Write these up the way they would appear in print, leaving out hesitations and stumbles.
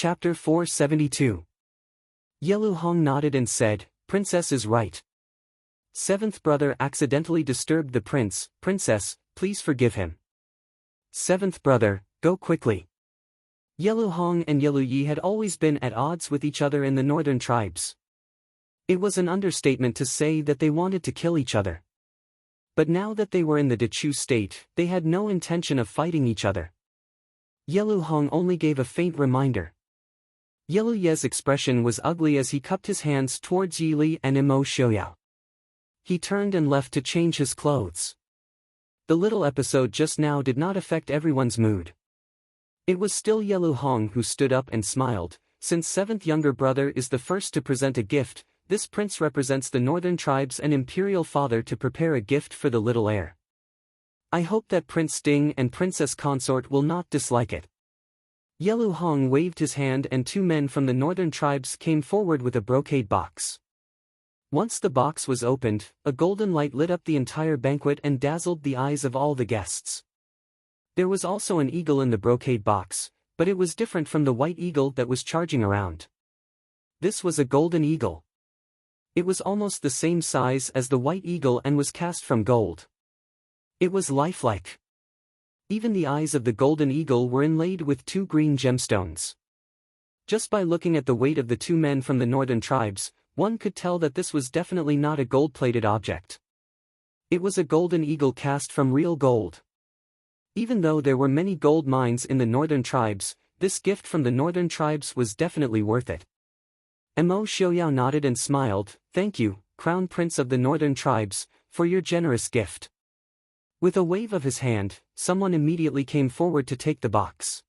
Chapter 472. Yelu Hong nodded and said, "Princess is right. Seventh brother accidentally disturbed the prince. Princess, please forgive him. Seventh brother, go quickly." Yelu Hong and Yelu Yi had always been at odds with each other in the northern tribes. It was an understatement to say that they wanted to kill each other. But now that they were in the Dechu state, they had no intention of fighting each other. Yelu Hong only gave a faint reminder. Yelu Ye's expression was ugly as he cupped his hands towards Yi Li and Imo Xiaoyao. He turned and left to change his clothes. The little episode just now did not affect everyone's mood. It was still Yelu Hong who stood up and smiled. Since seventh younger brother is the first to present a gift, this prince represents the northern tribes and imperial father to prepare a gift for the little heir. I hope that Prince Ding and Princess Consort will not dislike it. Yelu Hong waved his hand and two men from the northern tribes came forward with a brocade box. Once the box was opened, a golden light lit up the entire banquet and dazzled the eyes of all the guests. There was also an eagle in the brocade box, but it was different from the white eagle that was charging around. This was a golden eagle. It was almost the same size as the white eagle and was cast from gold. It was lifelike. Even the eyes of the golden eagle were inlaid with two green gemstones. Just by looking at the weight of the two men from the northern tribes, one could tell that this was definitely not a gold-plated object. It was a golden eagle cast from real gold. Even though there were many gold mines in the northern tribes, this gift from the northern tribes was definitely worth it. Imo Xiaoyao nodded and smiled. "Thank you, Crown Prince of the northern tribes, for your generous gift." With a wave of his hand, someone immediately came forward to take the box.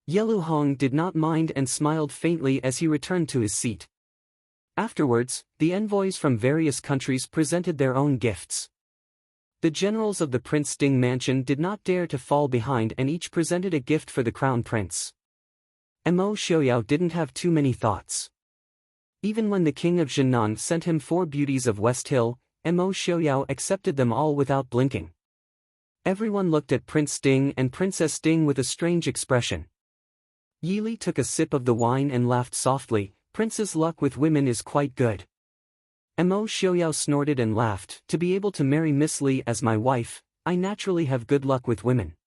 Yelu Hong did not mind and smiled faintly as he returned to his seat. Afterwards, the envoys from various countries presented their own gifts. The generals of the Prince Ding mansion did not dare to fall behind and each presented a gift for the crown prince. Imo Xiaoyao didn't have too many thoughts. Even when the king of Jinan sent him 4 beauties of West Hill, Imo Xiaoyao accepted them all without blinking. Everyone looked at Prince Ding and Princess Ding with a strange expression. Yi Li took a sip of the wine and laughed softly. "Prince's luck with women is quite good." Imo Xiaoyao snorted and laughed. "To be able to marry Miss Li as my wife, I naturally have good luck with women."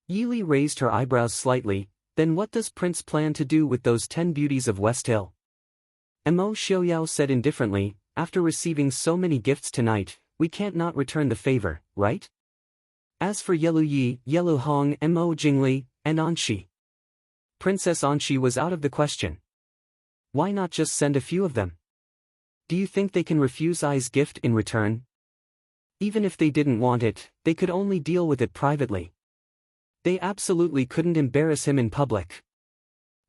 Yi Li raised her eyebrows slightly. "Then what does Prince plan to do with those 10 beauties of West Hill?" Imo Xiaoyao said indifferently, "After receiving so many gifts tonight, we can't not return the favor, right?" As for Yelu Yi, Yelu Hong, Mo Jingli, and Anxi, Princess Anxi was out of the question. Why not just send a few of them? Do you think they can refuse Ai's gift in return? Even if they didn't want it, they could only deal with it privately. They absolutely couldn't embarrass him in public.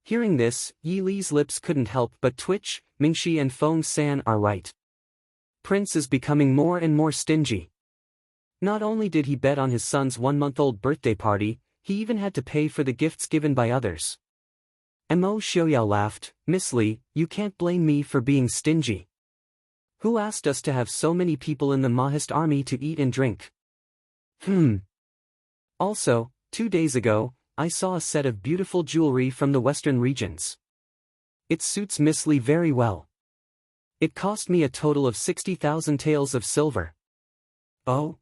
Hearing this, Yi Li's lips couldn't help but twitch. Mingxi and Feng San are right. Prince is becoming more and more stingy. Not only did he bet on his son's 1-month-old birthday party, he even had to pay for the gifts given by others. Mo Xiaoyao laughed. "Miss Li, you can't blame me for being stingy. Who asked us to have so many people in the Mahist army to eat and drink? Also, 2 days ago, I saw a set of beautiful jewelry from the western regions. It suits Miss Li very well. It cost me a total of 60,000 taels of silver." "Oh?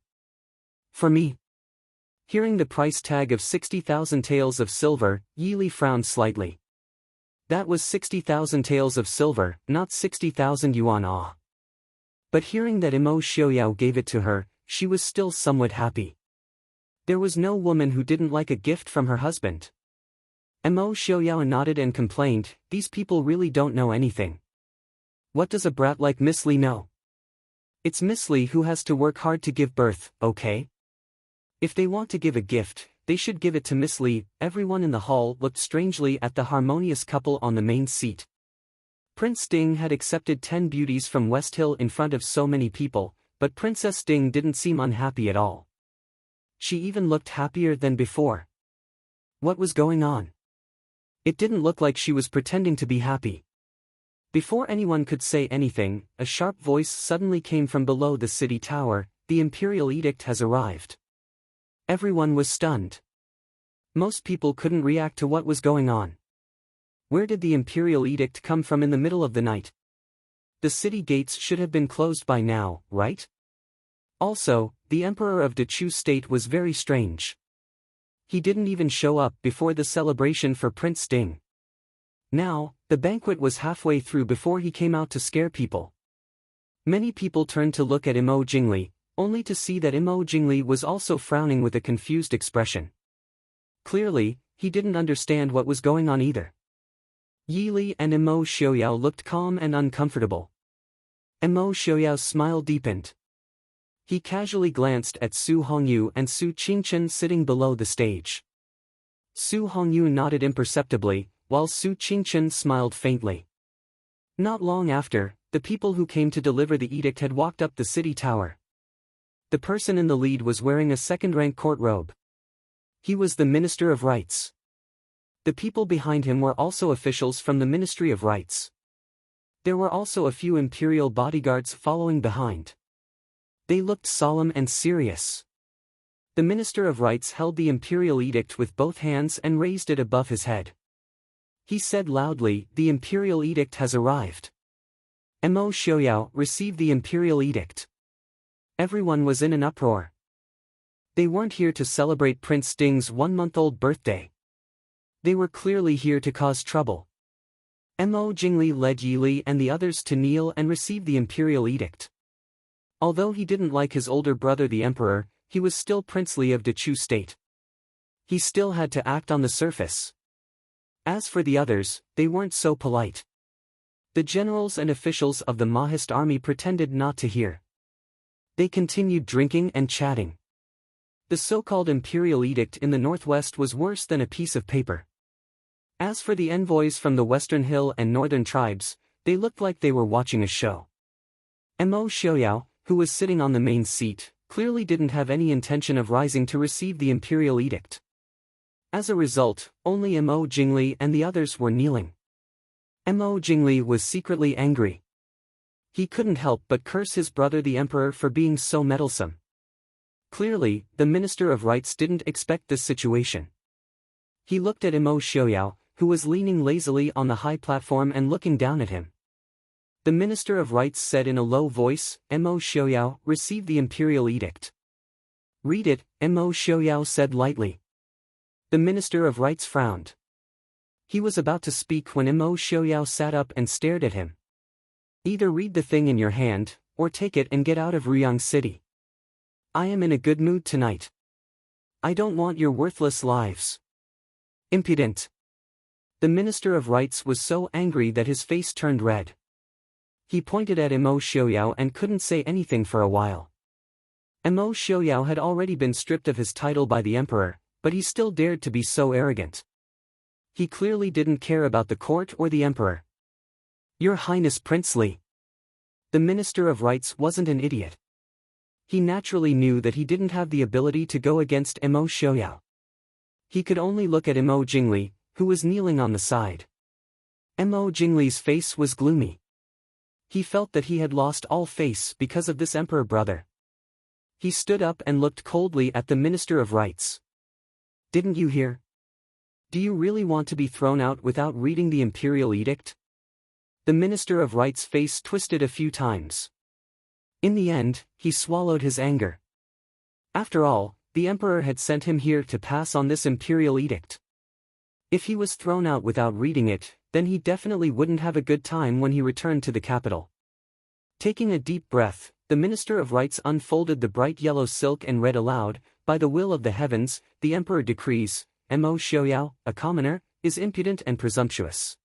For me?" Hearing the price tag of 60,000 taels of silver, Yi Li frowned slightly. That was 60,000 taels of silver, not 60,000 yuan. But hearing that Imo Xiaoyao gave it to her, she was still somewhat happy. There was no woman who didn't like a gift from her husband. Mo Xiaoyao nodded and complained, "These people really don't know anything. What does a brat like Miss Li know? It's Miss Li who has to work hard to give birth, okay? If they want to give a gift, they should give it to Miss Li." Everyone in the hall looked strangely at the harmonious couple on the main seat. Prince Ding had accepted 10 beauties from West Hill in front of so many people, but Princess Ding didn't seem unhappy at all. She even looked happier than before. What was going on? It didn't look like she was pretending to be happy. Before anyone could say anything, a sharp voice suddenly came from below the city tower. "The imperial edict has arrived." Everyone was stunned. Most people couldn't react to what was going on. Where did the imperial edict come from in the middle of the night? The city gates should have been closed by now, right? Also, the emperor of the Chu state was very strange. He didn't even show up before the celebration for Prince Ding. Now, the banquet was halfway through before he came out to scare people. Many people turned to look at Imo Jingli, only to see that Imo Jingli was also frowning with a confused expression. Clearly, he didn't understand what was going on either. Yi Li and Imo Xiaoyao looked calm and uncomfortable. Imo Xiaoyao's smile deepened. He casually glanced at Su Hongyu and Su Qingchen sitting below the stage. Su Hongyu nodded imperceptibly, while Su Qingchen smiled faintly. Not long after, the people who came to deliver the edict had walked up the city tower. The person in the lead was wearing a second-rank court robe. He was the Minister of Rights. The people behind him were also officials from the Ministry of Rights. There were also a few imperial bodyguards following behind. They looked solemn and serious. The Minister of Rights held the imperial edict with both hands and raised it above his head. He said loudly, "The imperial edict has arrived. Imo Xiaoyao received the imperial edict." Everyone was in an uproar. They weren't here to celebrate Prince Ding's one-month-old birthday. They were clearly here to cause trouble. Imo Jingli led Yi Li and the others to kneel and receive the imperial edict. Although he didn't like his older brother the emperor, he was still princely of the Chu state. He still had to act on the surface. As for the others, they weren't so polite. The generals and officials of the Mahist army pretended not to hear. They continued drinking and chatting. The so-called imperial edict in the northwest was worse than a piece of paper. As for the envoys from the western hill and northern tribes, they looked like they were watching a show. Imo Xiaoyao, who was sitting on the main seat, clearly didn't have any intention of rising to receive the imperial edict. As a result, only Imo Jingli and the others were kneeling. Imo Jingli was secretly angry. He couldn't help but curse his brother the emperor for being so meddlesome. Clearly, the Minister of Rights didn't expect this situation. He looked at Imo Xiaoyao, who was leaning lazily on the high platform and looking down at him. The Minister of Rights said in a low voice, "Imo Xiaoyao, receive the imperial edict." "Read it," Imo Xiaoyao said lightly. The Minister of Rights frowned. He was about to speak when Imo Xiaoyao sat up and stared at him. "Either read the thing in your hand, or take it and get out of Ruyang City. I am in a good mood tonight. I don't want your worthless lives." Impudent. The Minister of Rights was so angry that his face turned red. He pointed at Imo Xiaoyao and couldn't say anything for a while. Imo Xiaoyao had already been stripped of his title by the emperor, but he still dared to be so arrogant. He clearly didn't care about the court or the emperor. "Your Highness Prince Li." The Minister of Rights wasn't an idiot. He naturally knew that he didn't have the ability to go against Imo Xiaoyao. He could only look at Imo Jingli, who was kneeling on the side. Imo Jingli's face was gloomy. He felt that he had lost all face because of this emperor brother. He stood up and looked coldly at the Minister of Rights. "Didn't you hear? Do you really want to be thrown out without reading the imperial edict?" The Minister of Rights' face twisted a few times. In the end, he swallowed his anger. After all, the emperor had sent him here to pass on this imperial edict. If he was thrown out without reading it, then he definitely wouldn't have a good time when he returned to the capital. Taking a deep breath, the Minister of Rights unfolded the bright yellow silk and read aloud, "By the will of the heavens, the emperor decrees, Imo Xiaoyao, a commoner, is impudent and presumptuous.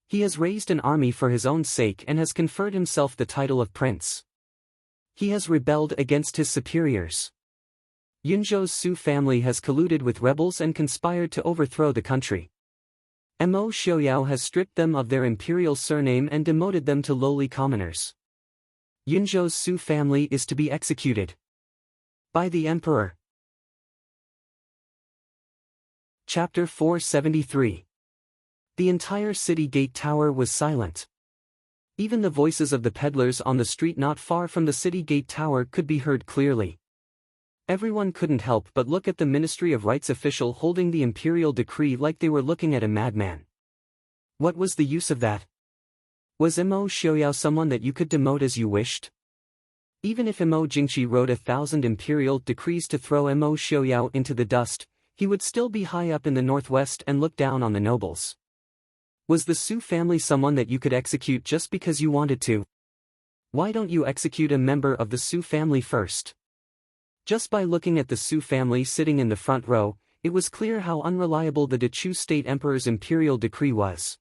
He has raised an army for his own sake and has conferred himself the title of prince. He has rebelled against his superiors. Yunzhou's Su family has colluded with rebels and conspired to overthrow the country. Imo Xiaoyao has stripped them of their imperial surname and demoted them to lowly commoners. Yunzhou's Su family is to be executed by the emperor." Chapter 473. The entire city gate tower was silent. Even the voices of the peddlers on the street not far from the city gate tower could be heard clearly. Everyone couldn't help but look at the Ministry of Rights official holding the imperial decree like they were looking at a madman. What was the use of that? Was Mo Xiaoyao someone that you could demote as you wished? Even if Mo Jingqi wrote 1,000 imperial decrees to throw Mo Xiaoyao into the dust, he would still be high up in the northwest and look down on the nobles. Was the Su family someone that you could execute just because you wanted to? Why don't you execute a member of the Su family first? Just by looking at the Su family sitting in the front row, it was clear how unreliable the Dechu state emperor's imperial decree was.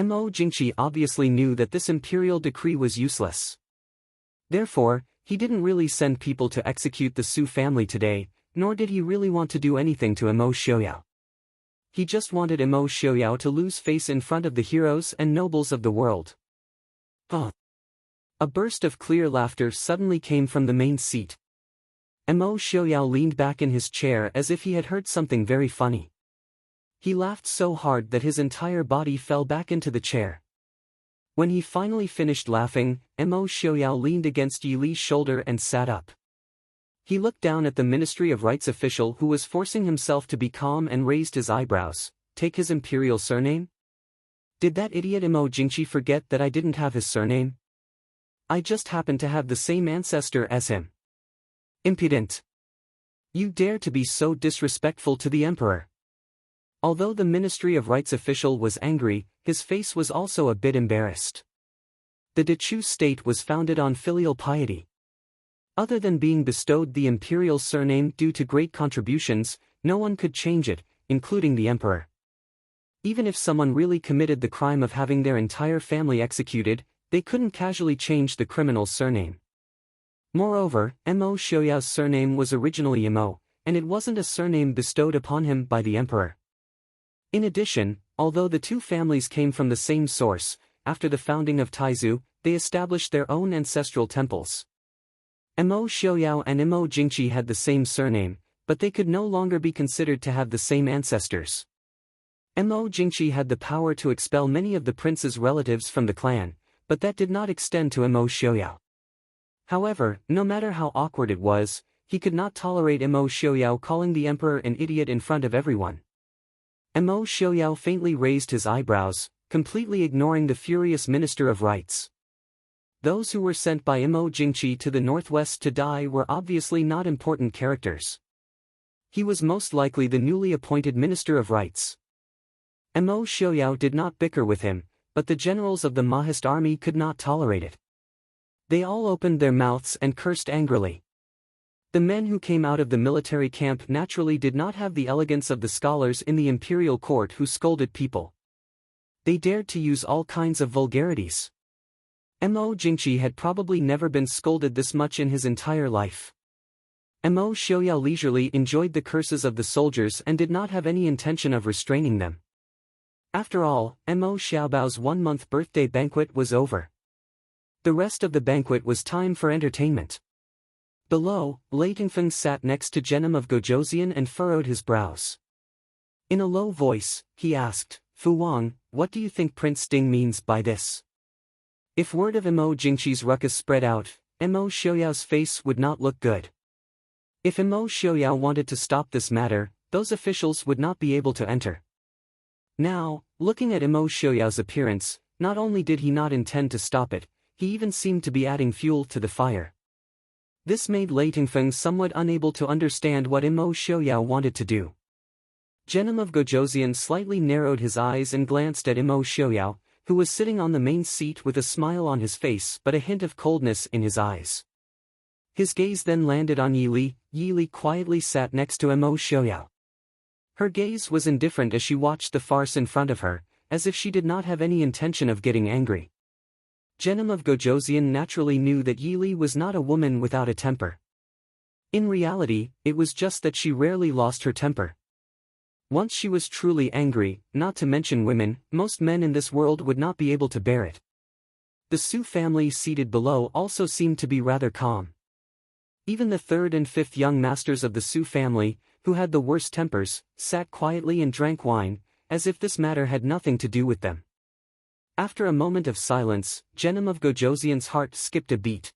Mo Jingqi obviously knew that this imperial decree was useless. Therefore, he didn't really send people to execute the Su family today, nor did he really want to do anything to Mo Xiaoyao. He just wanted Mo Xiaoyao to lose face in front of the heroes and nobles of the world. Oh! A burst of clear laughter suddenly came from the main seat. Mo Xiaoyao leaned back in his chair as if he had heard something very funny. He laughed so hard that his entire body fell back into the chair. When he finally finished laughing, Mo Xiaoyao leaned against Yi Li's shoulder and sat up. He looked down at the Ministry of Rights official who was forcing himself to be calm and raised his eyebrows. Take his imperial surname? Did that idiot Mo Jingqi forget that I didn't have his surname? I just happened to have the same ancestor as him. Impudent! You dare to be so disrespectful to the emperor! Although the Ministry of Rights official was angry, his face was also a bit embarrassed. The Dechu state was founded on filial piety. Other than being bestowed the imperial surname due to great contributions, no one could change it, including the emperor. Even if someone really committed the crime of having their entire family executed, they couldn't casually change the criminal's surname. Moreover, Mo Xiaoyao's surname was originally Mo, and it wasn't a surname bestowed upon him by the emperor. In addition, although the two families came from the same source, after the founding of Taizu, they established their own ancestral temples. Mo Xiaoyao and Mo Jingqi had the same surname, but they could no longer be considered to have the same ancestors. Mo Jingqi had the power to expel many of the prince's relatives from the clan, but that did not extend to Mo Xiaoyao. However, no matter how awkward it was, he could not tolerate Mo Xiaoyao calling the emperor an idiot in front of everyone. Mo Xiaoyao faintly raised his eyebrows, completely ignoring the furious Minister of Rights. Those who were sent by Mo Jingqi to the northwest to die were obviously not important characters. He was most likely the newly appointed Minister of Rights. Mo Xiaoyao did not bicker with him, but the generals of the Mahist army could not tolerate it. They all opened their mouths and cursed angrily. The men who came out of the military camp naturally did not have the elegance of the scholars in the imperial court who scolded people. They dared to use all kinds of vulgarities. Mo Jingqi had probably never been scolded this much in his entire life. Mo Xiaoyao leisurely enjoyed the curses of the soldiers and did not have any intention of restraining them. After all, Mo Xiaobao's 1-month birthday banquet was over. The rest of the banquet was time for entertainment. Below, Lei Tingfeng sat next to Genom of Gojoseon and furrowed his brows. In a low voice, he asked, Fu Wang, what do you think Prince Ding means by this? If word of Mo Jingqi's ruckus spread out, Mo Xiaoyao's face would not look good. If Mo Xiaoyao wanted to stop this matter, those officials would not be able to enter. Now, looking at Mo Xiaoyao's appearance, not only did he not intend to stop it, he even seemed to be adding fuel to the fire. This made Lei Tingfeng somewhat unable to understand what Mo Xiaoyao wanted to do. Genom of Gojoseon slightly narrowed his eyes and glanced at Mo Xiaoyao, who was sitting on the main seat with a smile on his face but a hint of coldness in his eyes. His gaze then landed on Yi Li. Yi Li quietly sat next to Mo Xiaoyao. Her gaze was indifferent as she watched the farce in front of her, as if she did not have any intention of getting angry. Genom of Gojoseon naturally knew that Yi Li was not a woman without a temper. In reality, it was just that she rarely lost her temper. Once she was truly angry, not to mention women, most men in this world would not be able to bear it. The Su family seated below also seemed to be rather calm. Even the third and fifth young masters of the Su family, who had the worst tempers, sat quietly and drank wine, as if this matter had nothing to do with them. After a moment of silence, Genom of Gojoseon's heart skipped a beat.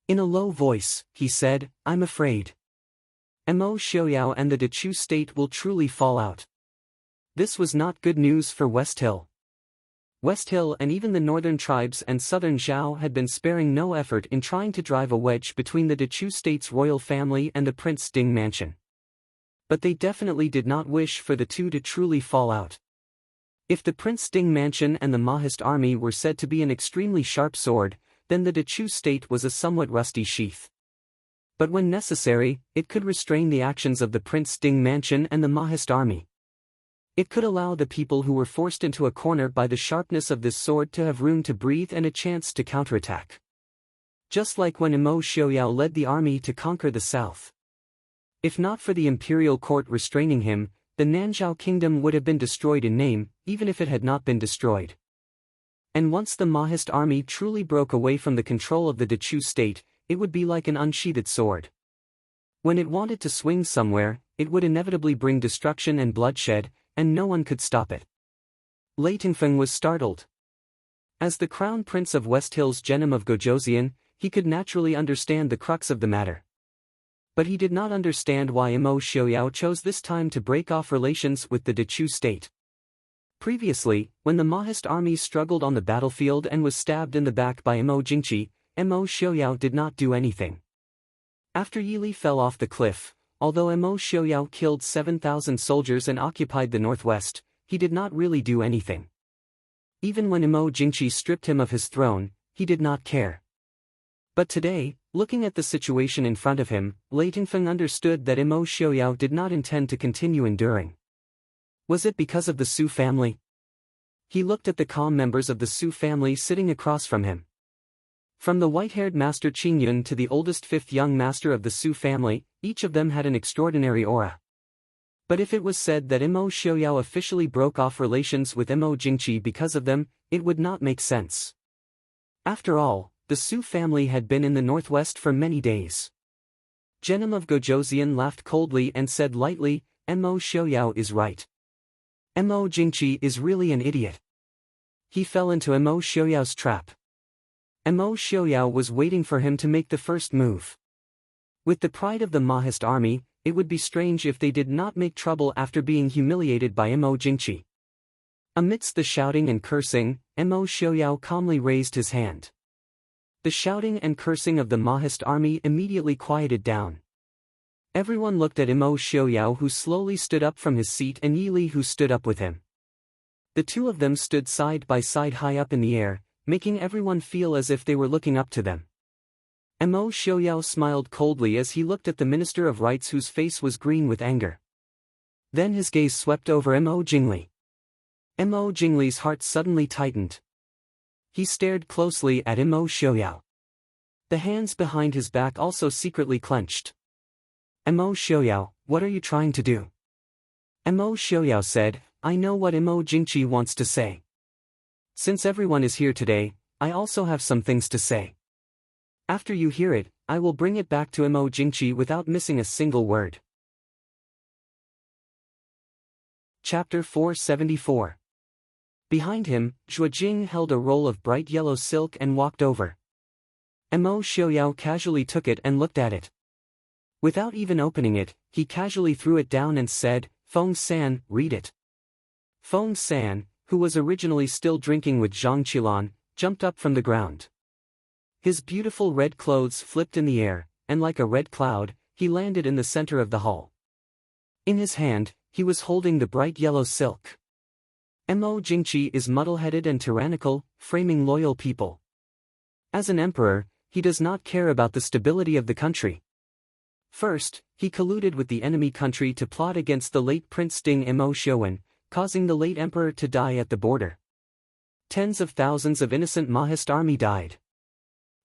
In a low voice, he said, I'm afraid Mo Xiaoyao and the Dechu state will truly fall out. This was not good news for West Hill. West Hill and even the northern tribes and southern Zhao had been sparing no effort in trying to drive a wedge between the Dechu state's royal family and the Prince Ding mansion. But they definitely did not wish for the two to truly fall out. If the Prince Ding mansion and the Mahist army were said to be an extremely sharp sword, then the Dechu state was a somewhat rusty sheath. But when necessary, it could restrain the actions of the Prince Ding mansion and the Mahist army. It could allow the people who were forced into a corner by the sharpness of this sword to have room to breathe and a chance to counterattack. Just like when Imo Xiaoyao led the army to conquer the south. If not for the imperial court restraining him, the Nanzhao kingdom would have been destroyed in name, even if it had not been destroyed. And once the Mahist army truly broke away from the control of the Dechu state, it would be like an unsheathed sword. When it wanted to swing somewhere, it would inevitably bring destruction and bloodshed, and no one could stop it. Lei Tingfeng was startled. As the crown prince of West Hill's Genom of Gojoseon, he could naturally understand the crux of the matter. But he did not understand why Imo Xiaoyao chose this time to break off relations with the Dechu state. Previously, when the Mahist army struggled on the battlefield and was stabbed in the back by Imo Jingqi, Imo Xiaoyao did not do anything. After Yili fell off the cliff, although Imo Xiaoyao killed 7,000 soldiers and occupied the northwest, he did not really do anything. Even when Imo Jingqi stripped him of his throne, he did not care. But today, looking at the situation in front of him, Lei Tingfeng understood that Imo Xiaoyao did not intend to continue enduring. Was it because of the Su family? He looked at the calm members of the Su family sitting across from him. From the white-haired master Qingyun to the oldest fifth young master of the Su family, each of them had an extraordinary aura. But if it was said that Imo Xiaoyao officially broke off relations with Imo Jingqi because of them, it would not make sense. After all, the Su family had been in the northwest for many days. Genom of Gojoseon laughed coldly and said lightly, Imo Xiaoyao is right. Imo Jingqi is really an idiot. He fell into Imo Xiaoyao's trap. Imo Xiaoyao was waiting for him to make the first move. With the pride of the Mahist army, it would be strange if they did not make trouble after being humiliated by Imo Jingqi. Amidst the shouting and cursing, Imo Xiaoyao calmly raised his hand. The shouting and cursing of the Mahist army immediately quieted down. Everyone looked at Imo Xiaoyao, who slowly stood up from his seat, and Yili, who stood up with him. The two of them stood side by side high up in the air, making everyone feel as if they were looking up to them. Imo Xiaoyao smiled coldly as he looked at the Minister of Rites, whose face was green with anger. Then his gaze swept over Imo Jingli. Imo Jingli's heart suddenly tightened. He stared closely at Imo Xiaoyao. The hands behind his back also secretly clenched. Imo Xiaoyao, what are you trying to do? Imo Xiaoyao said, I know what Imo Jingqi wants to say. Since everyone is here today, I also have some things to say. After you hear it, I will bring it back to Imo Jingqi without missing a single word. Chapter 474. Behind him, Zhuojing held a roll of bright yellow silk and walked over. Imo Xiaoyao casually took it and looked at it. Without even opening it, he casually threw it down and said, Feng San, read it. Feng San, who was originally still drinking with Zhang Qilan, jumped up from the ground. His beautiful red clothes flipped in the air, and like a red cloud, he landed in the center of the hall. In his hand, he was holding the bright yellow silk. Imo Jingqi is muddle-headed and tyrannical, framing loyal people. As an emperor, he does not care about the stability of the country. First, he colluded with the enemy country to plot against the late Prince Ding Imo Xiuwen, causing the late emperor to die at the border. Tens of thousands of innocent Mahist army died.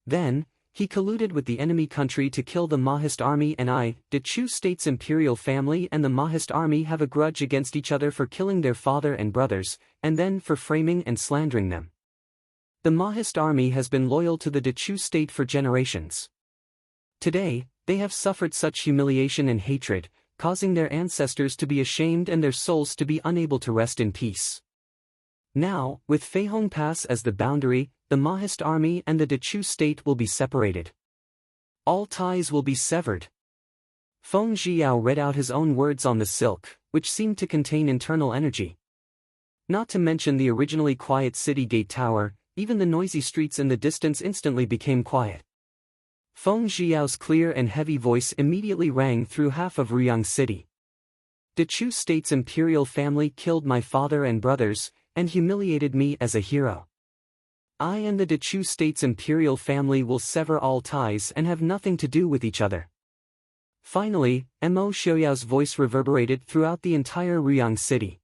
Then, he colluded with the enemy country to kill the Mahist army, and the Chu state's imperial family and the Mahist army have a grudge against each other for killing their father and brothers, and then for framing and slandering them. The Mahist army has been loyal to the Dechu state for generations. Today, they have suffered such humiliation and hatred, causing their ancestors to be ashamed and their souls to be unable to rest in peace. Now, with Feihong Pass as the boundary, the Mahist army and the Dechu state will be separated. All ties will be severed. Feng Zhiao read out his own words on the silk, which seemed to contain internal energy. Not to mention the originally quiet city gate tower, even the noisy streets in the distance instantly became quiet. Feng Zhiyao's clear and heavy voice immediately rang through half of Ruyang City. The Chu state's imperial family killed my father and brothers, and humiliated me as a hero. I and the Chu state's imperial family will sever all ties and have nothing to do with each other. Finally, Mo Xiaoyao's voice reverberated throughout the entire Ruyang city.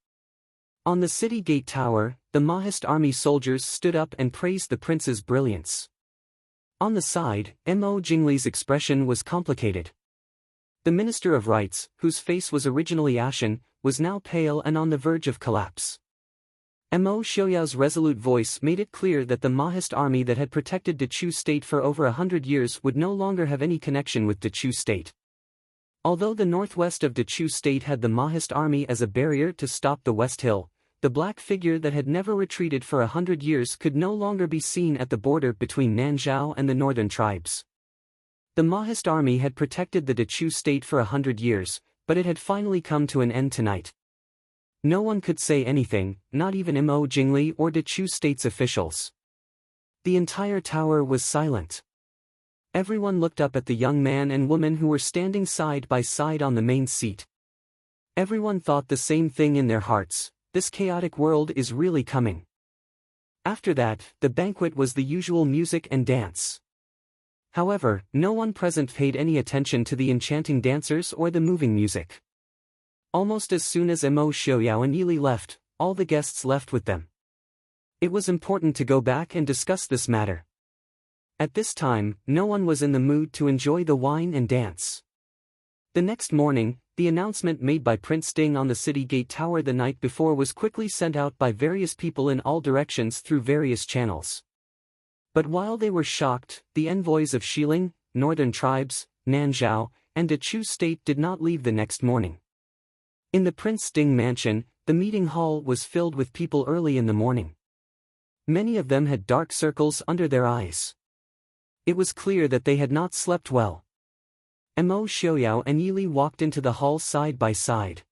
On the city gate tower, the Mahist army soldiers stood up and praised the prince's brilliance. On the side, Mo Jingli's expression was complicated. The Minister of Rites, whose face was originally ashen, was now pale and on the verge of collapse. Mo Xiaoyao's resolute voice made it clear that the Mahist army that had protected the Chu state for over 100 years would no longer have any connection with the Chu state. Although the northwest of the Chu state had the Mahist army as a barrier to stop the West Hill, the black figure that had never retreated for 100 years could no longer be seen at the border between Nanzhao and the northern tribes. The Mahist army had protected the Chu state for 100 years, but it had finally come to an end tonight. No one could say anything, not even Mo Jingli or the Chu state's officials. The entire tower was silent. Everyone looked up at the young man and woman who were standing side by side on the main seat. Everyone thought the same thing in their hearts: this chaotic world is really coming. After that, the banquet was the usual music and dance. However, no one present paid any attention to the enchanting dancers or the moving music. Almost as soon as Mo Xiaoyao and Yili left, all the guests left with them. It was important to go back and discuss this matter. At this time, no one was in the mood to enjoy the wine and dance. The next morning, the announcement made by Prince Ding on the city gate tower the night before was quickly sent out by various people in all directions through various channels. But while they were shocked, the envoys of Xiling, northern tribes, Nanzhao, and the Chu state did not leave the next morning. In the Prince Ding mansion, the meeting hall was filled with people early in the morning. Many of them had dark circles under their eyes. It was clear that they had not slept well. Mo Xiaoyao and Yili walked into the hall side by side.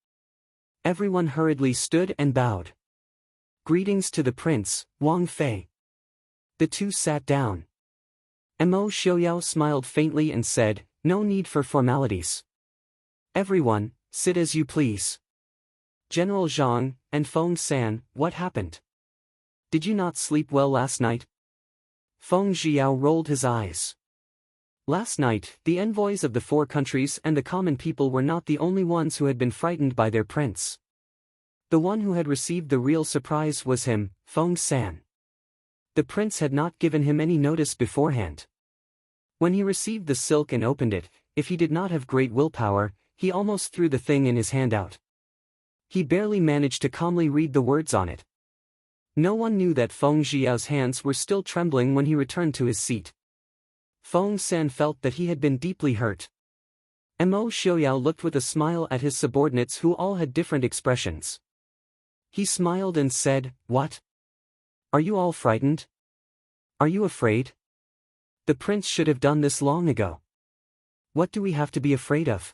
Everyone hurriedly stood and bowed. Greetings to the prince, Wang Fei. The two sat down. Mo Xiaoyao smiled faintly and said, "No need for formalities. Everyone, sit as you please. General Zhang and Feng San, what happened? Did you not sleep well last night?" Feng Zhiao rolled his eyes. Last night, the envoys of the four countries and the common people were not the only ones who had been frightened by their prince. The one who had received the real surprise was him, Feng San. The prince had not given him any notice beforehand. When he received the silk and opened it, if he did not have great willpower, he almost threw the thing in his hand out. He barely managed to calmly read the words on it. No one knew that Feng Zhiao's hands were still trembling when he returned to his seat. Feng San felt that he had been deeply hurt. Mo Xiaoyao looked with a smile at his subordinates who all had different expressions. He smiled and said, "What? Are you all frightened? Are you afraid? The prince should have done this long ago. What do we have to be afraid of?"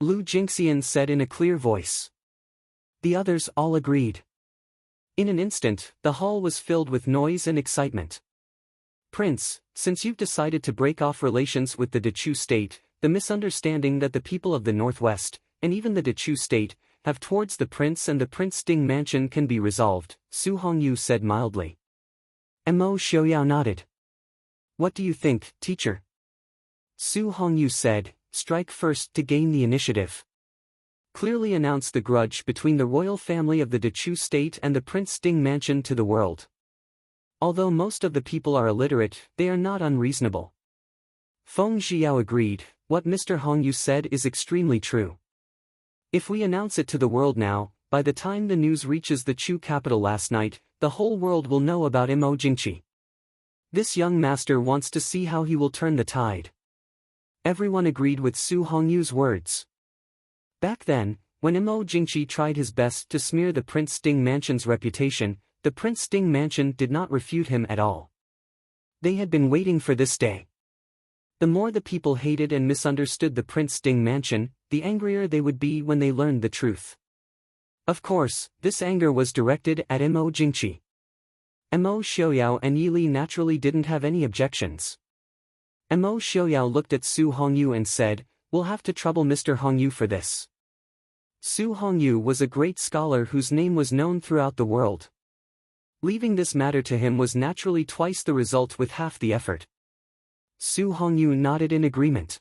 Lu Jingxian said in a clear voice. The others all agreed. In an instant, the hall was filled with noise and excitement. "Prince, since you've decided to break off relations with the Chu state, the misunderstanding that the people of the Northwest, and even the Chu state, have towards the prince and the Prince Ding mansion can be resolved," Su Hongyu said mildly. Mo Xiaoyao nodded. "What do you think, teacher?" Su Hongyu said, "Strike first to gain the initiative. Clearly announce the grudge between the royal family of the Chu state and the Prince Ding mansion to the world. Although most of the people are illiterate, they are not unreasonable." Feng Zhiao agreed, "What Mr. Hongyu said is extremely true. If we announce it to the world now, by the time the news reaches the Chu capital last night, the whole world will know about Mo Jingqi. This young master wants to see how he will turn the tide." Everyone agreed with Su Hongyu's words. Back then, when Mo Jingqi tried his best to smear the Prince Ding mansion's reputation, the Prince Ding mansion did not refute him at all. They had been waiting for this day. The more the people hated and misunderstood the Prince Ding mansion, the angrier they would be when they learned the truth. Of course, this anger was directed at Mo Jingqi. Mo Xiaoyao and Yi Li naturally didn't have any objections. Mo Xiaoyao looked at Su Hongyu and said, "We'll have to trouble Mr. Hongyu for this." Su Hongyu was a great scholar whose name was known throughout the world. Leaving this matter to him was naturally twice the result with half the effort. Su Hongyu nodded in agreement.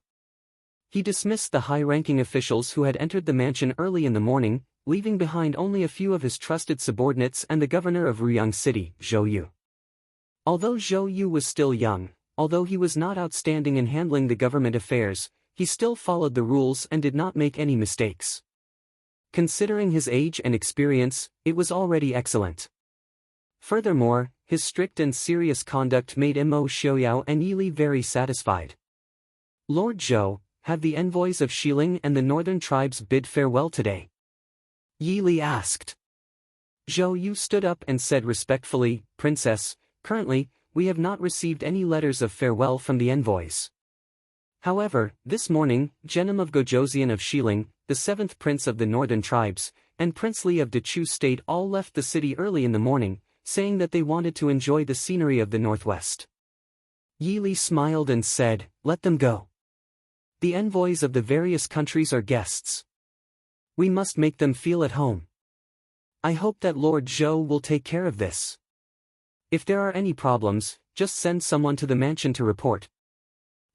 He dismissed the high-ranking officials who had entered the mansion early in the morning, leaving behind only a few of his trusted subordinates and the governor of Ruyang City, Zhou Yu. Although Zhou Yu was still young, although he was not outstanding in handling the government affairs, he still followed the rules and did not make any mistakes. Considering his age and experience, it was already excellent. Furthermore, his strict and serious conduct made Mo Xiaoyao and Yi Li very satisfied. "Lord Zhou, have the envoys of Xiling and the northern tribes bid farewell today?" Yi Li asked. Zhou Yu stood up and said respectfully, "Princess, currently, we have not received any letters of farewell from the envoys. However, this morning, Genom of Gojoseon of Xiling, the seventh prince of the northern tribes, and Prince Li of Dechu State all left the city early in the morning, saying that they wanted to enjoy the scenery of the northwest." Yi Li smiled and said, "Let them go. The envoys of the various countries are guests. We must make them feel at home. I hope that Lord Zhou will take care of this. If there are any problems, just send someone to the mansion to report.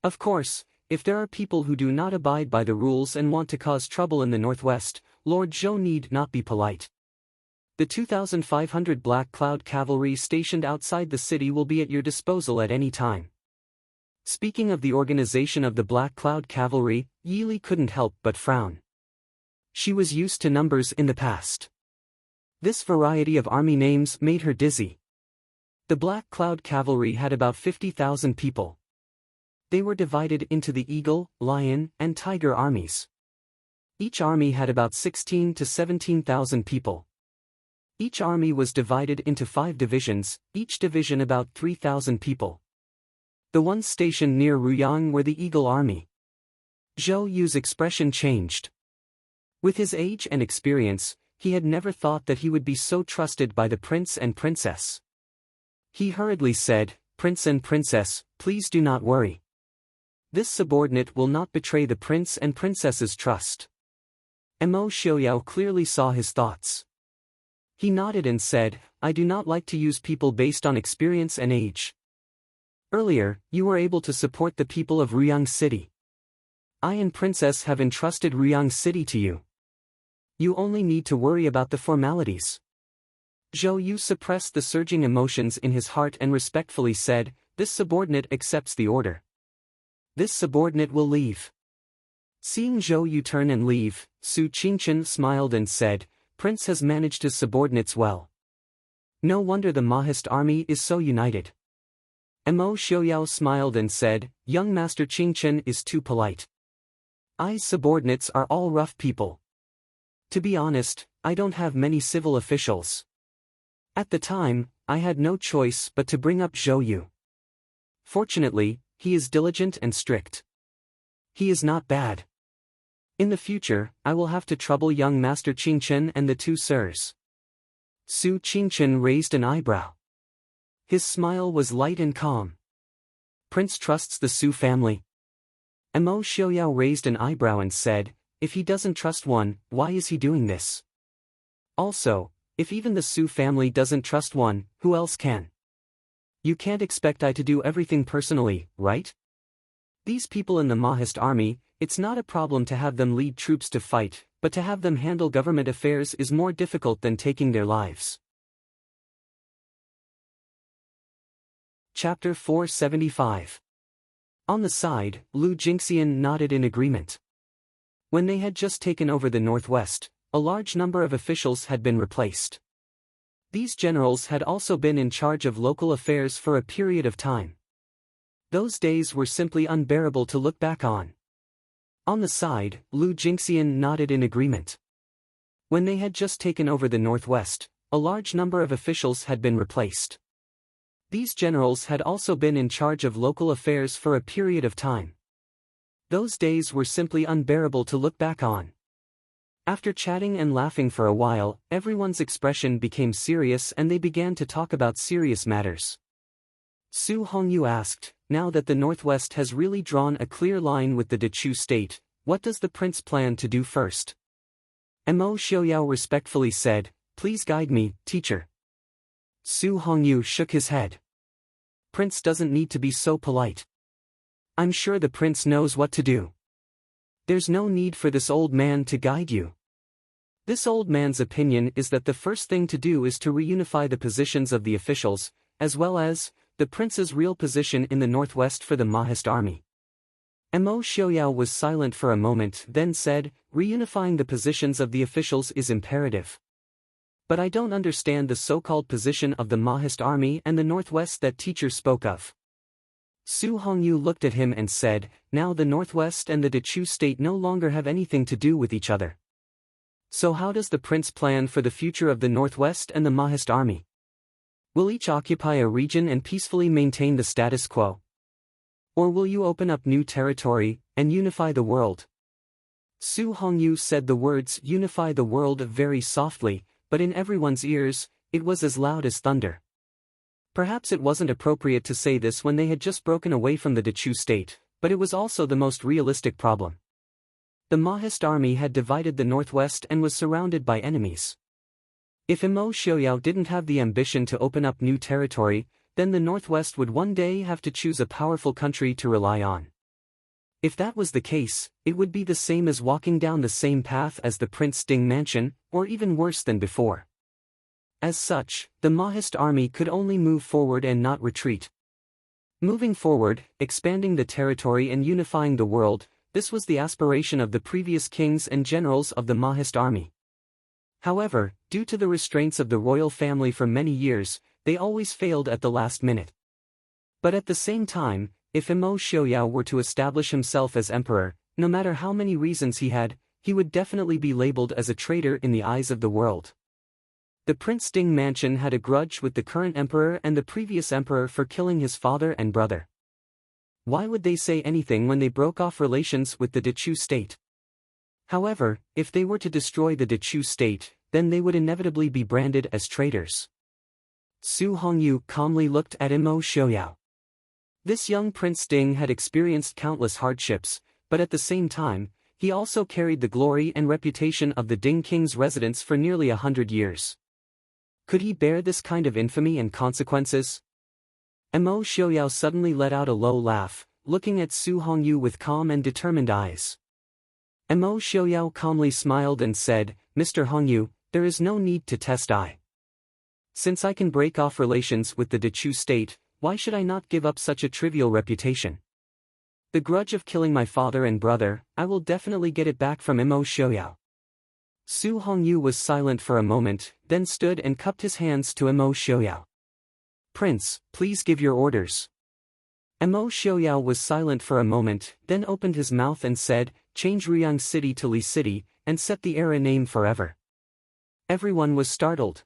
Of course, if there are people who do not abide by the rules and want to cause trouble in the northwest, Lord Zhou need not be polite. The 2,500 Black Cloud cavalry stationed outside the city will be at your disposal at any time." Speaking of the organization of the Black Cloud cavalry, Yi Li couldn't help but frown. She was used to numbers in the past. This variety of army names made her dizzy. The Black Cloud cavalry had about 50,000 people. They were divided into the Eagle, Lion, and Tiger armies. Each army had about 16 to 17,000 people. Each army was divided into 5 divisions, each division about 3,000 people. The ones stationed near Ruyang were the Eagle Army. Zhou Yu's expression changed. With his age and experience, he had never thought that he would be so trusted by the prince and princess. He hurriedly said, "Prince and princess, please do not worry. This subordinate will not betray the prince and princess's trust." Mo Xiaoyao clearly saw his thoughts. He nodded and said, "I do not like to use people based on experience and age. Earlier, you were able to support the people of Ruyang City. I and Princess have entrusted Ruyang City to you. You only need to worry about the formalities." Zhou Yu suppressed the surging emotions in his heart and respectfully said, "This subordinate accepts the order. This subordinate will leave." Seeing Zhou Yu turn and leave, Su Qingchen smiled and said, "Prince has managed his subordinates well. No wonder the Mahist army is so united." Mo Xiaoyao smiled and said, "Young Master Qingchen is too polite. I's subordinates are all rough people. To be honest, I don't have many civil officials. At the time, I had no choice but to bring up Zhou Yu. Fortunately, he is diligent and strict. He is not bad. In the future, I will have to trouble young Master Qingchen and the 2 sirs." Su Qingchen raised an eyebrow. His smile was light and calm. "Prince trusts the Su family." Mo Xiaoyao raised an eyebrow and said, "If he doesn't trust one, why is he doing this? Also, if even the Su family doesn't trust one, who else can? You can't expect I to do everything personally, right? These people in the Mahist army, it's not a problem to have them lead troops to fight, but to have them handle government affairs is more difficult than taking their lives." Chapter 475. On the side, Lu Jingxian nodded in agreement. When they had just taken over the northwest, a large number of officials had been replaced. These generals had also been in charge of local affairs for a period of time. Those days were simply unbearable to look back on. On the side, Lu Jingxian nodded in agreement. When they had just taken over the northwest, a large number of officials had been replaced. These generals had also been in charge of local affairs for a period of time. Those days were simply unbearable to look back on. After chatting and laughing for a while, everyone's expression became serious and they began to talk about serious matters. Su Hongyu asked, now that the Northwest has really drawn a clear line with the Dechu state, what does the prince plan to do first? Mo Xiaoyao respectfully said, please guide me, teacher. Su Hongyu shook his head. Prince doesn't need to be so polite. I'm sure the prince knows what to do. There's no need for this old man to guide you. This old man's opinion is that the first thing to do is to reunify the positions of the officials, as well as the prince's real position in the northwest for the Mahist army. Mo Xiaoyao was silent for a moment, then said, reunifying the positions of the officials is imperative. But I don't understand the so-called position of the Mahist army and the northwest that teacher spoke of. Su Hongyu looked at him and said, now the Northwest and the Dechu state no longer have anything to do with each other. So how does the prince plan for the future of the Northwest and the Mahist army? Will each occupy a region and peacefully maintain the status quo? Or will you open up new territory and unify the world? Su Hongyu said the words unify the world very softly, but in everyone's ears, it was as loud as thunder. Perhaps it wasn't appropriate to say this when they had just broken away from the Dechu state, but it was also the most realistic problem. The Mahist army had divided the Northwest and was surrounded by enemies. If Mo Xiaoyao didn't have the ambition to open up new territory, then the Northwest would one day have to choose a powerful country to rely on. If that was the case, it would be the same as walking down the same path as the Prince Ding mansion, or even worse than before. As such, the Mahist army could only move forward and not retreat. Moving forward, expanding the territory and unifying the world, this was the aspiration of the previous kings and generals of the Mahist army. However, due to the restraints of the royal family for many years, they always failed at the last minute. But at the same time, if Mo Xiaoyao were to establish himself as emperor, no matter how many reasons he had, he would definitely be labeled as a traitor in the eyes of the world. The Prince Ding mansion had a grudge with the current emperor and the previous emperor for killing his father and brother. Why would they say anything when they broke off relations with the Dechu state? However, if they were to destroy the Dechu state, then they would inevitably be branded as traitors. Su Hongyu calmly looked at Mo Xiaoyao. This young Prince Ding had experienced countless hardships, but at the same time, he also carried the glory and reputation of the Ding king's residence for nearly 100 years. Could he bear this kind of infamy and consequences? Mo Xiaoyao suddenly let out a low laugh, looking at Su Hongyu with calm and determined eyes. Mo Xiaoyao calmly smiled and said, Mr. Hongyu, there is no need to test I. Since I can break off relations with the Dechu state, why should I not give up such a trivial reputation? The grudge of killing my father and brother, I will definitely get it back from Mo Xiaoyao. Su Hongyu was silent for a moment, then stood and cupped his hands to Mo Xiaoyao. Prince, please give your orders. Mo Xiaoyao was silent for a moment, then opened his mouth and said, change Riyang City to Li City, and set the era name forever. Everyone was startled.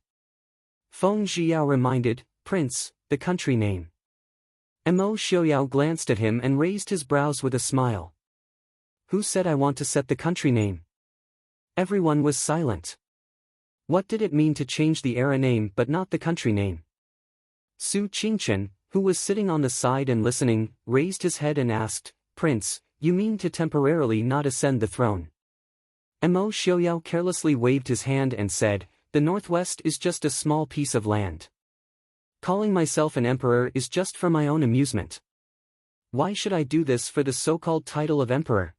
Feng Zhiyao reminded, Prince, the country name. Mo Xiaoyao glanced at him and raised his brows with a smile. Who said I want to set the country name? Everyone was silent. What did it mean to change the era name but not the country name? Su Qingchen, who was sitting on the side and listening, raised his head and asked, Prince, you mean to temporarily not ascend the throne? Mo Xiaoyao carelessly waved his hand and said, the Northwest is just a small piece of land. Calling myself an emperor is just for my own amusement. Why should I do this for the so-called title of emperor?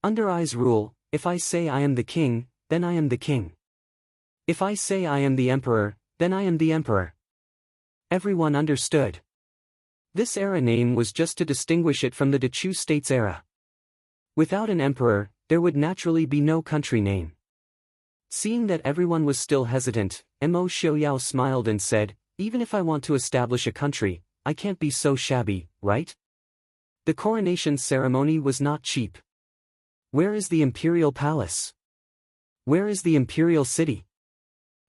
Under I's rule, if I say I am the king, then I am the king. If I say I am the emperor, then I am the emperor. Everyone understood. This era name was just to distinguish it from the Dechu state's era. Without an emperor, there would naturally be no country name. Seeing that everyone was still hesitant, Mo Xiaoyao smiled and said, even if I want to establish a country, I can't be so shabby, right? The coronation ceremony was not cheap. Where is the imperial palace? Where is the imperial city?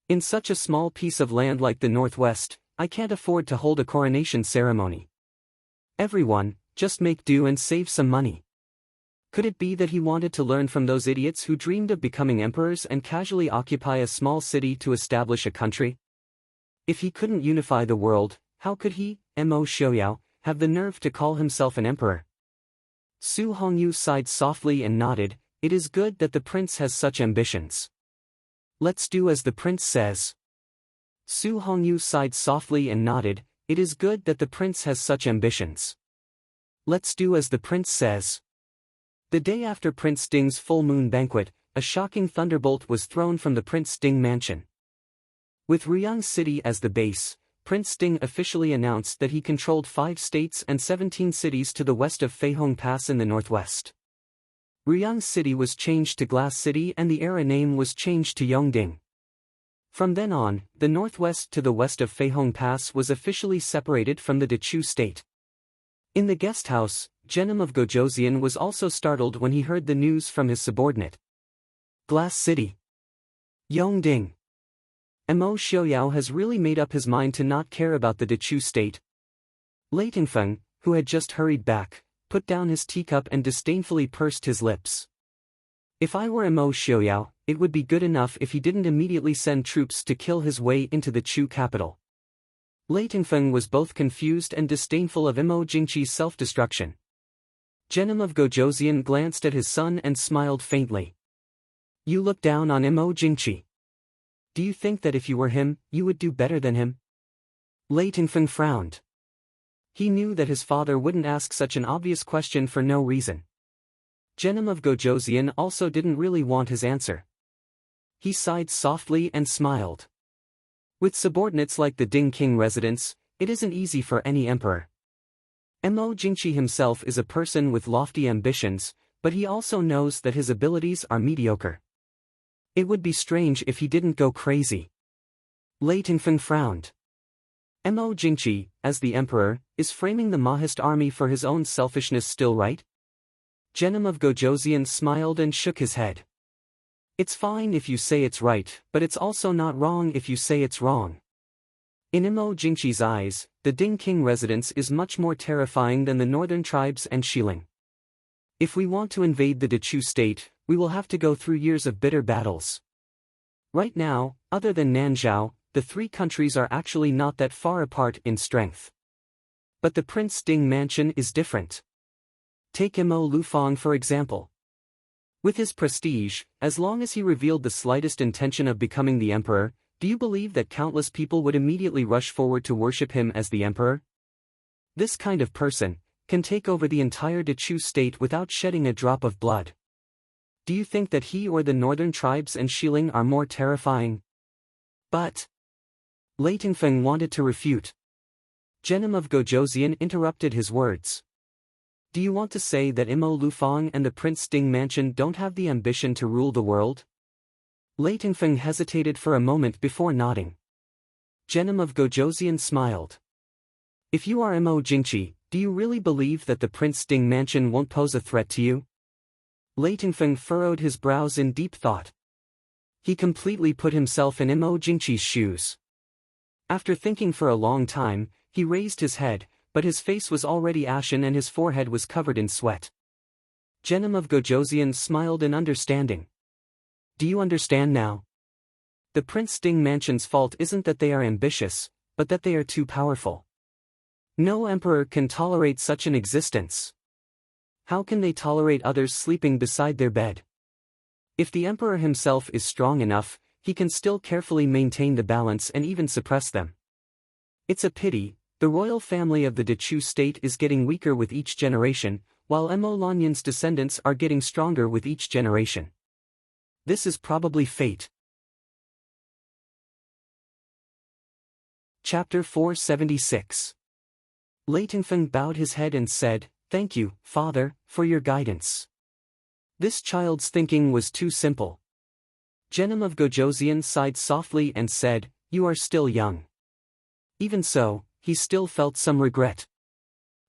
In such a small piece of land like the Northwest, I can't afford to hold a coronation ceremony. Everyone, just make do and save some money. Could it be that he wanted to learn from those idiots who dreamed of becoming emperors and casually occupy a small city to establish a country? If he couldn't unify the world, how could he, Mo Xiaoyao, have the nerve to call himself an emperor? Su Hongyu sighed softly and nodded. It is good that the prince has such ambitions. Let's do as the prince says. Su Hongyu sighed softly and nodded. It is good that the prince has such ambitions. Let's do as the prince says. The day after Prince Ding's full moon banquet, a shocking thunderbolt was thrown from the Prince Ding mansion. With Ruyang City as the base, Prince Ding officially announced that he controlled 5 states and 17 cities to the west of Feihong Pass in the northwest. Ruyang City was changed to Glass City and the era name was changed to Yongding. From then on, the northwest to the west of Feihong Pass was officially separated from the Dechu state. In the guest house, Genom of Gojoseon was also startled when he heard the news from his subordinate. Glass City. Yongding. Mo Xiaoyao has really made up his mind to not care about the Dechu state. Lei Tingfeng, who had just hurried back, put down his teacup and disdainfully pursed his lips. If I were Mo Xiaoyao, it would be good enough if he didn't immediately send troops to kill his way into the Chu capital. Lei Tingfeng was both confused and disdainful of Mo Jingqi's self-destruction. Genom of Gojoseon glanced at his son and smiled faintly. You look down on Mo Jingqi. Do you think that if you were him, you would do better than him? Lei Tingfeng frowned. He knew that his father wouldn't ask such an obvious question for no reason. Genom of Gojoseon also didn't really want his answer. He sighed softly and smiled. With subordinates like the Ding King residents, it isn't easy for any emperor. Mo Jingqi himself is a person with lofty ambitions, but he also knows that his abilities are mediocre. It would be strange if he didn't go crazy. Lei Tingfeng frowned. Mo Jingqi, as the emperor, is framing the Mahist army for his own selfishness still, right? Genom of Gojoseon smiled and shook his head. It's fine if you say it's right, but it's also not wrong if you say it's wrong. In Mo Jingqi's eyes, the Ding King residence is much more terrifying than the northern tribes and Xiling. If we want to invade the Dechu state, we will have to go through years of bitter battles. Right now, other than Nanzhao, the 3 countries are actually not that far apart in strength. But the Prince Ding mansion is different. Take Mo Lufang for example. With his prestige, as long as he revealed the slightest intention of becoming the emperor, do you believe that countless people would immediately rush forward to worship him as the emperor? This kind of person can take over the entire Dechu state without shedding a drop of blood. Do you think that he or the northern tribes and Xiling are more terrifying? But Lei Tingfeng wanted to refute. Genom of Gojoseon interrupted his words. Do you want to say that Mo Lufang and the Prince Ding mansion don't have the ambition to rule the world? Lei Tingfeng hesitated for a moment before nodding. Genom of Gojoseon smiled. If you are Mo Jingqi, do you really believe that the Prince Ding mansion won't pose a threat to you? Lei Tingfeng furrowed his brows in deep thought. He completely put himself in Mo Jingqi's shoes. After thinking for a long time, he raised his head, but his face was already ashen and his forehead was covered in sweat. Genom of Gojoseon smiled in understanding. Do you understand now? The Prince Ding mansion's fault isn't that they are ambitious, but that they are too powerful. No emperor can tolerate such an existence. How can they tolerate others sleeping beside their bed? If the emperor himself is strong enough, he can still carefully maintain the balance and even suppress them. It's a pity, the royal family of the Dechu state is getting weaker with each generation, while Mo Lanyan's descendants are getting stronger with each generation. This is probably fate. Chapter 476. Lei Tingfeng bowed his head and said, "Thank you, Father, for your guidance." This child's thinking was too simple. Genom of Gojoseon sighed softly and said, "You are still young." Even so, he still felt some regret.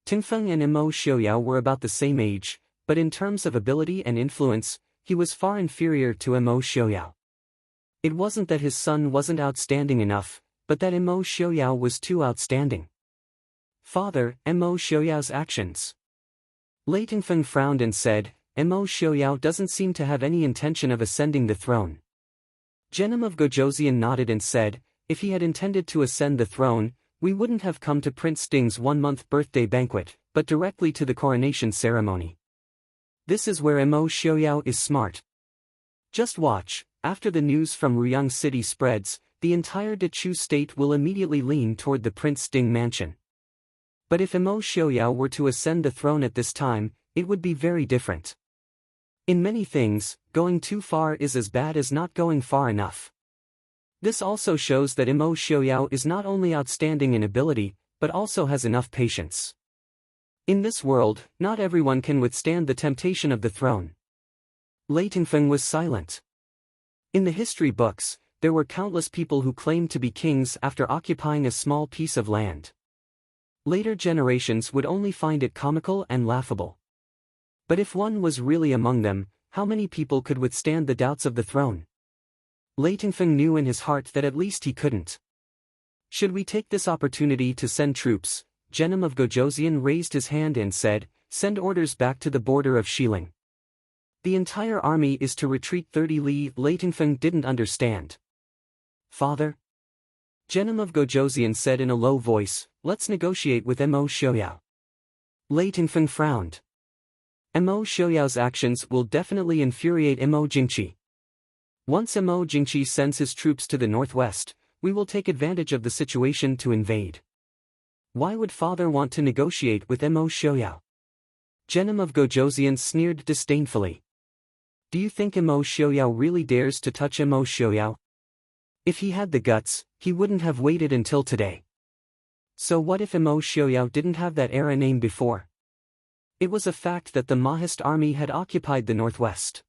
Tingfeng and Mo Xiaoyao were about the same age, but in terms of ability and influence, he was far inferior to Mo Xiaoyao. It wasn't that his son wasn't outstanding enough, but that Mo Xiaoyao was too outstanding. Father, Mo Xiaoyao's actions. Lei Tingfeng frowned and said, Mo Xiaoyao doesn't seem to have any intention of ascending the throne. Genom of Gojosian nodded and said, if he had intended to ascend the throne, we wouldn't have come to Prince Sting's 1-month birthday banquet, but directly to the coronation ceremony. This is where Mo Xiaoyao is smart. Just watch, after the news from Ruyang City spreads, the entire Dechu state will immediately lean toward the Prince Sting mansion. But if Mo Xiaoyao were to ascend the throne at this time, it would be very different. In many things, going too far is as bad as not going far enough. This also shows that Mo Xiaoyao is not only outstanding in ability, but also has enough patience. In this world, not everyone can withstand the temptation of the throne. Lei Tingfeng was silent. In the history books, there were countless people who claimed to be kings after occupying a small piece of land. Later generations would only find it comical and laughable. But if one was really among them, how many people could withstand the doubts of the throne? Lei Tingfeng knew in his heart that at least he couldn't. Should we take this opportunity to send troops? Genom of Gojosian raised his hand and said, send orders back to the border of Xiling. The entire army is to retreat 30 li. Lei Tingfeng didn't understand. Father? Genom of Gojosian said in a low voice, let's negotiate with Mo Xiaoyao. Lei Tingfeng frowned. Mo Xiaoyao's actions will definitely infuriate Mo Jingqi. Once Mo Jingqi sends his troops to the northwest, we will take advantage of the situation to invade. Why would father want to negotiate with Mo Xiaoyao? Genom of Gojosian sneered disdainfully. Do you think Mo Xiaoyao really dares to touch Mo Xiaoyao? If he had the guts, he wouldn't have waited until today. So what if Mo Xiaoyao didn't have that era name before? It was a fact that the Mahist army had occupied the northwest.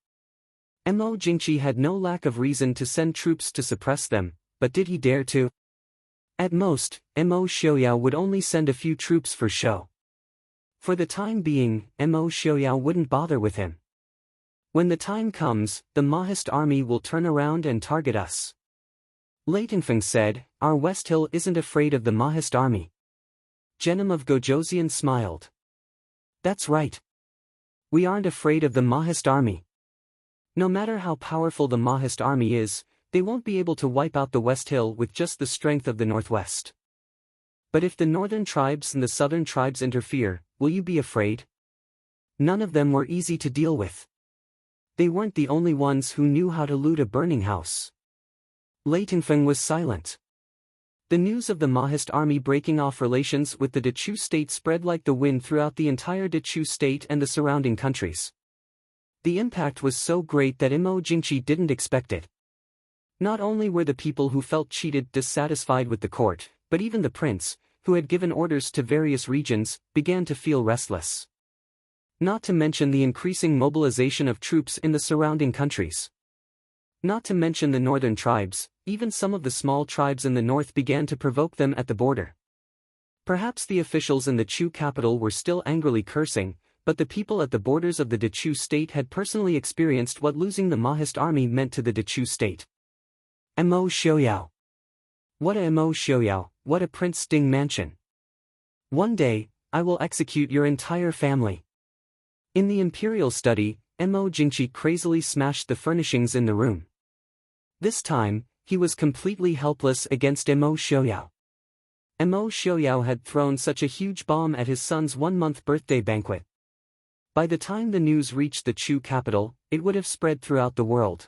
Mo Jingqi had no lack of reason to send troops to suppress them, but did he dare to? At most, Mo Xiaoyao would only send a few troops for show. For the time being, Mo Xiaoyao wouldn't bother with him. When the time comes, the Mahist army will turn around and target us. Lei Tingfeng said, our West Hill isn't afraid of the Mahist army. Genom of Gojosian smiled. That's right. We aren't afraid of the Mahist army. No matter how powerful the Mahist army is, they won't be able to wipe out the West Hill with just the strength of the Northwest. But if the northern tribes and the southern tribes interfere, will you be afraid? None of them were easy to deal with. They weren't the only ones who knew how to loot a burning house. Lei Tingfeng was silent. The news of the Mahist army breaking off relations with the Dechu state spread like the wind throughout the entire Dechu state and the surrounding countries. The impact was so great that Mo Jingqi didn't expect it. Not only were the people who felt cheated dissatisfied with the court, but even the prince, who had given orders to various regions, began to feel restless. Not to mention the increasing mobilization of troops in the surrounding countries. Not to mention the northern tribes, even some of the small tribes in the north began to provoke them at the border. Perhaps the officials in the Chu capital were still angrily cursing, but the people at the borders of the Dechu state had personally experienced what losing the Mahist army meant to the Dechu state. Mo Xiaoyao. What a Mo Xiaoyao, what a Prince Sting mansion. One day, I will execute your entire family. In the imperial study, Mo Jingqi crazily smashed the furnishings in the room. This time, he was completely helpless against Mo Xiaoyao. Mo Xiaoyao had thrown such a huge bomb at his son's 1-month birthday banquet. By the time the news reached the Chu capital, it would have spread throughout the world.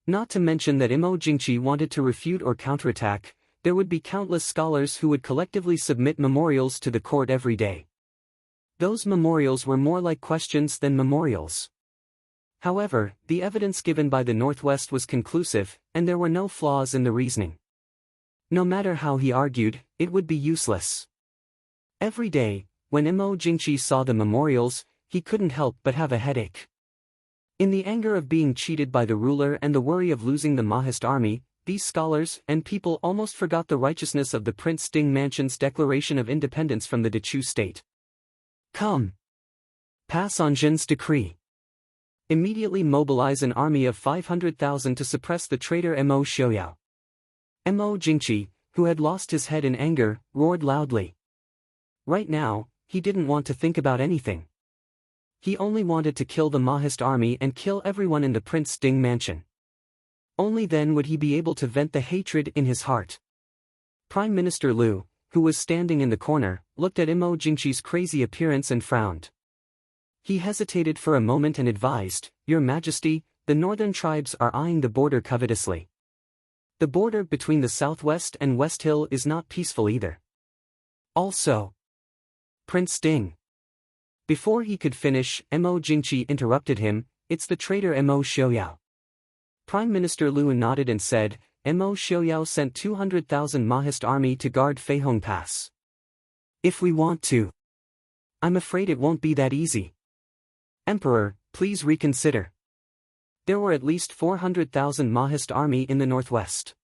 Not to mention that Mo Jingqi wanted to refute or counterattack, there would be countless scholars who would collectively submit memorials to the court every day. Those memorials were more like questions than memorials. However, the evidence given by the Northwest was conclusive, and there were no flaws in the reasoning. No matter how he argued, it would be useless. Every day, when Mo Jingqi saw the memorials, he couldn't help but have a headache. In the anger of being cheated by the ruler and the worry of losing the Mahist army, these scholars and people almost forgot the righteousness of the Prince Sting Mansion's declaration of independence from the Dechu state. Come. Pass on Jin's decree. Immediately mobilize an army of 500,000 to suppress the traitor Mo Xiaoyao. Mo Jingqi, who had lost his head in anger, roared loudly. Right now, he didn't want to think about anything. He only wanted to kill the Mahist army and kill everyone in the Prince Ding mansion. Only then would he be able to vent the hatred in his heart. Prime Minister Liu, who was standing in the corner, looked at Imo Jingqi's crazy appearance and frowned. He hesitated for a moment and advised, "Your Majesty, the northern tribes are eyeing the border covetously. The border between the southwest and West Hill is not peaceful either. Also, Prince Ding." Before he could finish, Imo Jingqi interrupted him, "It's the traitor Imo Xiaoyao." Prime Minister Liu nodded and said, "Imo Xiaoyao sent 200,000 Mahist army to guard Feihong Pass. If we want to. I'm afraid it won't be that easy. Emperor, please reconsider." There were at least 400,000 Mahist army in the northwest.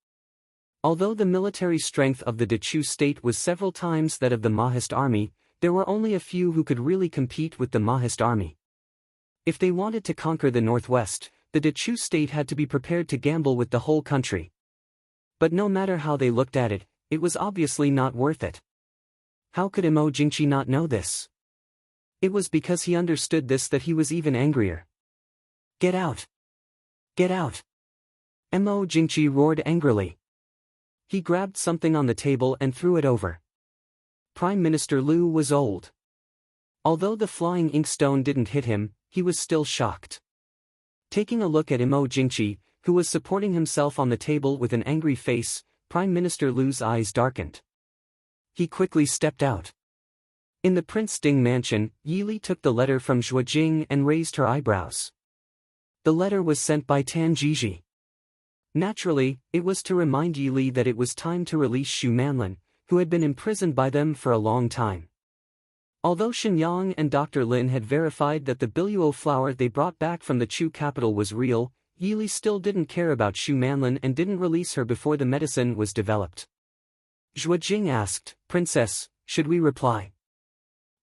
Although the military strength of the Dechu state was several times that of the Mahist army, there were only a few who could really compete with the Mahist army. If they wanted to conquer the northwest, the Dechu state had to be prepared to gamble with the whole country. But no matter how they looked at it, it was obviously not worth it. How could Imo Jingqi not know this? It was because he understood this that he was even angrier. "Get out! Get out!" Imo Jingqi roared angrily. He grabbed something on the table and threw it over. Prime Minister Liu was old. Although the flying inkstone didn't hit him, he was still shocked. Taking a look at Imo Jingqi, who was supporting himself on the table with an angry face, Prime Minister Liu's eyes darkened. He quickly stepped out. In the Prince Ding mansion, Yili took the letter from Zhuojing and raised her eyebrows. The letter was sent by Tan Jiji. Naturally, it was to remind Yili that it was time to release Xu Manlin, who had been imprisoned by them for a long time. Although Shenyang and Dr. Lin had verified that the Biluo flower they brought back from the Chu capital was real, Yili still didn't care about Xu Manlin and didn't release her before the medicine was developed. Zhuojing asked, "Princess, should we reply?"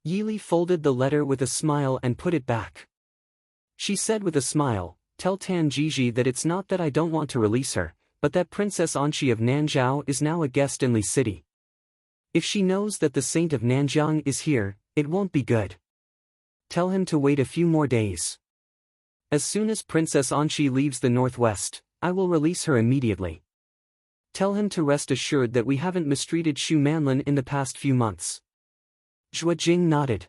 Yili folded the letter with a smile and put it back. She said with a smile, "Tell Tan Jiji that it's not that I don't want to release her, but that Princess Anxi of Nanzhao is now a guest in Li City. If she knows that the saint of Nanjiang is here, it won't be good. Tell him to wait a few more days. As soon as Princess Anxi leaves the northwest, I will release her immediately. Tell him to rest assured that we haven't mistreated Xu Manlin in the past few months." Zhuojing nodded.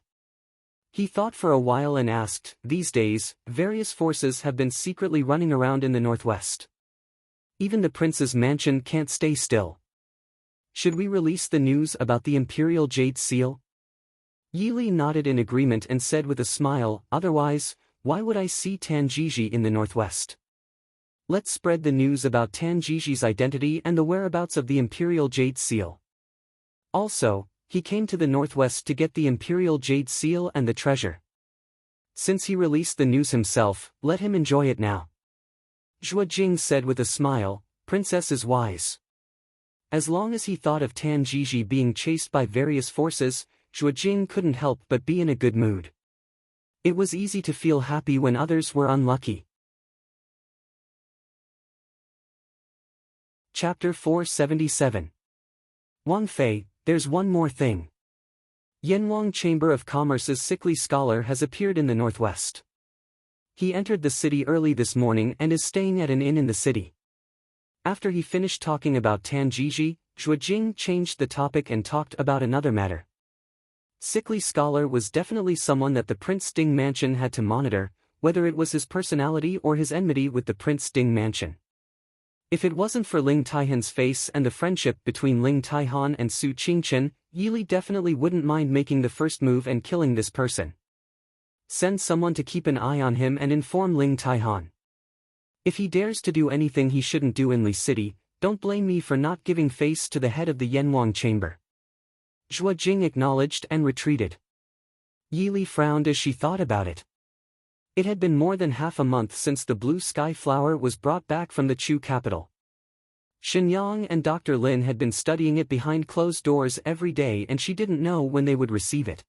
He thought for a while and asked, "These days, various forces have been secretly running around in the northwest. Even the prince's mansion can't stay still. Should we release the news about the Imperial Jade Seal?" Yili nodded in agreement and said with a smile, "Otherwise, why would I see Tan Jiji in the northwest? Let's spread the news about Tan Jiji's identity and the whereabouts of the Imperial Jade Seal. Also, he came to the northwest to get the Imperial Jade Seal and the treasure. Since he released the news himself, let him enjoy it now." Zhuojing said with a smile, "Princess is wise." As long as he thought of Tan Jiji being chased by various forces, Zhuojing couldn't help but be in a good mood. It was easy to feel happy when others were unlucky. Chapter 477. Wang Fei, there's one more thing. Yanwang Chamber of Commerce's sickly scholar has appeared in the northwest. He entered the city early this morning and is staying at an inn in the city. After he finished talking about Tan Jiji, Zhuojing changed the topic and talked about another matter. Sickly scholar was definitely someone that the Prince Ding mansion had to monitor, whether it was his personality or his enmity with the Prince Ding mansion. If it wasn't for Ling Taihan's face and the friendship between Ling Taihan and Su Qingchen, Yili definitely wouldn't mind making the first move and killing this person. Send someone to keep an eye on him and inform Ling Taihan. If he dares to do anything he shouldn't do in Li City, don't blame me for not giving face to the head of the Yanwang chamber. Zhuojing acknowledged and retreated. Yili frowned as she thought about it. It had been more than half a month since the blue sky flower was brought back from the Chu capital. Shenyang and Dr. Lin had been studying it behind closed doors every day and she didn't know when they would receive it.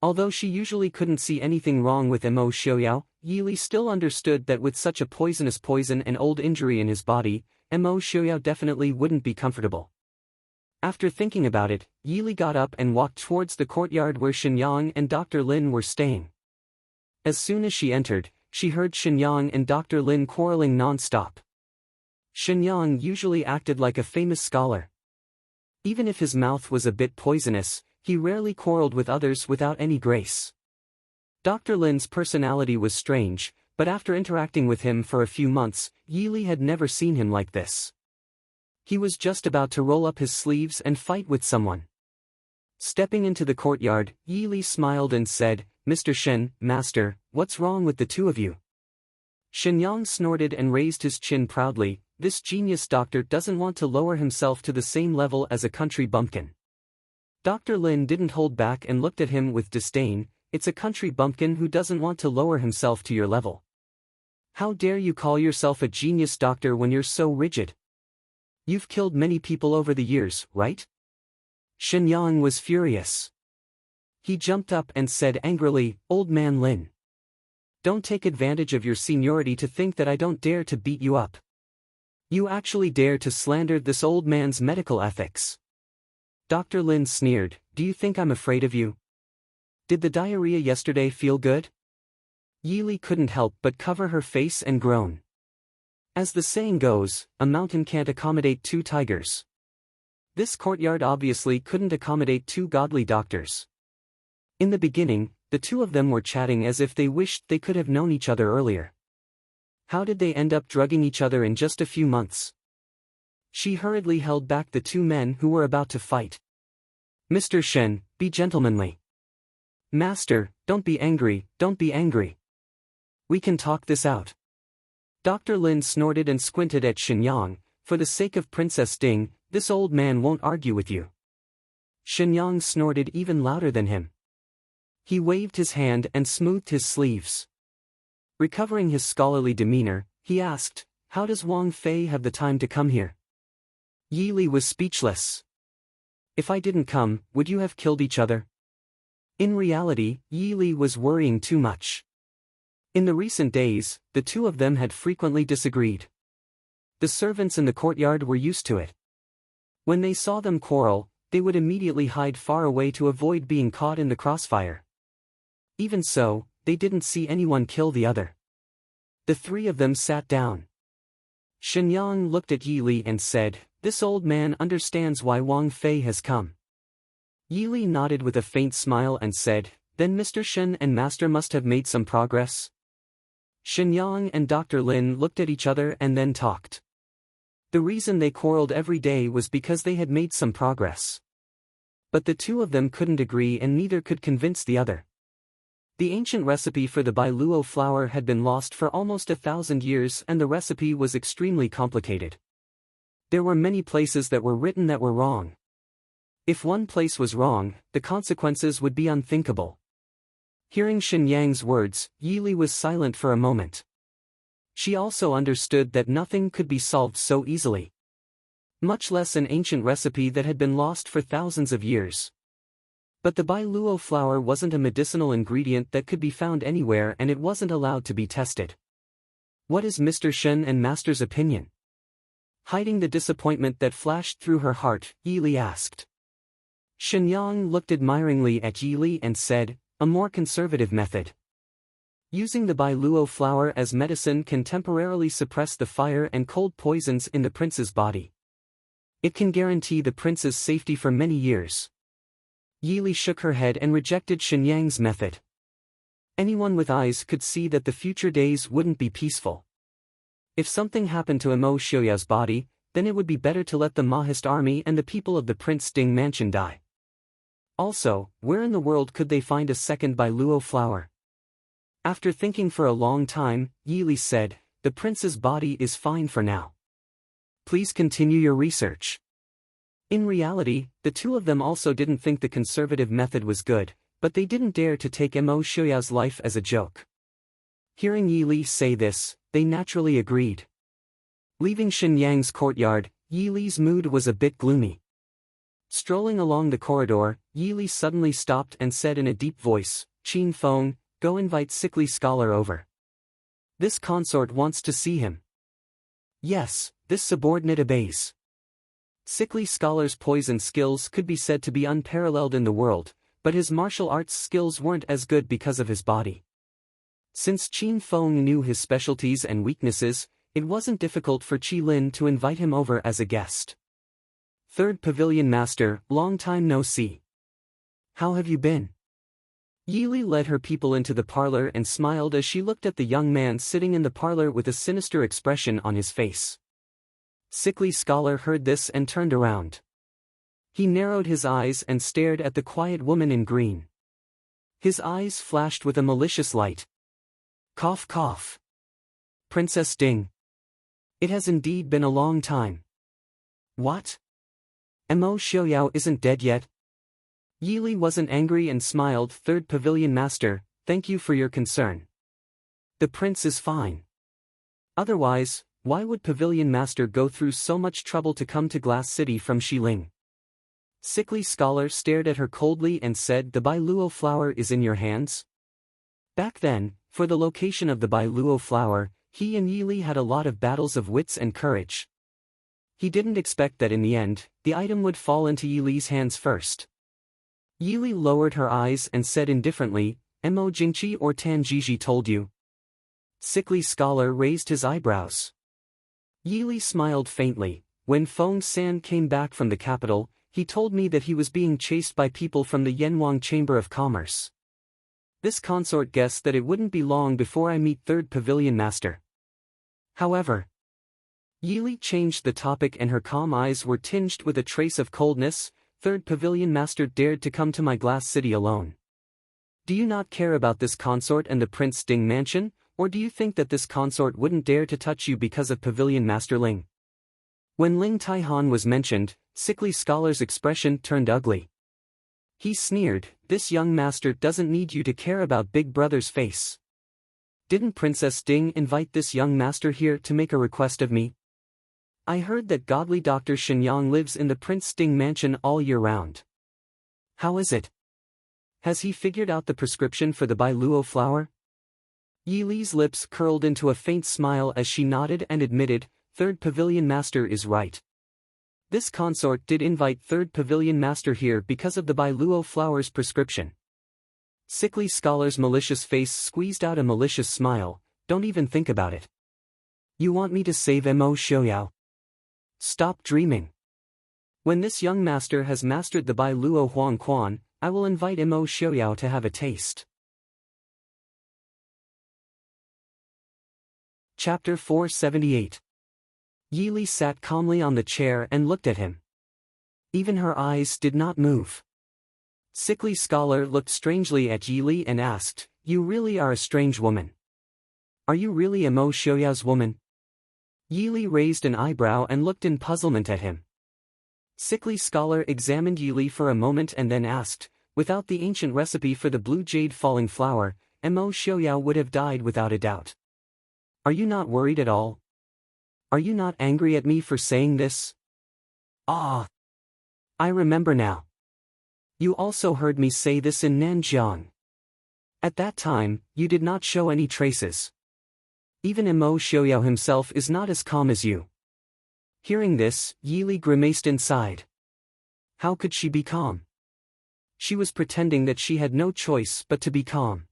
Although she usually couldn't see anything wrong with Mo Xiaoyao, Yili still understood that with such a poisonous poison and old injury in his body, Mo Xiaoyao definitely wouldn't be comfortable. After thinking about it, Yili got up and walked towards the courtyard where Shenyang and Dr. Lin were staying. As soon as she entered, she heard Shenyang and Dr. Lin quarreling non-stop. Shenyang usually acted like a famous scholar. Even if his mouth was a bit poisonous, he rarely quarreled with others without any grace. Dr. Lin's personality was strange, but after interacting with him for a few months, Yili had never seen him like this. He was just about to roll up his sleeves and fight with someone. Stepping into the courtyard, Yili smiled and said, "Mr. Shen, Master, what's wrong with the two of you?" Shenyang snorted and raised his chin proudly. This genius doctor doesn't want to lower himself to the same level as a country bumpkin. Dr. Lin didn't hold back and looked at him with disdain. It's a country bumpkin who doesn't want to lower himself to your level. How dare you call yourself a genius doctor when you're so rigid? You've killed many people over the years, right? Shenyang was furious. He jumped up and said angrily, "Old man Lin. Don't take advantage of your seniority to think that I don't dare to beat you up. You actually dare to slander this old man's medical ethics." Dr. Lin sneered, "Do you think I'm afraid of you? Did the diarrhea yesterday feel good?" Yili couldn't help but cover her face and groan. As the saying goes, a mountain can't accommodate two tigers. This courtyard obviously couldn't accommodate two godly doctors. In the beginning, the two of them were chatting as if they wished they could have known each other earlier. How did they end up drugging each other in just a few months? She hurriedly held back the two men who were about to fight. "Mr. Shen, be gentlemanly. Master, don't be angry, don't be angry. We can talk this out." Dr. Lin snorted and squinted at Shenyang. "For the sake of Princess Ding, this old man won't argue with you." Shenyang snorted even louder than him. He waved his hand and smoothed his sleeves. Recovering his scholarly demeanor, he asked, "How does Wang Fei have the time to come here?" Yili was speechless. "If I didn't come, would you have killed each other?" In reality, Yili was worrying too much. In the recent days, the two of them had frequently disagreed. The servants in the courtyard were used to it. When they saw them quarrel, they would immediately hide far away to avoid being caught in the crossfire. Even so, they didn't see anyone kill the other. The three of them sat down. Shenyang looked at Yili and said, "This old man understands why Wang Fei has come." Yili nodded with a faint smile and said, "Then Mr. Shen and Master must have made some progress." Shenyang and Dr. Lin looked at each other and then talked. The reason they quarreled every day was because they had made some progress. But the two of them couldn't agree and neither could convince the other. The ancient recipe for the bailuo flower had been lost for almost 1,000 years and the recipe was extremely complicated. There were many places that were written that were wrong. If one place was wrong, the consequences would be unthinkable. Hearing Shenyang's words, Yili was silent for a moment. She also understood that nothing could be solved so easily. Much less an ancient recipe that had been lost for thousands of years. But the bailuo flower wasn't a medicinal ingredient that could be found anywhere and it wasn't allowed to be tested. What is Mr. Shen and Master's opinion? Hiding the disappointment that flashed through her heart, Yili asked. Shenyang looked admiringly at Yili and said, "A more conservative method. Using the bailuo flower as medicine can temporarily suppress the fire and cold poisons in the prince's body. It can guarantee the prince's safety for many years." Yili shook her head and rejected Shenyang's method. Anyone with eyes could see that the future days wouldn't be peaceful. If something happened to Emo Xiuya's body, then it would be better to let the Mahist army and the people of the Prince Ding mansion die. Also, where in the world could they find a second bailuo flower? After thinking for a long time, Yili said, "The prince's body is fine for now. Please continue your research." In reality, the two of them also didn't think the conservative method was good, but they didn't dare to take Emo Xiuya's life as a joke. Hearing Yili say this, they naturally agreed. Leaving Shenyang's courtyard, Yili's mood was a bit gloomy. Strolling along the corridor, Yili suddenly stopped and said in a deep voice, "Qin Feng, go invite sickly scholar over. This consort wants to see him." Yes, this subordinate obeys. Sickly scholar's poison skills could be said to be unparalleled in the world, but his martial arts skills weren't as good because of his body. Since Qin Feng knew his specialties and weaknesses, it wasn't difficult for Qi Lin to invite him over as a guest. Third Pavilion Master, long time no see. How have you been? Yili led her people into the parlor and smiled as she looked at the young man sitting in the parlor with a sinister expression on his face. Sickly Scholar heard this and turned around. He narrowed his eyes and stared at the quiet woman in green. His eyes flashed with a malicious light. Cough cough. Princess Ding. It has indeed been a long time. What? Mo Xiaoyao isn't dead yet? Yili wasn't angry and smiled. Third Pavilion Master, thank you for your concern. The prince is fine. Otherwise, why would Pavilion Master go through so much trouble to come to Glass City from Xiling? Sickly Scholar stared at her coldly and said, the Bailuo flower is in your hands? Back then, for the location of the Bailuo flower, he and Yili had a lot of battles of wits and courage. He didn't expect that in the end, the item would fall into Yili's hands first. Yili lowered her eyes and said indifferently, Mo Jingqi or Tan Jiji told you? Sickly Scholar raised his eyebrows. Yili smiled faintly. When Feng San came back from the capital, he told me that he was being chased by people from the Yanwang Chamber of Commerce. This consort guessed that it wouldn't be long before I meet Third Pavilion Master. However, Yili changed the topic and her calm eyes were tinged with a trace of coldness. Third Pavilion Master dared to come to my Glass City alone. Do you not care about this consort and the Prince Ding mansion, or do you think that this consort wouldn't dare to touch you because of Pavilion Master Ling? When Ling Taihan was mentioned, Sickly Scholar's expression turned ugly. He sneered, this young master doesn't need you to care about Big Brother's face. Didn't Princess Ding invite this young master here to make a request of me? I heard that godly Dr. Shenyang lives in the Prince Ding mansion all year round. How is it? Has he figured out the prescription for the Bailuo flower? Yili's lips curled into a faint smile as she nodded and admitted, Third Pavilion Master is right. This consort did invite Third Pavilion Master here because of the Bailuo flower's prescription. Sickly Scholar's malicious face squeezed out a malicious smile, don't even think about it. You want me to save Mo Xiaoyao? Stop dreaming. When this young master has mastered the Bailuo Huang Quan, I will invite Mo Xiaoyao to have a taste. Chapter 478. Yili sat calmly on the chair and looked at him. Even her eyes did not move. Sickly Scholar looked strangely at Yili and asked, you really are a strange woman. Are you really Mo Xiaoyao's woman? Yili raised an eyebrow and looked in puzzlement at him. Sickly Scholar examined Yili for a moment and then asked, without the ancient recipe for the blue jade falling flower, Mo Xiaoyao would have died without a doubt. Are you not worried at all? Are you not angry at me for saying this? Ah! I remember now. You also heard me say this in Nanjiang. At that time, you did not show any traces. Even Mo Xiaoyao himself is not as calm as you. Hearing this, Yili grimaced inside. How could she be calm? She was pretending that she had no choice but to be calm.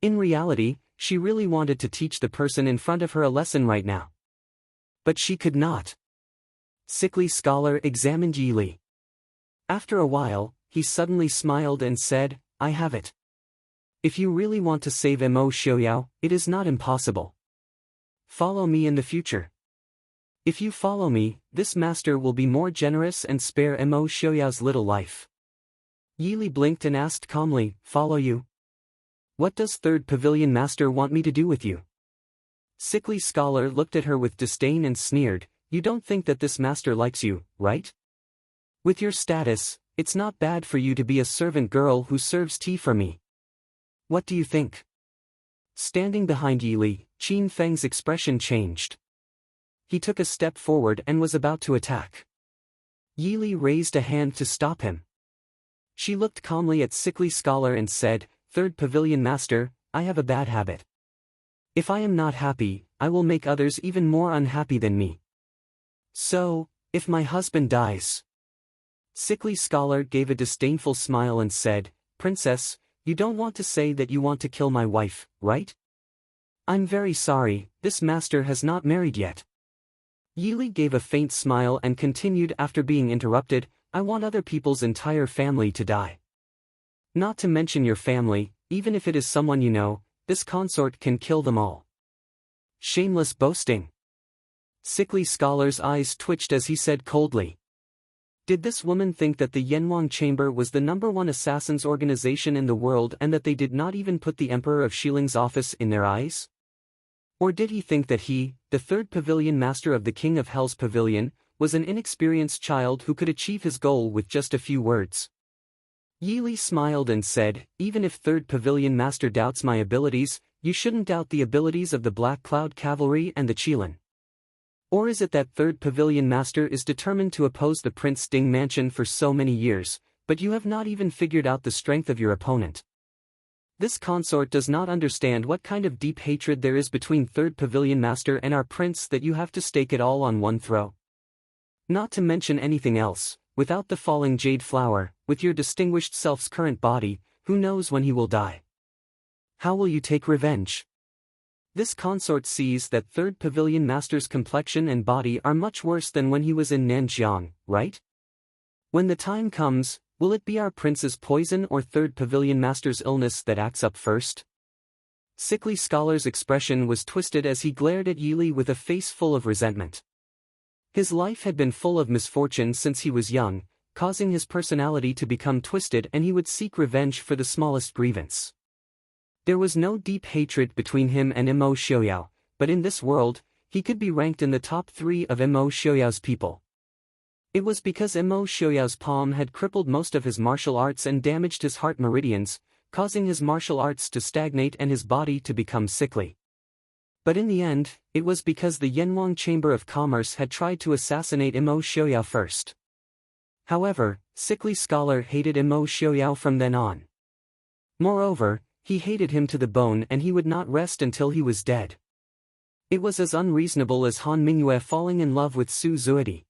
In reality, she really wanted to teach the person in front of her a lesson right now. But she could not. Sickly Scholar examined Yili. After a while, he suddenly smiled and said, I have it. If you really want to save Mo Xiaoyao, it is not impossible. Follow me in the future. If you follow me, this master will be more generous and spare Mo Xiaoyao's little life. Yili blinked and asked calmly, follow you? What does Third Pavilion Master want me to do with you? Sickly Scholar looked at her with disdain and sneered, you don't think that this master likes you, right? With your status, it's not bad for you to be a servant girl who serves tea for me. What do you think? Standing behind Yili, Qin Feng's expression changed. He took a step forward and was about to attack. Yili raised a hand to stop him. She looked calmly at Sickly Scholar and said, Third Pavilion Master, I have a bad habit. If I am not happy, I will make others even more unhappy than me. So, if my husband dies. Sickly Scholar gave a disdainful smile and said, Princess, you don't want to say that you want to kill my wife, right? I'm very sorry, this master has not married yet. Yili gave a faint smile and continued after being interrupted, I want other people's entire family to die. Not to mention your family, even if it is someone you know, this consort can kill them all. Shameless boasting. Sickly Scholar's eyes twitched as he said coldly. Did this woman think that the Yanwang Chamber was the #1 assassins organization in the world and that they did not even put the Emperor of Shiling's office in their eyes? Or did he think that he, the third pavilion master of the King of Hell's pavilion, was an inexperienced child who could achieve his goal with just a few words? Yili smiled and said, even if third pavilion master doubts my abilities, you shouldn't doubt the abilities of the Black Cloud Cavalry and the Qilin. Or is it that third pavilion master is determined to oppose the Prince Ding Mansion for so many years, but you have not even figured out the strength of your opponent? This consort does not understand what kind of deep hatred there is between third pavilion master and our prince that you have to stake it all on one throw. Not to mention anything else, without the falling jade flower, with your distinguished self's current body, who knows when he will die? How will you take revenge? This consort sees that third pavilion master's complexion and body are much worse than when he was in Nanjiang, right? When the time comes, will it be our prince's poison or third pavilion master's illness that acts up first? Sickly Scholar's expression was twisted as he glared at Yili with a face full of resentment. His life had been full of misfortune since he was young, causing his personality to become twisted, and he would seek revenge for the smallest grievance. There was no deep hatred between him and Mo Xiaoyao, but in this world, he could be ranked in the top 3 of Mo Xiaoyao's people. It was because Mo Xiaoyao's palm had crippled most of his martial arts and damaged his heart meridians, causing his martial arts to stagnate and his body to become sickly. But in the end, it was because the Yanwang Chamber of Commerce had tried to assassinate Mo Xiaoyao first. However, Sickly Scholar hated Mo Xiaoyao from then on. Moreover, he hated him to the bone, and he would not rest until he was dead. It was as unreasonable as Han Mingyue falling in love with Su Zuidi.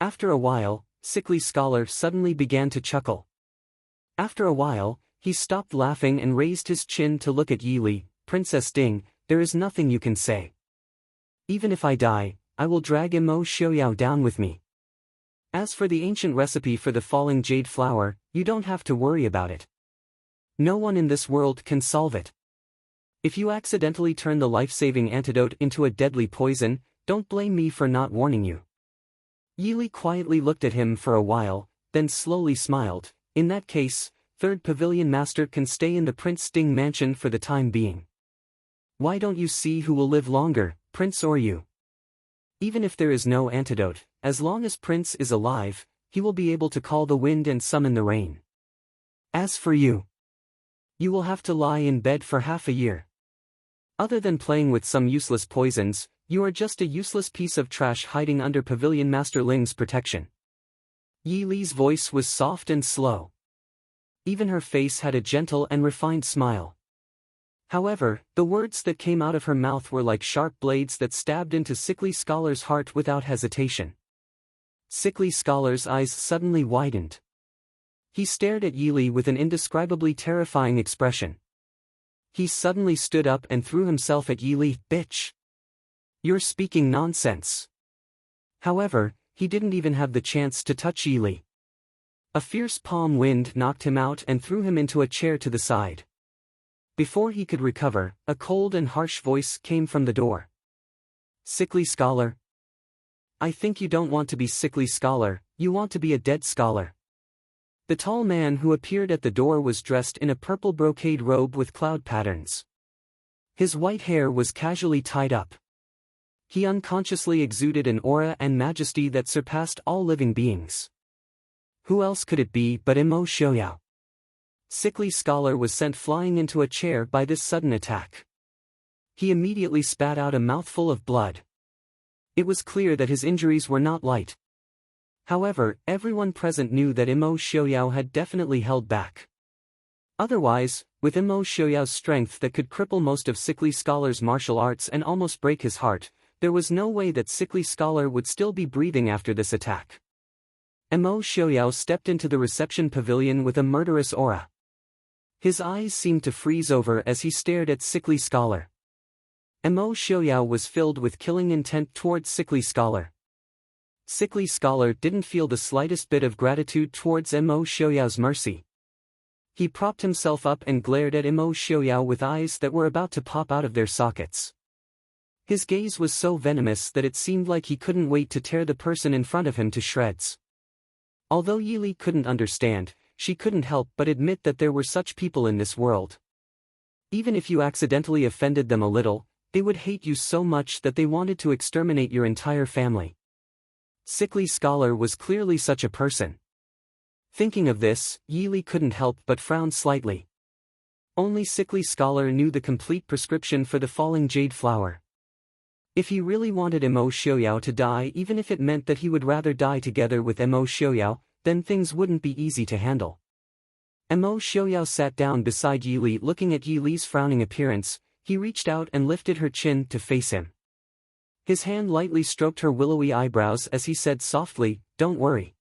After a while, Sickly Scholar suddenly began to chuckle. After a while, he stopped laughing and raised his chin to look at Yili. Princess Ding, there is nothing you can say. Even if I die, I will drag Mo Xiaoyao down with me. As for the ancient recipe for the falling jade flower, you don't have to worry about it. No one in this world can solve it. If you accidentally turn the life-saving antidote into a deadly poison, don't blame me for not warning you. Yili quietly looked at him for a while, then slowly smiled. In that case, third pavilion master can stay in the Prince Ding Mansion for the time being. Why don't you see who will live longer, Prince or you? Even if there is no antidote, as long as Prince is alive, he will be able to call the wind and summon the rain. As for you, you will have to lie in bed for half a year. Other than playing with some useless poisons, you are just a useless piece of trash hiding under Pavilion Master Ling's protection. Yi Li's voice was soft and slow. Even her face had a gentle and refined smile. However, the words that came out of her mouth were like sharp blades that stabbed into Sickly Scholar's heart without hesitation. Sickly Scholar's eyes suddenly widened. He stared at Yili with an indescribably terrifying expression. He suddenly stood up and threw himself at Yili. Bitch! You're speaking nonsense. However, he didn't even have the chance to touch Yili. A fierce palm wind knocked him out and threw him into a chair to the side. Before he could recover, a cold and harsh voice came from the door. Sickly Scholar? I think you don't want to be Sickly Scholar, you want to be a dead scholar. The tall man who appeared at the door was dressed in a purple brocade robe with cloud patterns. His white hair was casually tied up. He unconsciously exuded an aura and majesty that surpassed all living beings. Who else could it be but Mo Xiaoyao? Sickly Scholar was sent flying into a chair by this sudden attack. He immediately spat out a mouthful of blood. It was clear that his injuries were not light. However, everyone present knew that Mo Xiaoyao had definitely held back. Otherwise, with Mo Xiaoyao's strength that could cripple most of Sickly Scholar's martial arts and almost break his heart, there was no way that Sickly Scholar would still be breathing after this attack. Mo Xiaoyao stepped into the reception pavilion with a murderous aura. His eyes seemed to freeze over as he stared at Sickly Scholar. Mo Xiaoyao was filled with killing intent towards Sickly Scholar. Sickly Scholar didn't feel the slightest bit of gratitude towards Mo Xiaoyao's mercy. He propped himself up and glared at Mo Xiaoyao with eyes that were about to pop out of their sockets. His gaze was so venomous that it seemed like he couldn't wait to tear the person in front of him to shreds. Although Yili couldn't understand, she couldn't help but admit that there were such people in this world. Even if you accidentally offended them a little, they would hate you so much that they wanted to exterminate your entire family. Sickly Scholar was clearly such a person. Thinking of this, Yili couldn't help but frown slightly. Only Sickly Scholar knew the complete prescription for the falling jade flower. If he really wanted Mo Xiaoyao to die, even if it meant that he would rather die together with Mo Xiaoyao, then things wouldn't be easy to handle. Mo Xiaoyao sat down beside Yili. Looking at Yili's frowning appearance, he reached out and lifted her chin to face him. His hand lightly stroked her willowy eyebrows as he said softly, "Don't worry."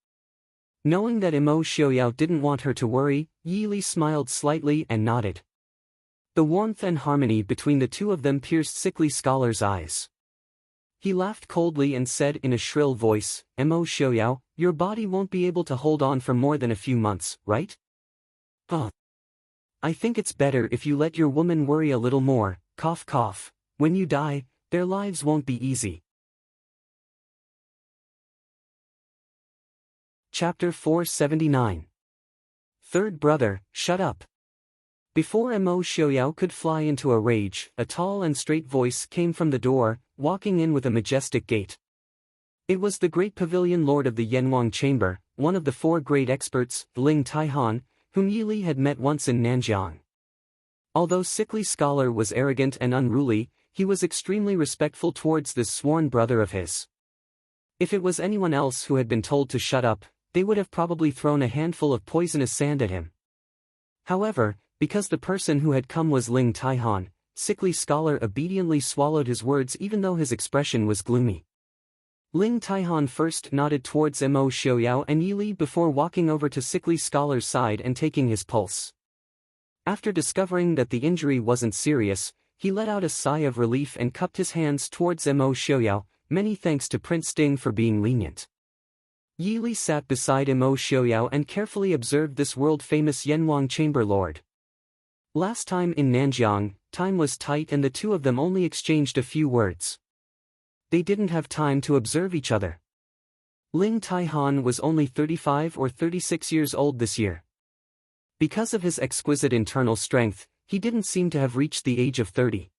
Knowing that Mo Xiaoyao didn't want her to worry, Yili smiled slightly and nodded. The warmth and harmony between the two of them pierced Sickly Scholar's eyes. He laughed coldly and said in a shrill voice, "Mo Xiaoyao, your body won't be able to hold on for more than a few months, right? Oh. I think it's better if you let your woman worry a little more, cough cough. When you die, their lives won't be easy." Chapter 479. Third Brother, Shut Up. Before Mo Xiaoyao could fly into a rage, a tall and straight voice came from the door, walking in with a majestic gait. It was the great pavilion lord of the Yanwang Chamber, one of the four great experts, Ling Taihan, whom Yili had met once in Nanjiang. Although Sickly Scholar was arrogant and unruly, he was extremely respectful towards this sworn brother of his. If it was anyone else who had been told to shut up, they would have probably thrown a handful of poisonous sand at him. However, because the person who had come was Ling Taihan, Sickly Scholar obediently swallowed his words even though his expression was gloomy. Ling Taihan first nodded towards Mo Xiaoyao and Yili before walking over to Sickly Scholar's side and taking his pulse. After discovering that the injury wasn't serious, he let out a sigh of relief and cupped his hands towards Mo Xiaoyao. "Many thanks to Prince Ding for being lenient." Yili sat beside Mo Xiaoyao and carefully observed this world-famous Yanwang Chamber lord. Last time in Nanjiang, time was tight and the two of them only exchanged a few words. They didn't have time to observe each other. Ling Taihan was only 35 or 36 years old this year. Because of his exquisite internal strength, he didn't seem to have reached the age of 30.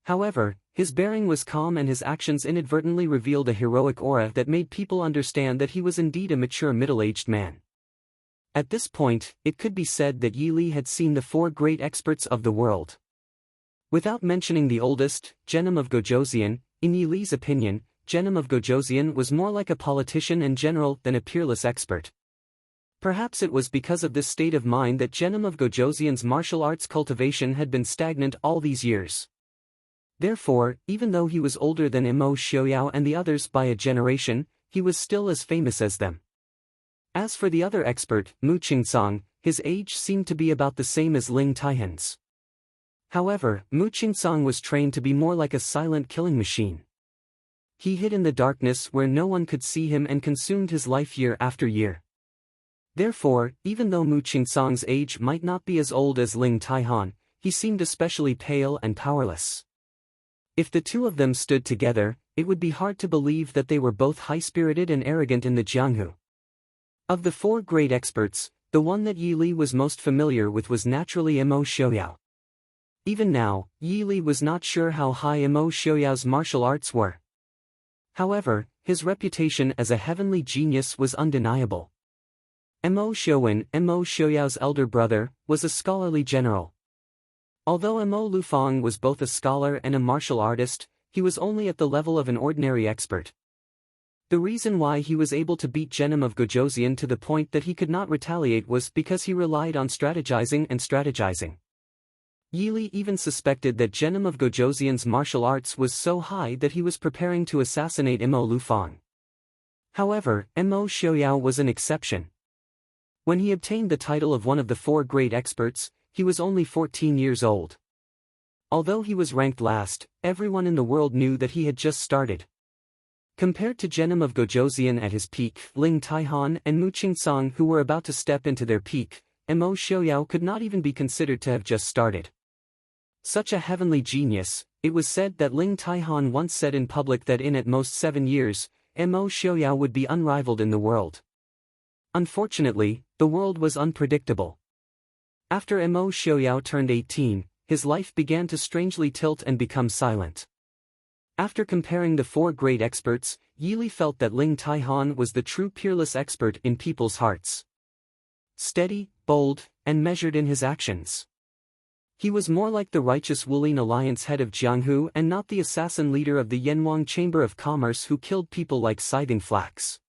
However, his bearing was calm and his actions inadvertently revealed a heroic aura that made people understand that he was indeed a mature middle-aged man. At this point, it could be said that Yili had seen the four great experts of the world. Without mentioning the oldest, Genom of Gojoseon, in Yili's opinion, Genom of Gojoseon was more like a politician and general than a peerless expert. Perhaps it was because of this state of mind that Genom of Gojoseon's martial arts cultivation had been stagnant all these years. Therefore, even though he was older than Mo Xiaoyao and the others by a generation, he was still as famous as them. As for the other expert, Mu Qingsong, his age seemed to be about the same as Ling Taihan's. However, Mu Qingsong was trained to be more like a silent killing machine. He hid in the darkness where no one could see him and consumed his life year after year. Therefore, even though Mu Qingsong's age might not be as old as Ling Taihan, he seemed especially pale and powerless. If the two of them stood together, it would be hard to believe that they were both high-spirited and arrogant in the Jianghu. Of the four great experts, the one that Yili was most familiar with was naturally Mo Xiaoyao. Even now, Yili was not sure how high Mo Xiaoyao's martial arts were. However, his reputation as a heavenly genius was undeniable. Mo Xiaowin, Mo Xiaoyao's elder brother, was a scholarly general. Although Mo Lufang was both a scholar and a martial artist, he was only at the level of an ordinary expert. The reason why he was able to beat Genom of Gojoseon to the point that he could not retaliate was because he relied on strategizing and strategizing. Yili even suspected that Genom of Gojoseon's martial arts was so high that he was preparing to assassinate Mo Lufang. However, Mo Xiaoyao was an exception. When he obtained the title of one of the four great experts, he was only 14 years old. Although he was ranked last, everyone in the world knew that he had just started. Compared to Genom of Gojoseon at his peak, Ling Taihan and Mu Qingsong who were about to step into their peak, Mo Xiaoyao could not even be considered to have just started. Such a heavenly genius, it was said that Ling Taihan once said in public that in at most 7 years, Mo Xiaoyao would be unrivaled in the world. Unfortunately, the world was unpredictable. After Mo Xiaoyao turned 18, his life began to strangely tilt and become silent. After comparing the 4 great experts, Yili felt that Ling Taihan was the true peerless expert in people's hearts. Steady, bold, and measured in his actions. He was more like the righteous Wulin Alliance head of Jianghu and not the assassin leader of the Yanwang Chamber of Commerce who killed people like scything flax.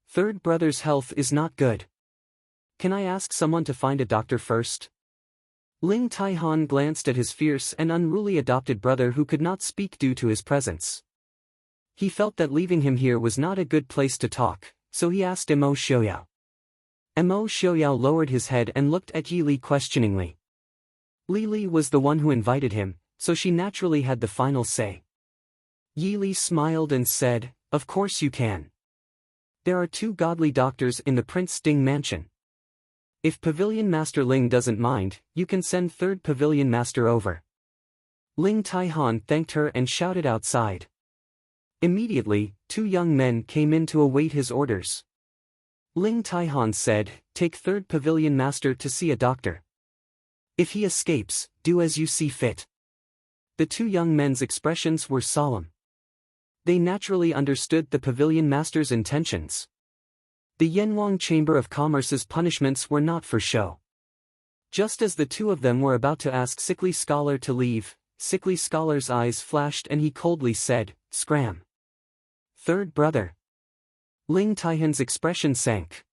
Third brother's health is not good. Can I ask someone to find a doctor first? Ling Taihan glanced at his fierce and unruly adopted brother who could not speak due to his presence. He felt that leaving him here was not a good place to talk, so he asked Mo Xiaoyao. Mo Xiaoyao lowered his head and looked at Yi Li questioningly. Li Li was the one who invited him, so she naturally had the final say. Yi Li smiled and said, "Of course you can. There are 2 godly doctors in the Prince Ding mansion. If Pavilion Master Ling doesn't mind, you can send 3rd Pavilion Master over." Ling Taihan thanked her and shouted outside. Immediately, 2 young men came in to await his orders. Ling Taihan said, "Take 3rd Pavilion Master to see a doctor. If he escapes, do as you see fit." The 2 young men's expressions were solemn. They naturally understood the Pavilion Master's intentions. The Yanwang Chamber of Commerce's punishments were not for show. Just as the 2 of them were about to ask Sickly Scholar to leave, Sickly Scholar's eyes flashed and he coldly said, "Scram. Third brother." Ling Taihan's expression sank.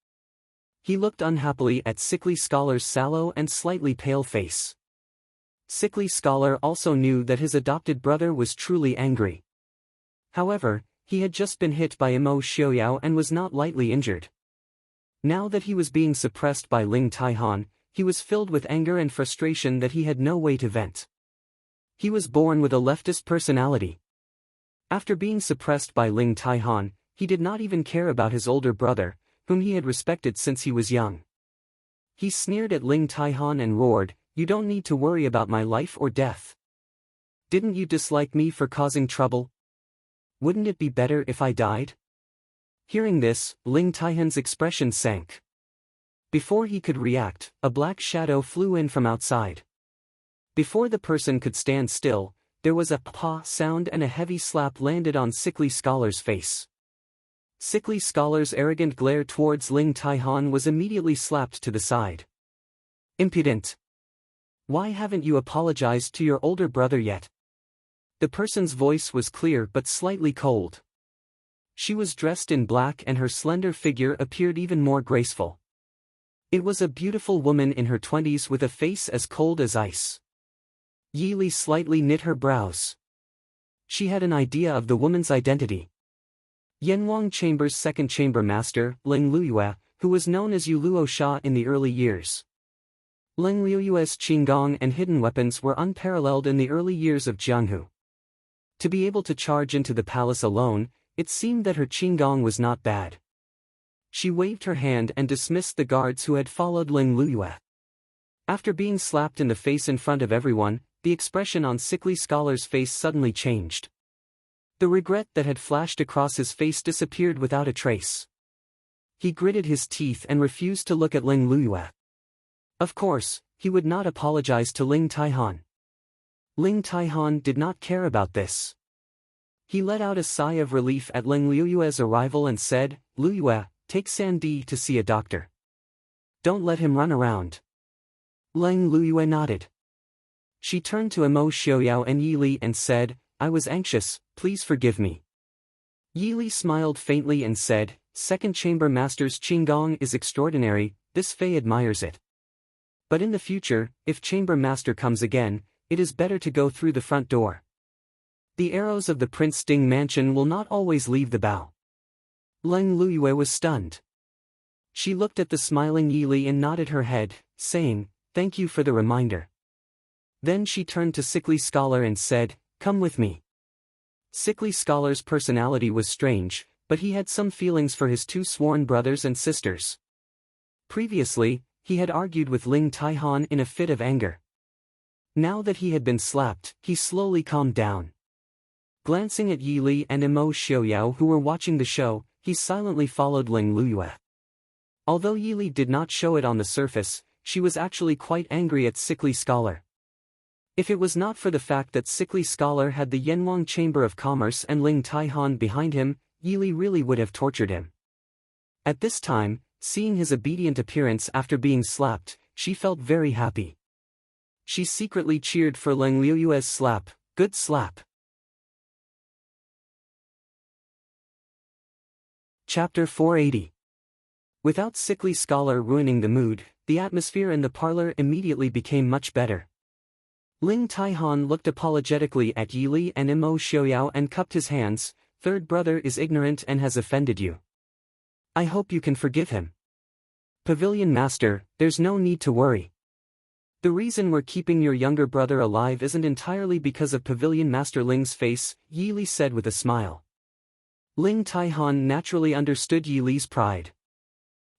He looked unhappily at Sickly Scholar's sallow and slightly pale face. Sickly Scholar also knew that his adopted brother was truly angry. However, he had just been hit by Mo Xiaoyao and was not lightly injured. Now that he was being suppressed by Ling Taihan, he was filled with anger and frustration that he had no way to vent. He was born with a leftist personality. After being suppressed by Ling Taihan, he did not even care about his older brother, whom he had respected since he was young. He sneered at Ling Taihan and roared, "You don't need to worry about my life or death. Didn't you dislike me for causing trouble? Wouldn't it be better if I died?" Hearing this, Ling Taihan's expression sank. Before he could react, a black shadow flew in from outside. Before the person could stand still, there was a "pa" sound and a heavy slap landed on Sickly Scholar's face. Sickly Scholar's arrogant glare towards Ling Taihan was immediately slapped to the side. "Impudent! Why haven't you apologized to your older brother yet?" The person's voice was clear but slightly cold. She was dressed in black and her slender figure appeared even more graceful. It was a beautiful woman in her 20s with a face as cold as ice. Yi Li slightly knit her brows. She had an idea of the woman's identity. Yanwang Chamber's 2nd Chamber Master, Ling Luyue, who was known as Yu Luo Sha in the early years. Ling Luyue's qinggong and hidden weapons were unparalleled in the early years of Jianghu. To be able to charge into the palace alone, it seemed that her qinggong was not bad. She waved her hand and dismissed the guards who had followed Ling Luyue. After being slapped in the face in front of everyone, the expression on Sickly Scholar's face suddenly changed. The regret that had flashed across his face disappeared without a trace. He gritted his teeth and refused to look at Ling Luyue. Of course, he would not apologize to Ling Taihan. Ling Taihan did not care about this. He let out a sigh of relief at Ling Luyue's arrival and said, "Luyue, take Sandy to see a doctor. Don't let him run around." Ling Luyue nodded. She turned to Mo Xiaoyao and Yi Li and said, "I was anxious, please forgive me." Yi Li smiled faintly and said, "2nd Chamber Master's qinggong is extraordinary, this Fei admires it. But in the future, if Chamber Master comes again, it is better to go through the front door. The arrows of the Prince Ding mansion will not always leave the bow." Ling Luyue was stunned. She looked at the smiling Yi Li and nodded her head, saying, "Thank you for the reminder." Then she turned to Sickly Scholar and said, "Come with me." Sickly Scholar's personality was strange, but he had some feelings for his two sworn brothers and sisters. Previously, he had argued with Ling Taihan in a fit of anger. Now that he had been slapped, he slowly calmed down. Glancing at Yi Li and Emo Xiaoyao who were watching the show, he silently followed Ling Luyue. Although Yi Li did not show it on the surface, she was actually quite angry at Sickly Scholar. If it was not for the fact that Sickly Scholar had the Yanwang Chamber of Commerce and Ling Taihan behind him, Yi Li really would have tortured him. At this time, seeing his obedient appearance after being slapped, she felt very happy. She secretly cheered for Ling Luyue's slap. Good slap. Chapter 480. Without Sickly Scholar ruining the mood, the atmosphere in the parlor immediately became much better. Ling Taihan looked apologetically at Yi Li and Emo Xiaoyao and cupped his hands. "Third brother is ignorant and has offended you. I hope you can forgive him. Pavilion Master, there's no need to worry. The reason we're keeping your younger brother alive isn't entirely because of Pavilion Master Ling's face," Yi Li said with a smile. Ling Taihan naturally understood Yi Li's pride.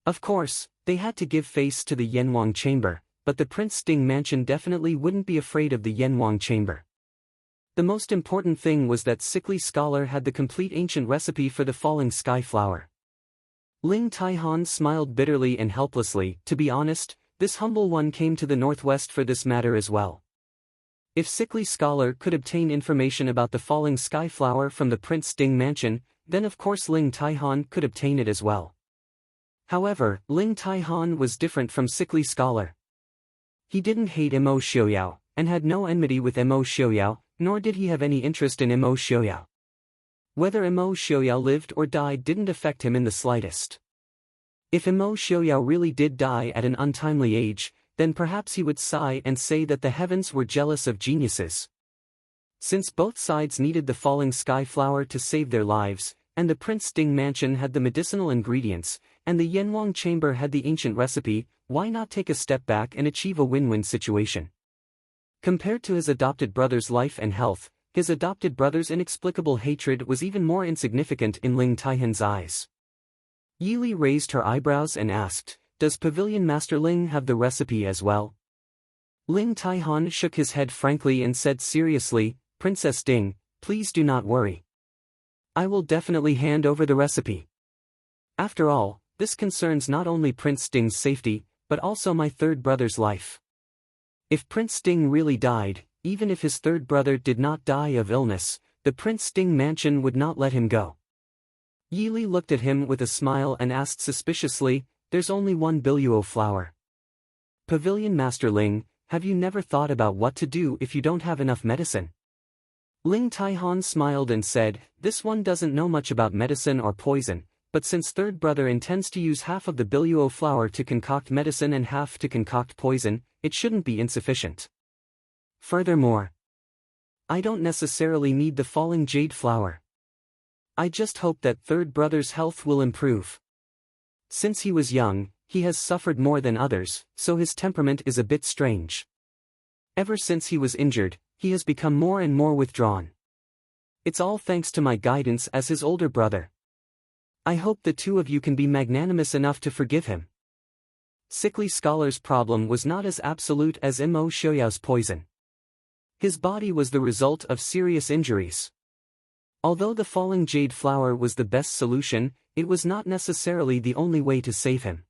Of course, they had to give face to the Yanwang Chamber, but the Prince Sting Mansion definitely wouldn't be afraid of the Yanwang Chamber. The most important thing was that Sickly Scholar had the complete ancient recipe for the falling sky flower. Ling Taihan smiled bitterly and helplessly. To be honest, this humble one came to the northwest for this matter as well. If Sickly Scholar could obtain information about the falling sky flower from the Prince Sting Mansion, then of course Ling Taihan could obtain it as well. However, Ling Taihan was different from Sickly Scholar. He didn't hate Emo Xiaoyao, and had no enmity with Emo Xiaoyao, nor did he have any interest in Emo Xiaoyao. Whether Emo Xiaoyao lived or died didn't affect him in the slightest. If Emo Xiaoyao really did die at an untimely age, then perhaps he would sigh and say that the heavens were jealous of geniuses. Since both sides needed the falling sky flower to save their lives, and the Prince Sting Mansion had the medicinal ingredients, and the Yanwang Chamber had the ancient recipe, why not take a step back and achieve a win-win situation? Compared to his adopted brother's life and health, his adopted brother's inexplicable hatred was even more insignificant in Ling Taihan's eyes. Yi Li raised her eyebrows and asked, "Does Pavilion Master Ling have the recipe as well?" Ling Taihan shook his head frankly and said seriously, "Princess Ding, please do not worry. I will definitely hand over the recipe. After all, this concerns not only Prince Sting's safety, but also my third brother's life. If Prince Sting really died, even if his third brother did not die of illness, the Prince Sting Mansion would not let him go." Yi Li looked at him with a smile and asked suspiciously, "There's only one Biluo flower. Pavilion Master Ling, have you never thought about what to do if you don't have enough medicine?" Ling Taihan smiled and said, "This one doesn't know much about medicine or poison, but since third brother intends to use half of the Biluo flower to concoct medicine and half to concoct poison, it shouldn't be insufficient. Furthermore, I don't necessarily need the falling jade flower. I just hope that third brother's health will improve. Since he was young, he has suffered more than others, so his temperament is a bit strange. Ever since he was injured, he has become more and more withdrawn. It's all thanks to my guidance as his older brother. I hope the two of you can be magnanimous enough to forgive him." Sickly Scholar's problem was not as absolute as Emo Xiaoyao's poison. His body was the result of serious injuries. Although the falling jade flower was the best solution, it was not necessarily the only way to save him.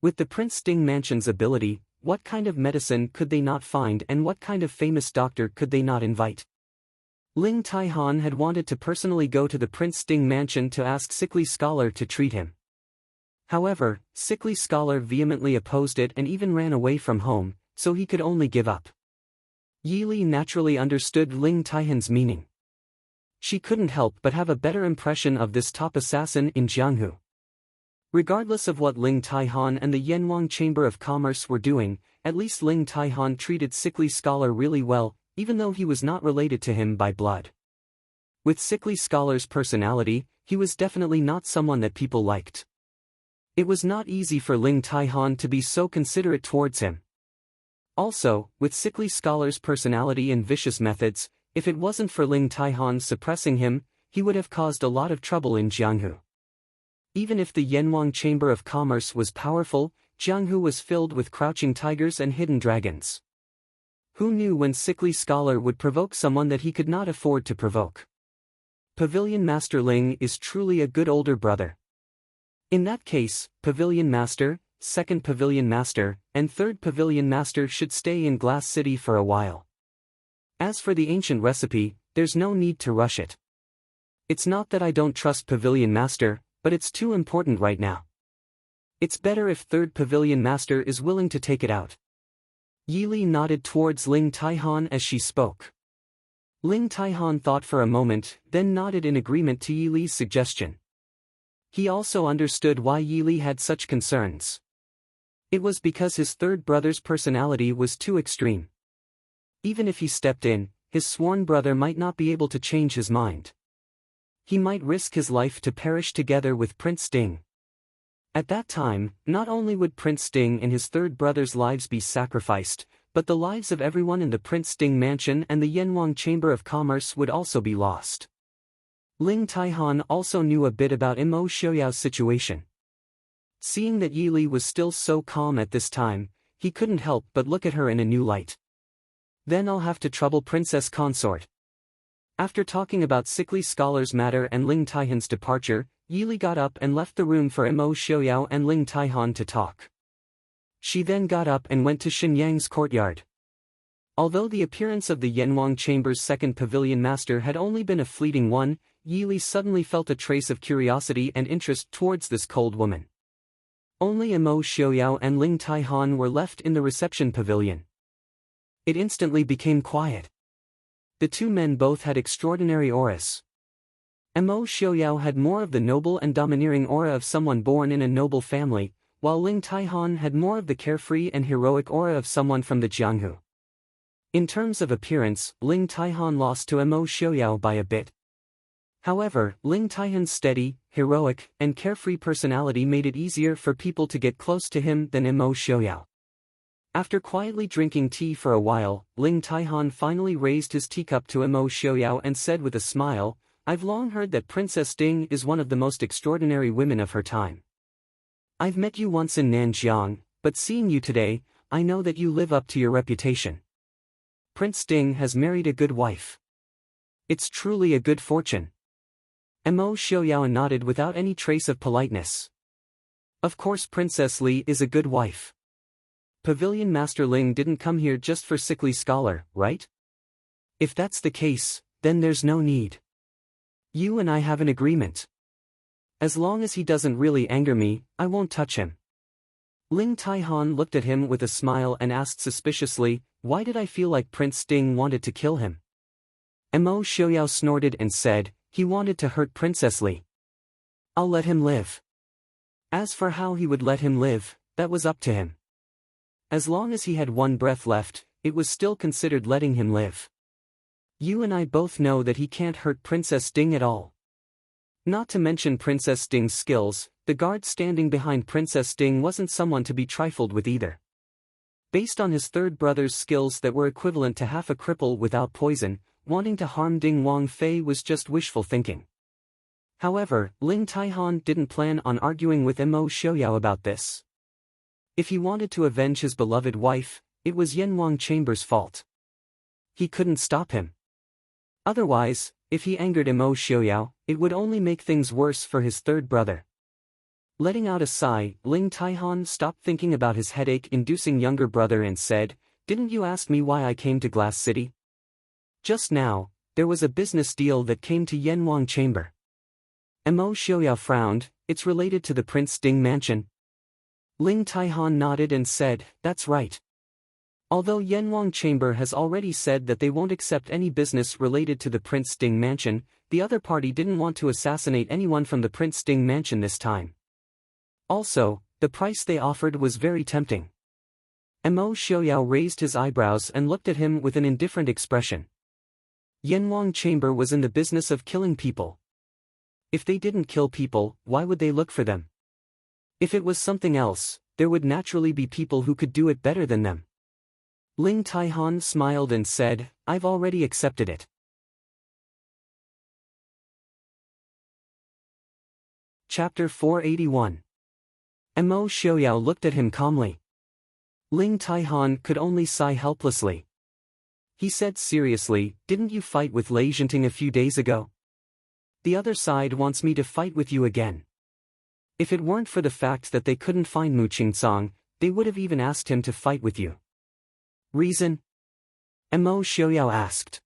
With the Prince Sting Mansion's ability, what kind of medicine could they not find and what kind of famous doctor could they not invite? Ling Taihan had wanted to personally go to the Prince Sting Mansion to ask Sickly Scholar to treat him. However, Sickly Scholar vehemently opposed it and even ran away from home, so he could only give up. Yi Li naturally understood Ling Taihan's meaning. She couldn't help but have a better impression of this top assassin in Jianghu. Regardless of what Ling Taihan and the Yanwang Chamber of Commerce were doing, at least Ling Taihan treated Sickly Scholar really well, even though he was not related to him by blood. With Sickly Scholar's personality, he was definitely not someone that people liked. It was not easy for Ling Taihan to be so considerate towards him. Also, with sickly scholar's personality and vicious methods, if it wasn't for Ling Taihan suppressing him, he would have caused a lot of trouble in Jianghu. Even if the Yanwang Chamber of Commerce was powerful, Jianghu was filled with crouching tigers and hidden dragons. Who knew when sickly scholar would provoke someone that he could not afford to provoke? Pavilion Master Ling is truly a good older brother. In that case, Pavilion Master, Second Pavilion Master, and Third Pavilion Master should stay in Glass City for a while. As for the ancient recipe, there's no need to rush it. It's not that I don't trust Pavilion Master, but it's too important right now. It's better if Third Pavilion Master is willing to take it out. Yili nodded towards Ling Taihan as she spoke. Ling Taihan thought for a moment, then nodded in agreement to Yili's suggestion. He also understood why Yili had such concerns. It was because his third brother's personality was too extreme. Even if he stepped in, his sworn brother might not be able to change his mind. He might risk his life to perish together with Prince Ding. At that time, not only would Prince Ding and his third brother's lives be sacrificed, but the lives of everyone in the Prince Ding mansion and the Yanwang Chamber of Commerce would also be lost. Ling Taihan also knew a bit about Mo Xiaoyao's situation. Seeing that Yili was still so calm at this time, he couldn't help but look at her in a new light. Then I'll have to trouble Princess Consort. After talking about sickly scholar's matter and Ling Taihan's departure, Yili got up and left the room for Mo Xiaoyao and Ling Taihan to talk. She then got up and went to Shenyang's courtyard. Although the appearance of the Yanwang Chamber's second pavilion master had only been a fleeting one, Yili suddenly felt a trace of curiosity and interest towards this cold woman. Only Mo Xiaoyao and Ling Taihan were left in the reception pavilion. It instantly became quiet. The two men both had extraordinary auras. Mo Xiaoyao had more of the noble and domineering aura of someone born in a noble family, while Ling Taihan had more of the carefree and heroic aura of someone from the Jianghu. In terms of appearance, Ling Taihan lost to Mo Xiaoyao by a bit. However, Ling Taihan's steady, heroic, and carefree personality made it easier for people to get close to him than Mo Xiaoyao. After quietly drinking tea for a while, Ling Taihan finally raised his teacup to Mo Xiaoyao and said with a smile, "I've long heard that Princess Ding is one of the most extraordinary women of her time. I've met you once in Nanjiang, but seeing you today, I know that you live up to your reputation. Prince Ding has married a good wife. It's truly a good fortune." Mo Xiaoyao nodded without any trace of politeness. Of course Princess Li is a good wife. Pavilion Master Ling didn't come here just for sickly scholar, right? If that's the case, then there's no need. You and I have an agreement. As long as he doesn't really anger me, I won't touch him. Ling Taihan looked at him with a smile and asked suspiciously, "Why did I feel like Prince Ding wanted to kill him?" Mo Xiaoyao snorted and said, "He wanted to hurt Princess Li. I'll let him live." As for how he would let him live, that was up to him. As long as he had one breath left, it was still considered letting him live. You and I both know that he can't hurt Princess Ding at all. Not to mention Princess Ding's skills, the guard standing behind Princess Ding wasn't someone to be trifled with either. Based on his third brother's skills that were equivalent to half a cripple without poison, wanting to harm Ding Wangfei was just wishful thinking. However, Ling Taihan didn't plan on arguing with Mo Xiaoyao about this. If he wanted to avenge his beloved wife, it was Yanwang Chamber's fault. He couldn't stop him. Otherwise, if he angered Mo Xiaoyao, it would only make things worse for his third brother. Letting out a sigh, Ling Taihan stopped thinking about his headache-inducing younger brother and said, "Didn't you ask me why I came to Glass City?" Just now, there was a business deal that came to Yanwang Chamber. Mo Xiaoyao frowned, "It's related to the Prince Ding mansion?" Ling Taihan nodded and said, "That's right. Although Yanwang Chamber has already said that they won't accept any business related to the Prince Ding mansion, the other party didn't want to assassinate anyone from the Prince Ding mansion this time. Also, the price they offered was very tempting." Mo Xiaoyao raised his eyebrows and looked at him with an indifferent expression. Yanwang Chamber was in the business of killing people. If they didn't kill people, why would they look for them? If it was something else, there would naturally be people who could do it better than them. Ling Taihan smiled and said, I've already accepted it. Chapter 481. Mo Xiaoyao looked at him calmly. Ling Taihan could only sigh helplessly. He said seriously, didn't you fight with Lei Zhenting a few days ago? The other side wants me to fight with you again. If it weren't for the fact that they couldn't find Mu Qingsong, they would have even asked him to fight with you. Reason? Mo Xiaoyao asked.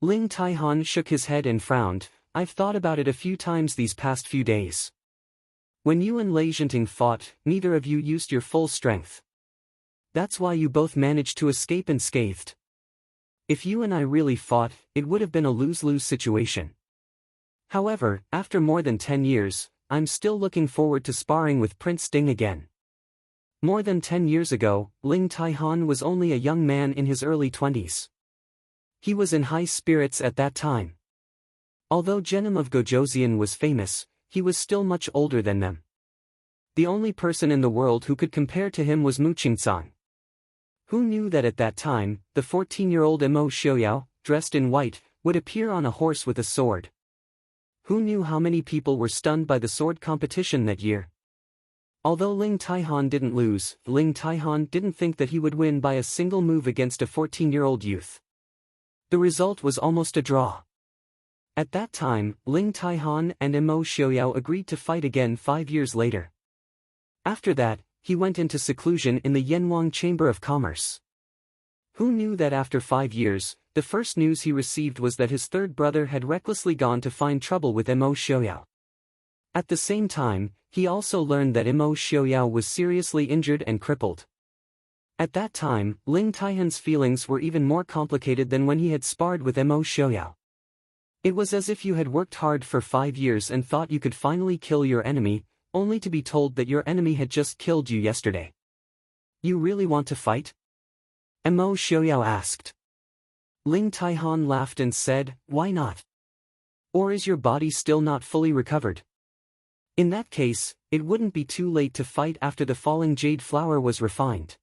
Ling Taihan shook his head and frowned. I've thought about it a few times these past few days. When you and Lei Zhenting fought, neither of you used your full strength. That's why you both managed to escape unscathed. If you and I really fought, it would have been a lose-lose situation. However, after more than 10 years, I'm still looking forward to sparring with Prince Ding again. More than 10 years ago, Ling Taihan was only a young man in his early 20s. He was in high spirits at that time. Although Genom of Gojoseon was famous, he was still much older than them. The only person in the world who could compare to him was Mu Qingsong. Who knew that at that time, the 14-year-old Mo Xiaoyao, dressed in white, would appear on a horse with a sword? Who knew how many people were stunned by the sword competition that year? Although Ling Taihan didn't lose, Ling Taihan didn't think that he would win by a single move against a 14-year-old youth. The result was almost a draw. At that time, Ling Taihan and Mo Xiaoyao agreed to fight again 5 years later. After that, he went into seclusion in the Yanwang Chamber of Commerce. Who knew that after 5 years, the first news he received was that his third brother had recklessly gone to find trouble with Mo Xiaoyao. At the same time, he also learned that Mo Xiaoyao was seriously injured and crippled. At that time, Ling Taihan's feelings were even more complicated than when he had sparred with Mo Xiaoyao. It was as if you had worked hard for 5 years and thought you could finally kill your enemy, only to be told that your enemy had just killed you yesterday. You really want to fight? Mo Xiaoyao asked. Ling Taihan laughed and said, why not? Or is your body still not fully recovered? In that case, it wouldn't be too late to fight after the falling jade flower was refined.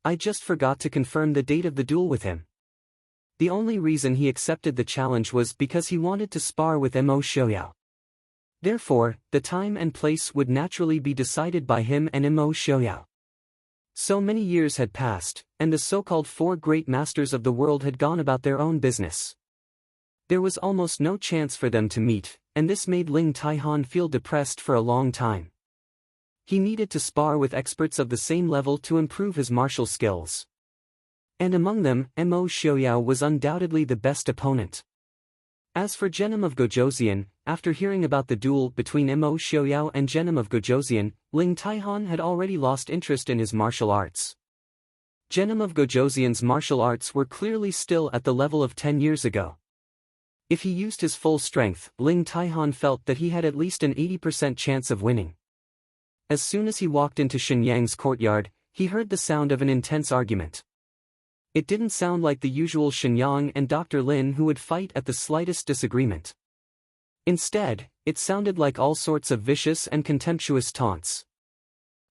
I just forgot to confirm the date of the duel with him. The only reason he accepted the challenge was because he wanted to spar with Mo Xiaoyao. Therefore, the time and place would naturally be decided by him and Mo Xiaoyao. So many years had passed, and the so-called 4 great masters of the world had gone about their own business. There was almost no chance for them to meet, and this made Ling Taihan feel depressed for a long time. He needed to spar with experts of the same level to improve his martial skills. And among them, Mo Xiaoyao was undoubtedly the best opponent. As for Genom of Gojoseon, after hearing about the duel between Mo Xiaoyao and Genom of Gojoseon, Ling Taihan had already lost interest in his martial arts. Genom of Gojoseon's martial arts were clearly still at the level of 10 years ago. If he used his full strength, Ling Taihan felt that he had at least an 80% chance of winning. As soon as he walked into Shenyang's courtyard, he heard the sound of an intense argument. It didn't sound like the usual Shenyang and Dr. Lin who would fight at the slightest disagreement. Instead, it sounded like all sorts of vicious and contemptuous taunts.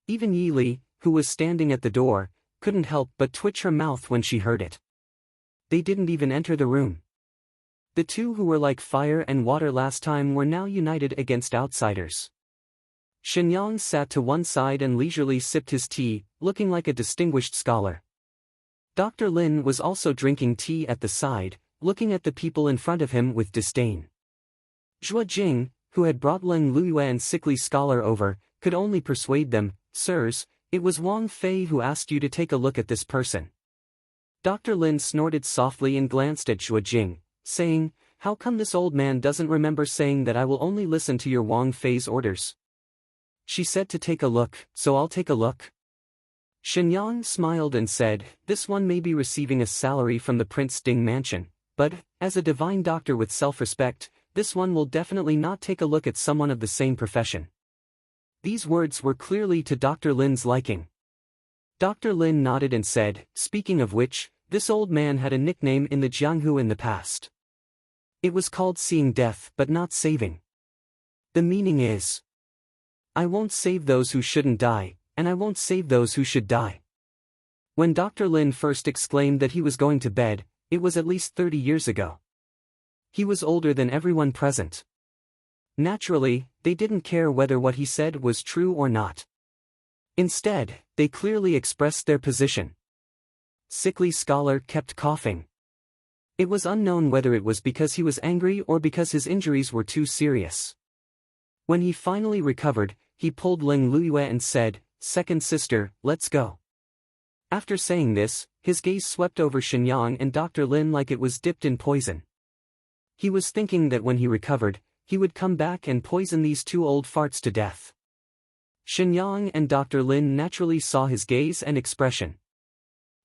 Even Yi Li, who was standing at the door, couldn't help but twitch her mouth when she heard it. They didn't even enter the room. The two who were like fire and water last time were now united against outsiders. Shenyang sat to one side and leisurely sipped his tea, looking like a distinguished scholar. Dr. Lin was also drinking tea at the side, looking at the people in front of him with disdain. Zhuo Jing, who had brought Ling Luyuan's sickly scholar over, could only persuade them, sirs, it was Wang Fei who asked you to take a look at this person. Dr. Lin snorted softly and glanced at Zhuo Jing, saying, how come this old man doesn't remember saying that I will only listen to your Wang Fei's orders? She said to take a look, so I'll take a look. Shenyang smiled and said, this one may be receiving a salary from the Prince Ding mansion, but, as a divine doctor with self-respect, this one will definitely not take a look at someone of the same profession. These words were clearly to Dr. Lin's liking. Dr. Lin nodded and said, speaking of which, this old man had a nickname in the Jianghu in the past. It was called seeing death but not saving. The meaning is, I won't save those who shouldn't die, and I won't save those who should die. When Dr. Lin first exclaimed that he was going to bed, it was at least 30 years ago. He was older than everyone present. Naturally, they didn't care whether what he said was true or not. Instead, they clearly expressed their position. Sickly Scholar kept coughing. It was unknown whether it was because he was angry or because his injuries were too serious. When he finally recovered, he pulled Ling Luyue and said, "Second sister, let's go." After saying this, his gaze swept over Shenyang and Dr. Lin like it was dipped in poison. He was thinking that when he recovered, he would come back and poison these two old farts to death. Shenyang and Dr. Lin naturally saw his gaze and expression.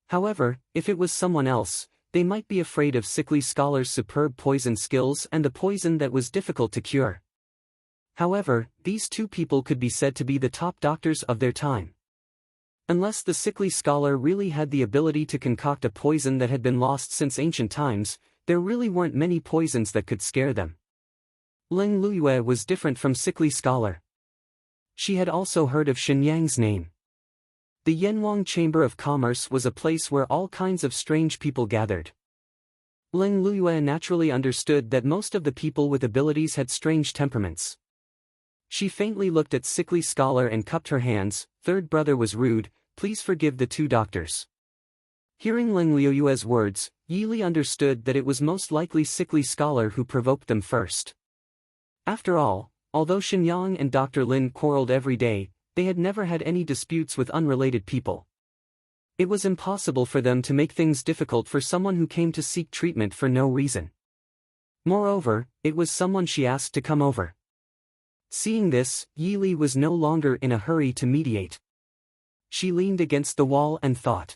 However, if it was someone else, they might be afraid of Sickly Scholar's superb poison skills and the poison that was difficult to cure. However, these two people could be said to be the top doctors of their time. Unless the Sickly Scholar really had the ability to concoct a poison that had been lost since ancient times, there really weren't many poisons that could scare them. Ling Luyue was different from Sickly Scholar. She had also heard of Shenyang's name. The Yanwang Chamber of Commerce was a place where all kinds of strange people gathered. Ling Luyue naturally understood that most of the people with abilities had strange temperaments. She faintly looked at Sickly Scholar and cupped her hands. "Third brother was rude, please forgive the two doctors." Hearing Ling Luyue's words, Yili understood that it was most likely Sickly Scholar who provoked them first. After all, although Shenyang and Dr. Lin quarreled every day, they had never had any disputes with unrelated people. It was impossible for them to make things difficult for someone who came to seek treatment for no reason. Moreover, it was someone she asked to come over. Seeing this, Yili was no longer in a hurry to mediate. She leaned against the wall and thought.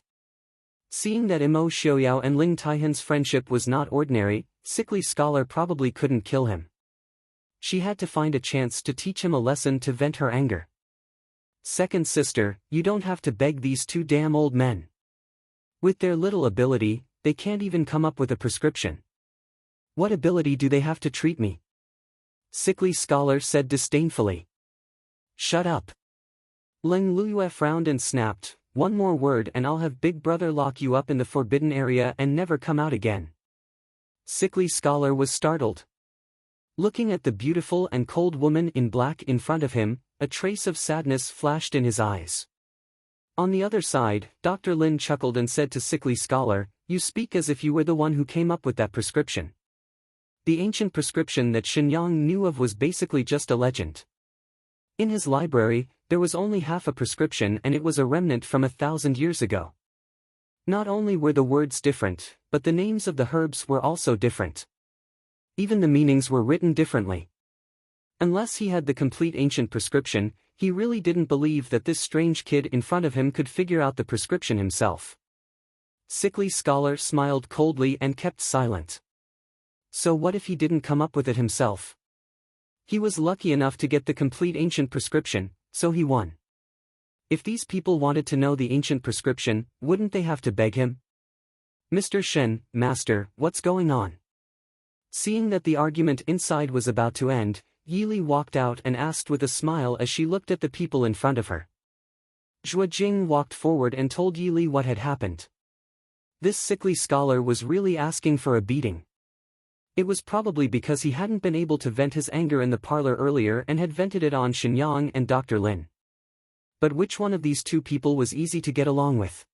Seeing that Imo Xiaoyao and Ling Taihan's friendship was not ordinary, Sickly Scholar probably couldn't kill him. She had to find a chance to teach him a lesson to vent her anger. "Second sister, you don't have to beg these two damn old men. With their little ability, they can't even come up with a prescription. What ability do they have to treat me?" Sickly Scholar said disdainfully. "Shut up." Ling Luyue frowned and snapped, "One more word and I'll have Big Brother lock you up in the forbidden area and never come out again." Sickly Scholar was startled. Looking at the beautiful and cold woman in black in front of him, a trace of sadness flashed in his eyes. On the other side, Dr. Lin chuckled and said to Sickly Scholar, "You speak as if you were the one who came up with that prescription." The ancient prescription that Shenyang knew of was basically just a legend. In his library, there was only half a prescription and it was a remnant from 1,000 years ago. Not only were the words different, but the names of the herbs were also different. Even the meanings were written differently. Unless he had the complete ancient prescription, he really didn't believe that this strange kid in front of him could figure out the prescription himself. Sickly Scholar smiled coldly and kept silent. So what if he didn't come up with it himself? He was lucky enough to get the complete ancient prescription, so he won. If these people wanted to know the ancient prescription, wouldn't they have to beg him? "Mr. Shen, Master, what's going on?" Seeing that the argument inside was about to end, Yili walked out and asked with a smile as she looked at the people in front of her. Zhua Jing walked forward and told Yili what had happened. This Sickly Scholar was really asking for a beating. It was probably because he hadn't been able to vent his anger in the parlor earlier and had vented it on Shenyang and Dr. Lin. But which one of these two people was easy to get along with?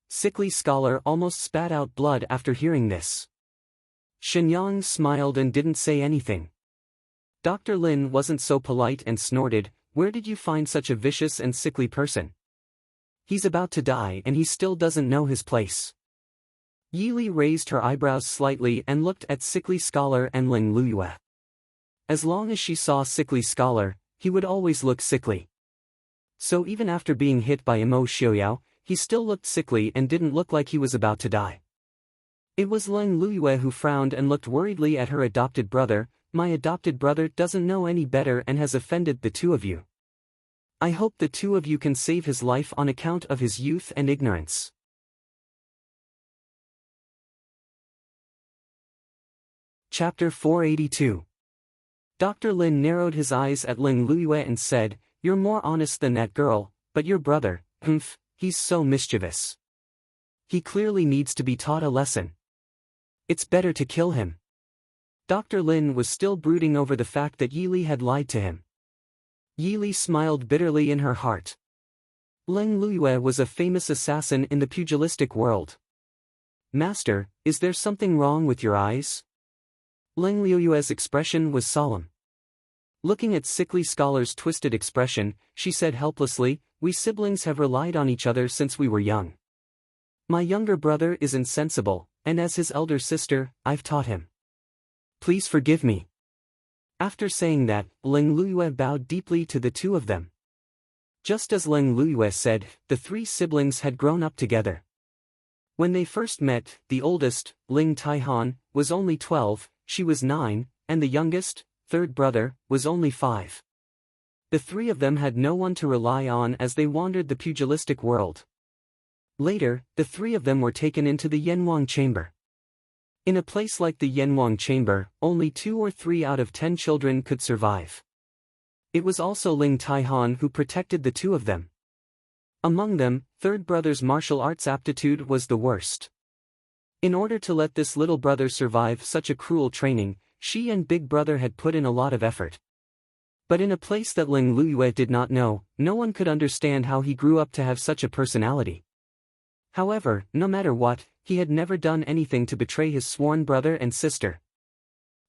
Sickly Scholar almost spat out blood after hearing this. Shenyang smiled and didn't say anything. Dr. Lin wasn't so polite and snorted, "Where did you find such a vicious and sickly person? He's about to die and he still doesn't know his place." Yili raised her eyebrows slightly and looked at Sickly Scholar and Ling Luyue. As long as she saw Sickly Scholar, he would always look sickly. So even after being hit by Imo Xiaoyao, he still looked sickly and didn't look like he was about to die. It was Ling Luyue who frowned and looked worriedly at her adopted brother. "My adopted brother doesn't know any better and has offended the two of you. I hope the two of you can save his life on account of his youth and ignorance." Chapter 482. Dr. Lin narrowed his eyes at Ling Luyue and said, "You're more honest than that girl, but your brother, he's so mischievous." He clearly needs to be taught a lesson. It's better to kill him. Dr. Lin was still brooding over the fact that Yi Li had lied to him. Yi Li smiled bitterly in her heart. Leng Luyue was a famous assassin in the pugilistic world. Master, is there something wrong with your eyes? Leng Luyue's expression was solemn. Looking at sickly scholar's twisted expression, she said helplessly, we siblings have relied on each other since we were young. My younger brother is insensible, and as his elder sister, I've taught him. Please forgive me. After saying that, Leng Luyue bowed deeply to the two of them. Just as Leng Luyue said, the three siblings had grown up together. When they first met, the oldest, Ling Taihan, was only 12, she was 9, and the youngest, third brother, was only 5. The three of them had no one to rely on as they wandered the pugilistic world. Later, the three of them were taken into the Yanwang chamber. In a place like the Yanwang chamber, only 2 or 3 out of 10 children could survive. It was also Ling Taihan who protected the two of them. Among them, third brother's martial arts aptitude was the worst. In order to let this little brother survive such a cruel training, she and big brother had put in a lot of effort. But in a place that Leng Luyue did not know, no one could understand how he grew up to have such a personality. However, no matter what, he had never done anything to betray his sworn brother and sister.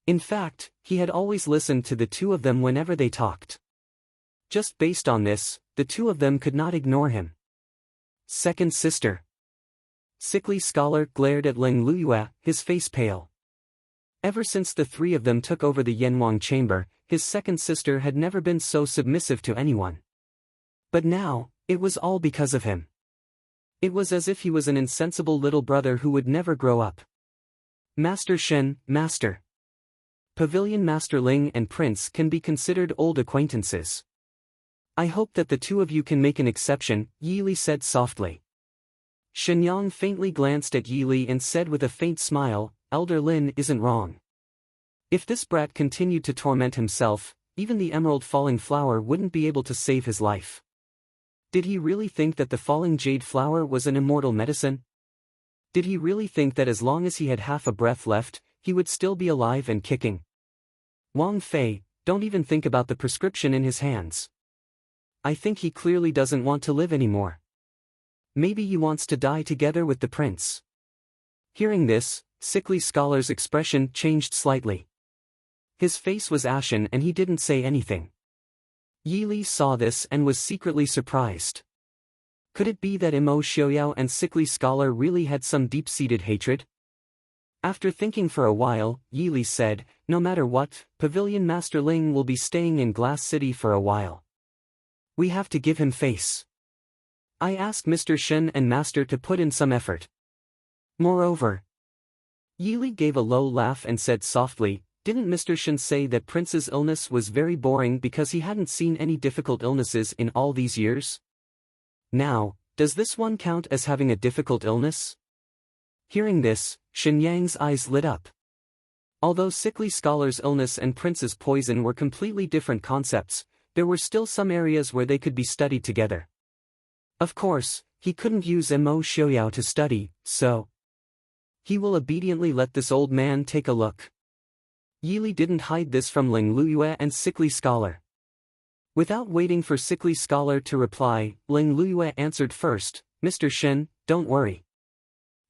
In fact, he had always listened to the two of them whenever they talked. Just based on this, the two of them could not ignore him. Second sister. Sickly scholar glared at Leng Luyue, his face pale. Ever since the three of them took over the Yanwang chamber, his second sister had never been so submissive to anyone. But now, it was all because of him. It was as if he was an insensible little brother who would never grow up. Master Shen, Master. Pavilion Master Ling and Prince can be considered old acquaintances. I hope that the two of you can make an exception, Yi Li said softly. Shenyang faintly glanced at Yi Li and said with a faint smile, Elder Lin isn't wrong. If this brat continued to torment himself, even the emerald falling flower wouldn't be able to save his life. Did he really think that the falling jade flower was an immortal medicine? Did he really think that as long as he had half a breath left, he would still be alive and kicking? Wang Fei, don't even think about the prescription in his hands. I think he clearly doesn't want to live anymore. Maybe he wants to die together with the prince. Hearing this, sickly scholar's expression changed slightly. His face was ashen and he didn't say anything. Yi Li saw this and was secretly surprised. Could it be that Imo Xiaoyao and sickly scholar really had some deep-seated hatred? After thinking for a while, Yi Li said, no matter what, Pavilion Master Ling will be staying in Glass City for a while. We have to give him face. I asked Mr. Shen and Master to put in some effort. Moreover, Yi Li gave a low laugh and said softly, didn't Mr. Shen say that Prince's illness was very boring because he hadn't seen any difficult illnesses in all these years? Now, does this one count as having a difficult illness? Hearing this, Shenyang's eyes lit up. Although sickly scholar's illness and Prince's poison were completely different concepts, there were still some areas where they could be studied together. Of course, he couldn't use Mo Xiaoyao to study, so he will obediently let this old man take a look. Yi Li didn't hide this from Leng Luyue and sickly scholar. Without waiting for sickly scholar to reply, Leng Luyue answered first, Mr. Shen, don't worry.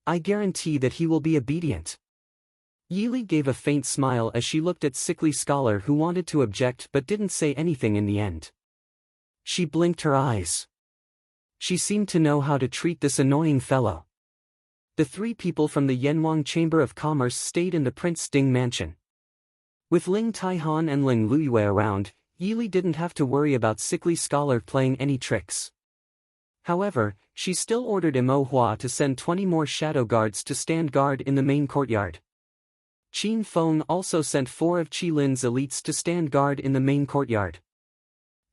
I guarantee that he will be obedient. Yi Li gave a faint smile as she looked at sickly scholar who wanted to object but didn't say anything in the end. She blinked her eyes. She seemed to know how to treat this annoying fellow. The three people from the Yanwang Chamber of Commerce stayed in the Prince Ding mansion. With Ling Taihan and Leng Luyue around, Yi Li didn't have to worry about sickly scholar playing any tricks. However, she still ordered Mo Hua to send 20 more shadow guards to stand guard in the main courtyard. Qin Feng also sent 4 of Qi Lin's elites to stand guard in the main courtyard.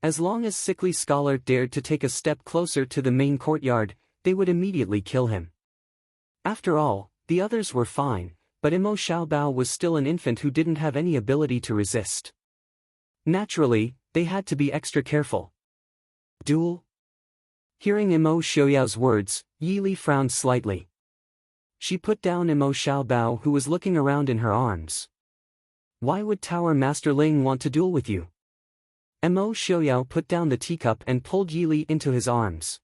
As long as sickly scholar dared to take a step closer to the main courtyard, they would immediately kill him. After all, the others were fine, but Imo Xiaobao was still an infant who didn't have any ability to resist. Naturally, they had to be extra careful. Duel? Hearing Imo Xiaoyao's words, Yi Li frowned slightly. She put down Imo Xiaobao, who was looking around in her arms. Why would Tower Master Ling want to duel with you? Imo Xiaoyao put down the teacup and pulled Yi Li into his arms.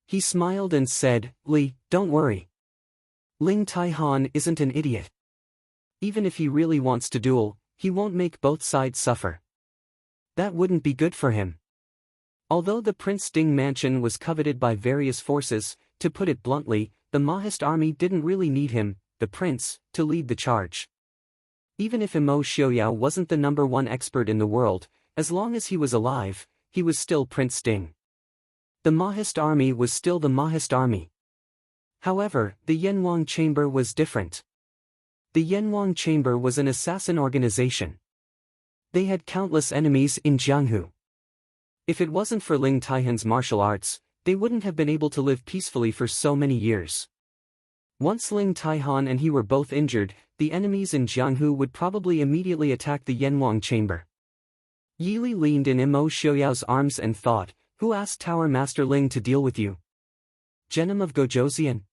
He smiled and said, Li, don't worry. Ling Taihan isn't an idiot. Even if he really wants to duel, he won't make both sides suffer. That wouldn't be good for him. Although the Prince Ding mansion was coveted by various forces, to put it bluntly, the Mahist army didn't really need him, the prince, to lead the charge. Even if Imo Xiaoyao wasn't the #1 expert in the world, as long as he was alive, he was still Prince Ding. The Mahist army was still the Mahist army. However, the Yanwang Chamber was different. The Yanwang Chamber was an assassin organization. They had countless enemies in Jianghu. If it wasn't for Ling Taihan's martial arts, they wouldn't have been able to live peacefully for so many years. Once Ling Taihan and he were both injured, the enemies in Jianghu would probably immediately attack the Yanwang Chamber. Yi Li leaned in Imo Xiaoyao's arms and thought, who asked Tower Master Ling to deal with you? Genom of Gojoseon?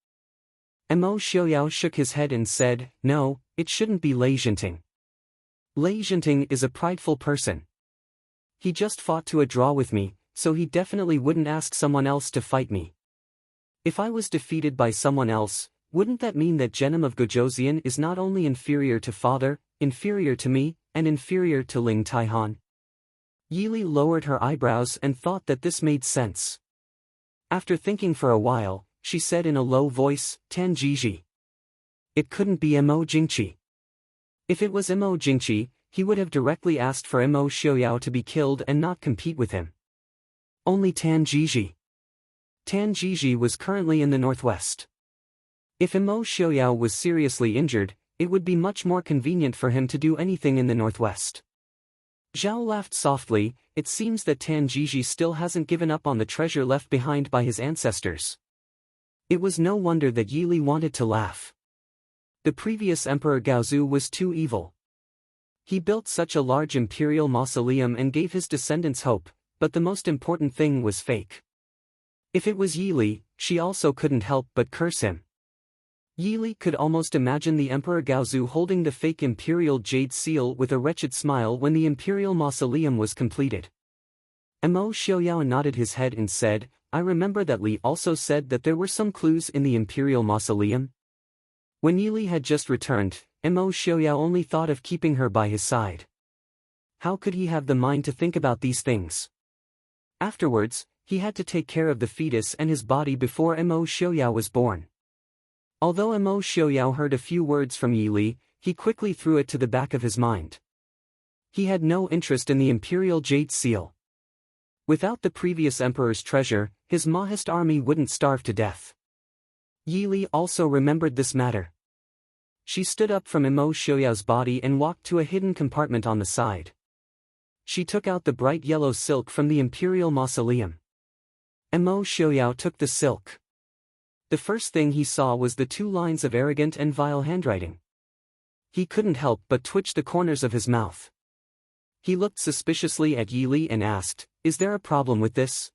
Imo Xiaoyao shook his head and said, no, it shouldn't be Lei Jinting. Lei Jinting is a prideful person. He just fought to a draw with me, so he definitely wouldn't ask someone else to fight me. If I was defeated by someone else, wouldn't that mean that Genom of Gojoseon is not only inferior to father, inferior to me, and inferior to Ling Taihan? Yi Li lowered her eyebrows and thought that this made sense. After thinking for a while, she said in a low voice, Tan Jiji. It couldn't be Imo Jingqi. If it was Imo Jingqi, he would have directly asked for Imo Xiaoyao to be killed and not compete with him. Only Tan Jiji. Tan Jiji was currently in the northwest. If Imo Xiaoyao was seriously injured, it would be much more convenient for him to do anything in the northwest. Zhao laughed softly. It seems that Tan Jiji still hasn't given up on the treasure left behind by his ancestors. It was no wonder that Yi Li wanted to laugh. The previous Emperor Gaozu was too evil. He built such a large imperial mausoleum and gave his descendants hope, but the most important thing was fake. If it was Yi Li, she also couldn't help but curse him. Yi Li could almost imagine the Emperor Gaozu holding the fake imperial jade seal with a wretched smile when the imperial mausoleum was completed. Imo Xiaoyao nodded his head and said, I remember that Li also said that there were some clues in the imperial mausoleum. When Yi Li had just returned, Imo Xiaoyao only thought of keeping her by his side. How could he have the mind to think about these things? Afterwards, he had to take care of the fetus and his body before Imo Xiaoyao was born. Although Imo Xiaoyao heard a few words from Yi Li, he quickly threw it to the back of his mind. He had no interest in the imperial jade seal. Without the previous emperor's treasure, his Mahist army wouldn't starve to death. Yi Li also remembered this matter. She stood up from Imo Xiaoyao's body and walked to a hidden compartment on the side. She took out the bright yellow silk from the imperial mausoleum. Imo Xiaoyao took the silk. The first thing he saw was the 2 lines of arrogant and vile handwriting. He couldn't help but twitch the corners of his mouth. He looked suspiciously at Yi Li and asked, Is there a problem with this?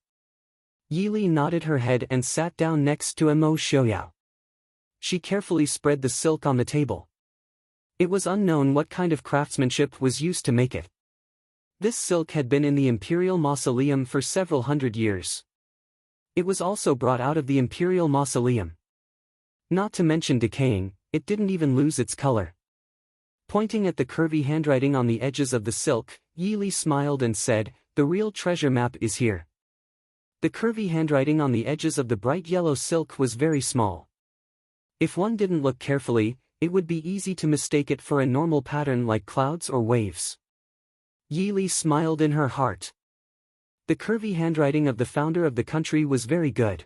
Yi Li nodded her head and sat down next to Imo Xiaoyao. She carefully spread the silk on the table. It was unknown what kind of craftsmanship was used to make it. This silk had been in the imperial mausoleum for several hundred years. It was also brought out of the imperial mausoleum. Not to mention decaying, it didn't even lose its color. Pointing at the curvy handwriting on the edges of the silk, Yi Li smiled and said, The real treasure map is here. The curvy handwriting on the edges of the bright yellow silk was very small. If one didn't look carefully, it would be easy to mistake it for a normal pattern like clouds or waves. Yi Li smiled in her heart. The curvy handwriting of the founder of the country was very good.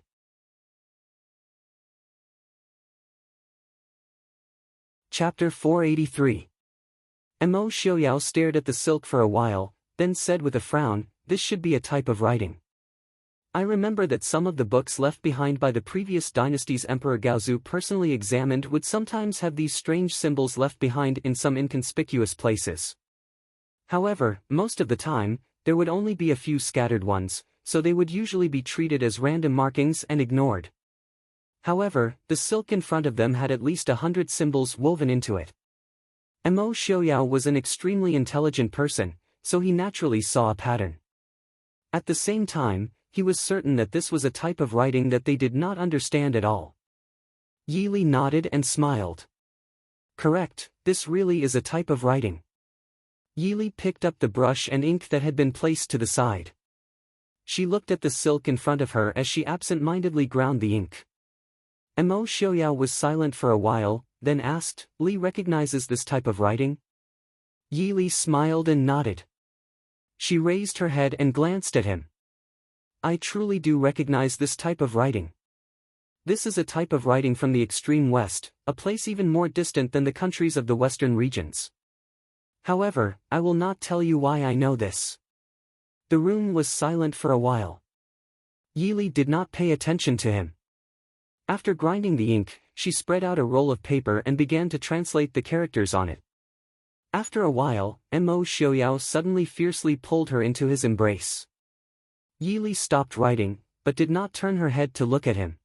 Chapter 483. Imo Xiaoyao stared at the silk for a while, then said with a frown, This should be a type of writing. I remember that some of the books left behind by the previous dynasty's Emperor Gaozu personally examined would sometimes have these strange symbols left behind in some inconspicuous places. However, most of the time, there would only be a few scattered ones, so they would usually be treated as random markings and ignored. However, the silk in front of them had at least 100 symbols woven into it. Mo Xiaoyao was an extremely intelligent person, so he naturally saw a pattern. At the same time, he was certain that this was a type of writing that they did not understand at all. Yi Li nodded and smiled. Correct, this really is a type of writing. Yi Li picked up the brush and ink that had been placed to the side. She looked at the silk in front of her as she absent-mindedly ground the ink. Mo Xiaoyao was silent for a while, then asked, "Li recognizes this type of writing?" Yi Li smiled and nodded. She raised her head and glanced at him. "I truly do recognize this type of writing. This is a type of writing from the extreme west, a place even more distant than the countries of the western regions. However, I will not tell you why I know this." The room was silent for a while. Yi Li did not pay attention to him. After grinding the ink, she spread out a roll of paper and began to translate the characters on it. After a while, Mo Xiaoyao suddenly fiercely pulled her into his embrace. Yi Li stopped writing, but did not turn her head to look at him.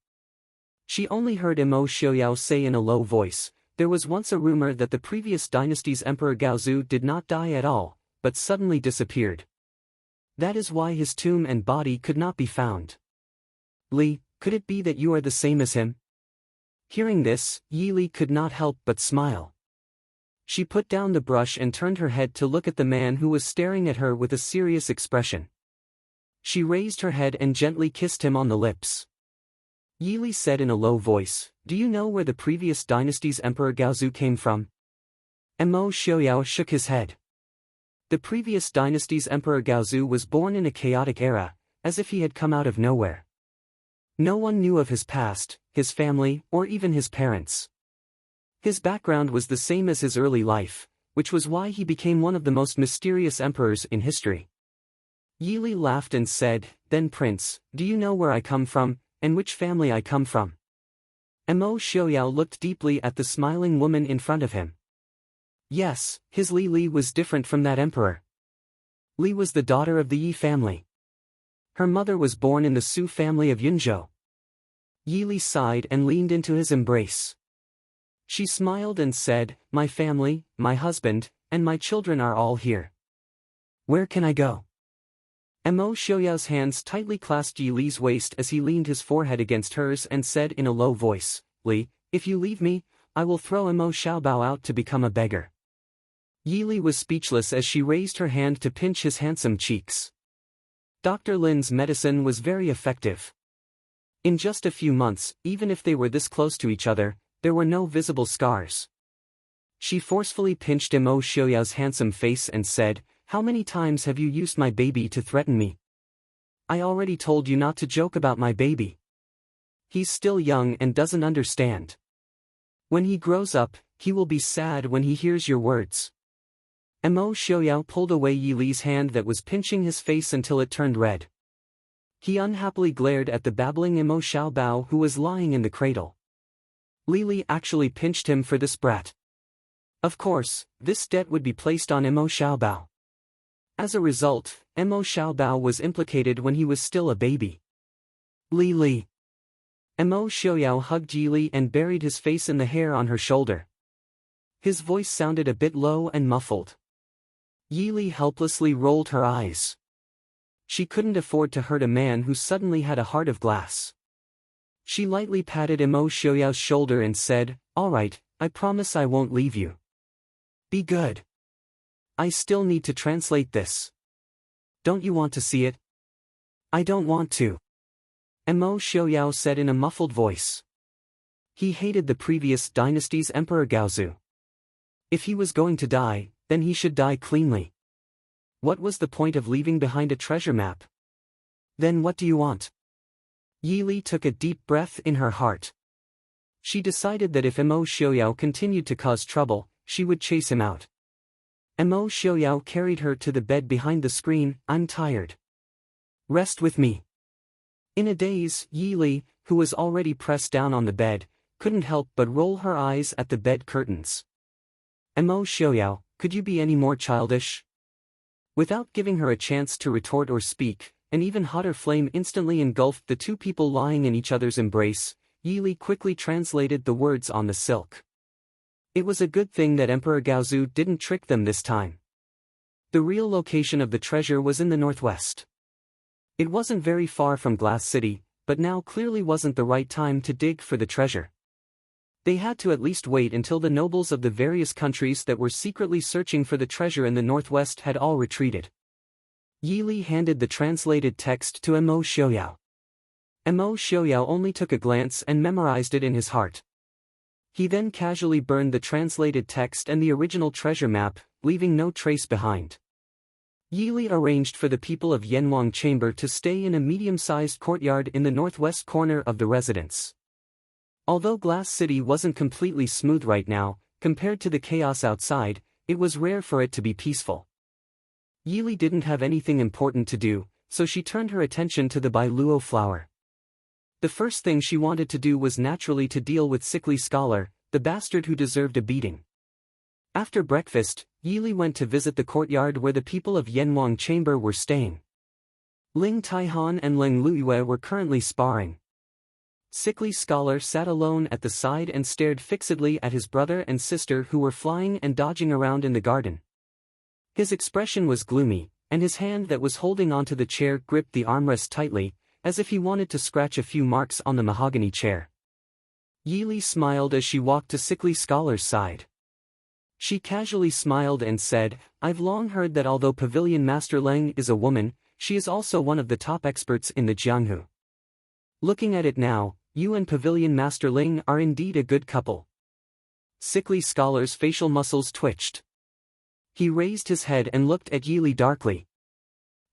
She only heard Mo Xiaoyao say in a low voice, "There was once a rumor that the previous dynasty's Emperor Gaozu did not die at all, but suddenly disappeared. That is why his tomb and body could not be found. Li, could it be that you are the same as him?" Hearing this, Yi Li could not help but smile. She put down the brush and turned her head to look at the man who was staring at her with a serious expression. She raised her head and gently kissed him on the lips. Yi Li said in a low voice, "Do you know where the previous dynasty's Emperor Gaozu came from?" Mo Xiaoyao shook his head. The previous dynasty's Emperor Gaozu was born in a chaotic era, as if he had come out of nowhere. No one knew of his past, his family, or even his parents. His background was the same as his early life, which was why he became one of the most mysterious emperors in history. Yi Li laughed and said, "Then Prince, do you know where I come from, and which family I come from?" Mo Xiaoyao looked deeply at the smiling woman in front of him. Yes, his Li was different from that emperor. Li was the daughter of the Yi family. Her mother was born in the Su family of Yunzhou. Yi Li sighed and leaned into his embrace. She smiled and said, "My family, my husband, and my children are all here. Where can I go?" Mo Xiaoyao's hands tightly clasped Yi Li's waist as he leaned his forehead against hers and said in a low voice, "Li, if you leave me, I will throw Mo Xiaobao out to become a beggar." Yi Li was speechless as she raised her hand to pinch his handsome cheeks. Dr. Lin's medicine was very effective. In just a few months, even if they were this close to each other, there were no visible scars. She forcefully pinched Mo Xiaoyao's handsome face and said, "How many times have you used my baby to threaten me? I already told you not to joke about my baby. He's still young and doesn't understand. When he grows up, he will be sad when he hears your words." Mo Xiaoyao pulled away Yi Li's hand that was pinching his face until it turned red. He unhappily glared at the babbling Mo Xiaobao who was lying in the cradle. Li actually pinched him for this brat. Of course, this debt would be placed on Mo Xiaobao. As a result, Mo Xiaobao was implicated when he was still a baby. Li. Mo Xiaoyao hugged Yi Li and buried his face in the hair on her shoulder. His voice sounded a bit low and muffled. Yi Li helplessly rolled her eyes. She couldn't afford to hurt a man who suddenly had a heart of glass. She lightly patted Mo Xiaoyao's shoulder and said, "All right, I promise I won't leave you. Be good. I still need to translate this. Don't you want to see it?" "I don't want to," Mo Xiaoyao said in a muffled voice. He hated the previous dynasty's Emperor Gaozu. If he was going to die, then he should die cleanly. What was the point of leaving behind a treasure map? "Then what do you want?" Yi Li took a deep breath in her heart. She decided that if Mo Xiaoyao continued to cause trouble, she would chase him out. Mo Xiaoyao carried her to the bed behind the screen. "I'm tired. Rest with me." In a daze, Yi Li, who was already pressed down on the bed, couldn't help but roll her eyes at the bed curtains. "Mo Xiaoyao, could you be any more childish?" Without giving her a chance to retort or speak, an even hotter flame instantly engulfed the two people lying in each other's embrace. Yi quickly translated the words on the silk. It was a good thing that Emperor Gaozu didn't trick them this time. The real location of the treasure was in the northwest. It wasn't very far from Glass City, but now clearly wasn't the right time to dig for the treasure. They had to at least wait until the nobles of the various countries that were secretly searching for the treasure in the northwest had all retreated. Yi handed the translated text to Mo Xiaoyao. Mo Xiaoyao only took a glance and memorized it in his heart. He then casually burned the translated text and the original treasure map, leaving no trace behind. Yi arranged for the people of Yanwang Chamber to stay in a medium-sized courtyard in the northwest corner of the residence. Although Glass City wasn't completely smooth right now, compared to the chaos outside, it was rare for it to be peaceful. Yi didn't have anything important to do, so she turned her attention to the Bailuo flower. The first thing she wanted to do was naturally to deal with Sickly Scholar, the bastard who deserved a beating. After breakfast, Yi went to visit the courtyard where the people of Yanwang Chamber were staying. Ling Taihan and Ling Luyue were currently sparring. Sickly Scholar sat alone at the side and stared fixedly at his brother and sister who were flying and dodging around in the garden. His expression was gloomy, and his hand that was holding onto the chair gripped the armrest tightly, as if he wanted to scratch a few marks on the mahogany chair. Yi smiled as she walked to Sickly Scholar's side. She casually smiled and said, "I've long heard that although Pavilion Master Leng is a woman, she is also one of the top experts in the Jianghu. Looking at it now, you and Pavilion Master Ling are indeed a good couple." Sickly Scholar's facial muscles twitched. He raised his head and looked at Yi darkly.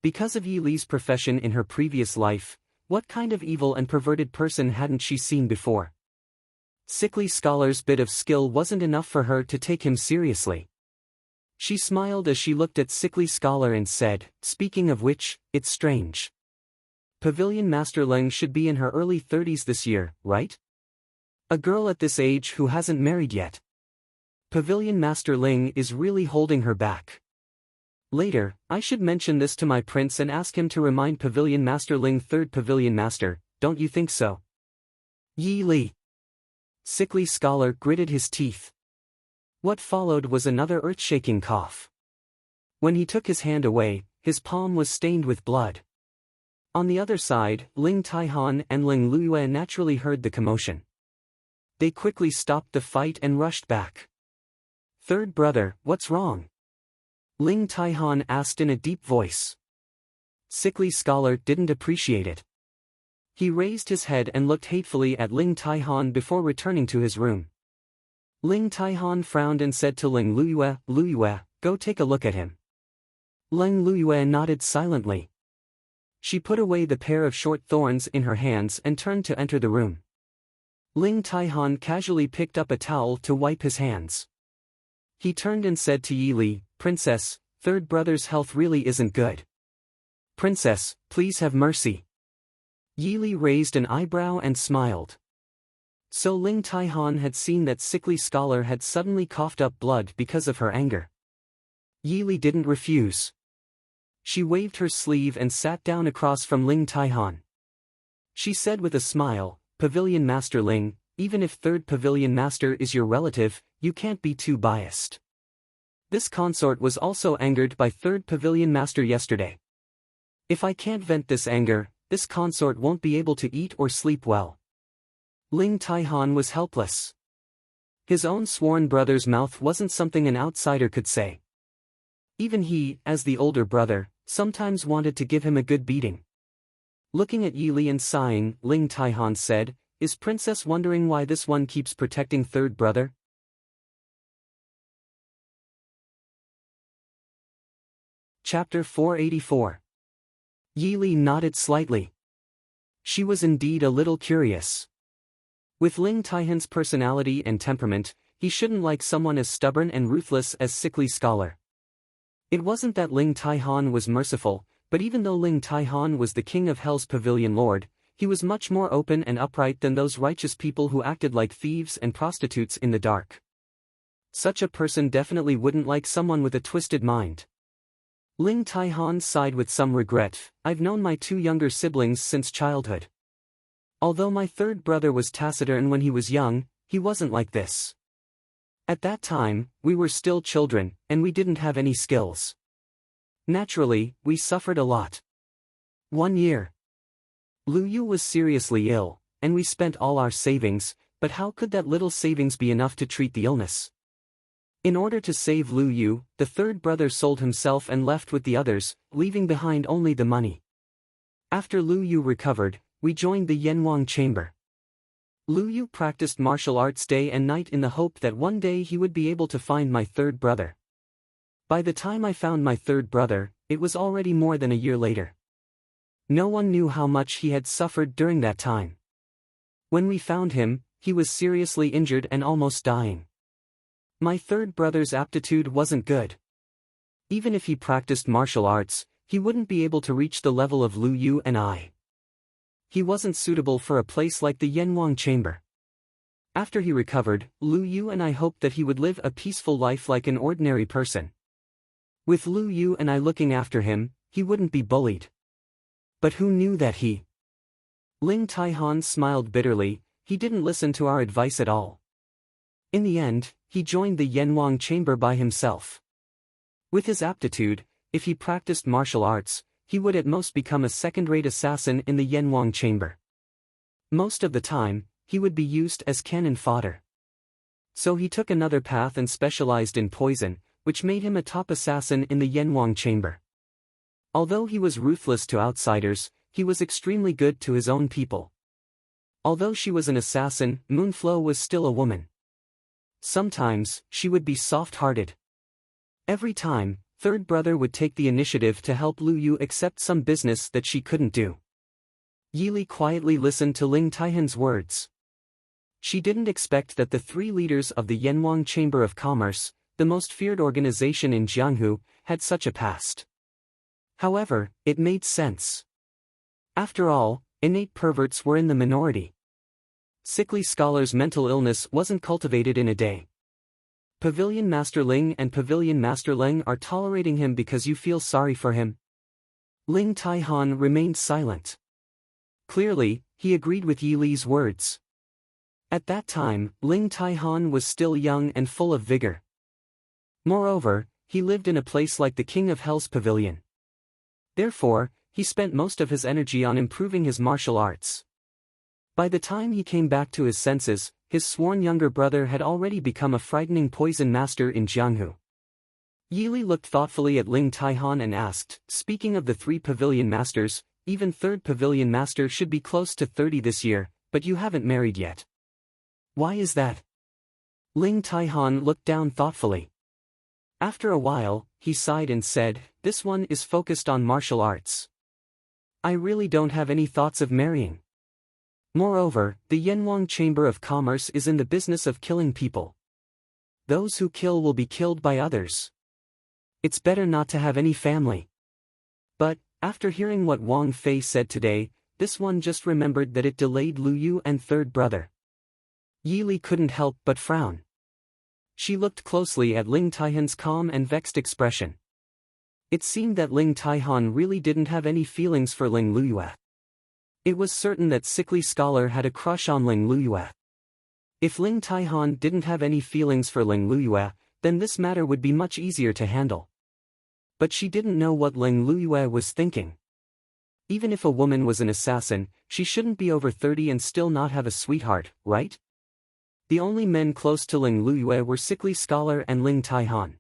Because of Yi profession in her previous life, what kind of evil and perverted person hadn't she seen before? Sickly Scholar's bit of skill wasn't enough for her to take him seriously. She smiled as she looked at Sickly Scholar and said, "Speaking of which, it's strange. Pavilion Master Leng should be in her early 30s this year, right? A girl at this age who hasn't married yet. Pavilion Master Ling is really holding her back. Later, I should mention this to my prince and ask him to remind Pavilion Master Ling third Pavilion Master, don't you think so?" Yi. Sickly Scholar gritted his teeth. What followed was another earth-shaking cough. When he took his hand away, his palm was stained with blood. On the other side, Ling Taihan and Ling Luyue naturally heard the commotion. They quickly stopped the fight and rushed back. "Third brother, what's wrong?" Ling Taihan asked in a deep voice. Sickly Scholar didn't appreciate it. He raised his head and looked hatefully at Ling Taihan before returning to his room. Ling Taihan frowned and said to Ling Luyue, "Luyue, go take a look at him." Ling Luyue nodded silently. She put away the pair of short thorns in her hands and turned to enter the room. Ling Taihan casually picked up a towel to wipe his hands. He turned and said to Yi, "Princess, third brother's health really isn't good. Princess, please have mercy." Yi raised an eyebrow and smiled. So Ling Taihan had seen that Sickly Scholar had suddenly coughed up blood because of her anger. Yi didn't refuse. She waved her sleeve and sat down across from Ling Taihan. She said with a smile, "Pavilion Master Ling, even if third Pavilion Master is your relative, you can't be too biased." This consort was also angered by third Pavilion Master yesterday. "If I can't vent this anger, this consort won't be able to eat or sleep well." Ling Taihan was helpless. His own sworn brother's mouth wasn't something an outsider could say. Even he, as the older brother, sometimes wanted to give him a good beating. Looking at Yi and sighing, Ling Taihan said, "Is Princess wondering why this one keeps protecting third brother?" Chapter 484. Yi nodded slightly. She was indeed a little curious. With Ling Taihan's personality and temperament, he shouldn't like someone as stubborn and ruthless as Sickly Scholar. It wasn't that Ling Taihan was merciful, but even though Ling Taihan was the king of Hell's Pavilion Lord, he was much more open and upright than those righteous people who acted like thieves and prostitutes in the dark. Such a person definitely wouldn't like someone with a twisted mind. Ling Taihan sighed with some regret, "I've known my two younger siblings since childhood. Although my third brother was taciturn when he was young, he wasn't like this. At that time, we were still children, and we didn't have any skills. Naturally, we suffered a lot. One year, Lu Yu was seriously ill, and we spent all our savings, but how could that little savings be enough to treat the illness? In order to save Lu Yu, the third brother sold himself and left with the others, leaving behind only the money. After Lu Yu recovered, we joined the Yanwang chamber. Lu Yu practiced martial arts day and night in the hope that one day he would be able to find my third brother. By the time I found my third brother, it was already more than a year later. No one knew how much he had suffered during that time. When we found him, he was seriously injured and almost dying. My third brother's aptitude wasn't good. Even if he practiced martial arts, he wouldn't be able to reach the level of Lu Yu and I. He wasn't suitable for a place like the Yanwang chamber. After he recovered, Lu Yu and I hoped that he would live a peaceful life like an ordinary person. With Lu Yu and I looking after him, he wouldn't be bullied. But who knew that he? Ling Taihan smiled bitterly. He didn't listen to our advice at all. In the end, he joined the Yanwang chamber by himself. With his aptitude, if he practiced martial arts, he would at most become a second-rate assassin in the Yanwang chamber. Most of the time, he would be used as cannon fodder. So he took another path and specialized in poison, which made him a top assassin in the Yanwang chamber. Although he was ruthless to outsiders, he was extremely good to his own people. Although she was an assassin, Moonflow was still a woman. Sometimes, she would be soft-hearted. Every time, third brother would take the initiative to help Lu Yu accept some business that she couldn't do. Yili quietly listened to Ling Taihan's words. She didn't expect that the three leaders of the Yanwang Chamber of Commerce, the most feared organization in Jianghu, had such a past. However, it made sense. After all, innate perverts were in the minority. Sickly Scholar's mental illness wasn't cultivated in a day. Pavilion Master Ling and Pavilion Master Leng are tolerating him because you feel sorry for him. Ling Taihan remained silent. Clearly, he agreed with Yi Li's words. At that time, Ling Taihan was still young and full of vigor. Moreover, he lived in a place like the King of Hell's Pavilion. Therefore, he spent most of his energy on improving his martial arts. By the time he came back to his senses, his sworn younger brother had already become a frightening poison master in Jianghu. Yili looked thoughtfully at Ling Taihan and asked, speaking of the three pavilion masters, even third pavilion master should be close to 30 this year, but you haven't married yet. Why is that? Ling Taihan looked down thoughtfully. After a while, he sighed and said, this one is focused on martial arts. I really don't have any thoughts of marrying. Moreover, the Yanwang Chamber of Commerce is in the business of killing people. Those who kill will be killed by others. It's better not to have any family. But, after hearing what Wang Fei said today, this one just remembered that it delayed Lu Yu and third brother. Yi Li couldn't help but frown. She looked closely at Ling Taihan's calm and vexed expression. It seemed that Ling Taihan really didn't have any feelings for Ling Luyue. It was certain that Sickly Scholar had a crush on Ling Luyue. If Ling Taihan didn't have any feelings for Ling Luyue, then this matter would be much easier to handle. But she didn't know what Ling Luyue was thinking. Even if a woman was an assassin, she shouldn't be over 30 and still not have a sweetheart, right? The only men close to Ling Luyue were Sickly Scholar and Ling Taihan.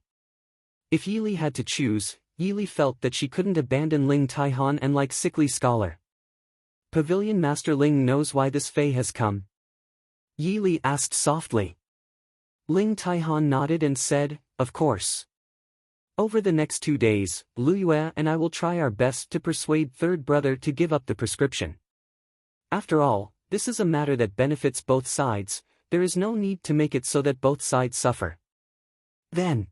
If Yili had to choose, Yili felt that she couldn't abandon Ling Taihan and like Sickly Scholar. Pavilion Master Ling knows why this Fei has come. Yi Li asked softly. Ling Taihan nodded and said, of course. Over the next 2 days, Luyue and I will try our best to persuade third brother to give up the prescription. After all, this is a matter that benefits both sides, there is no need to make it so that both sides suffer. Then,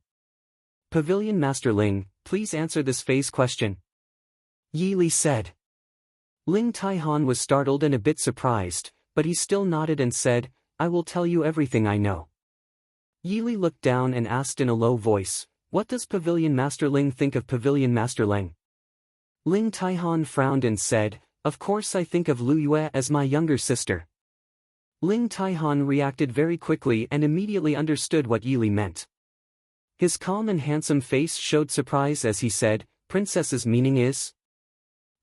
Pavilion Master Ling, please answer this Fei's question. Yi Li said. Ling Taihan was startled and a bit surprised, but he still nodded and said, I will tell you everything I know. Yi Li looked down and asked in a low voice, what does Pavilion Master Ling think of Pavilion Master Ling? Ling Taihan frowned and said, Of course I think of Lu Yue as my younger sister. Ling Taihan reacted very quickly and immediately understood what Yi Li meant. His calm and handsome face showed surprise as he said, "Princess's meaning is?"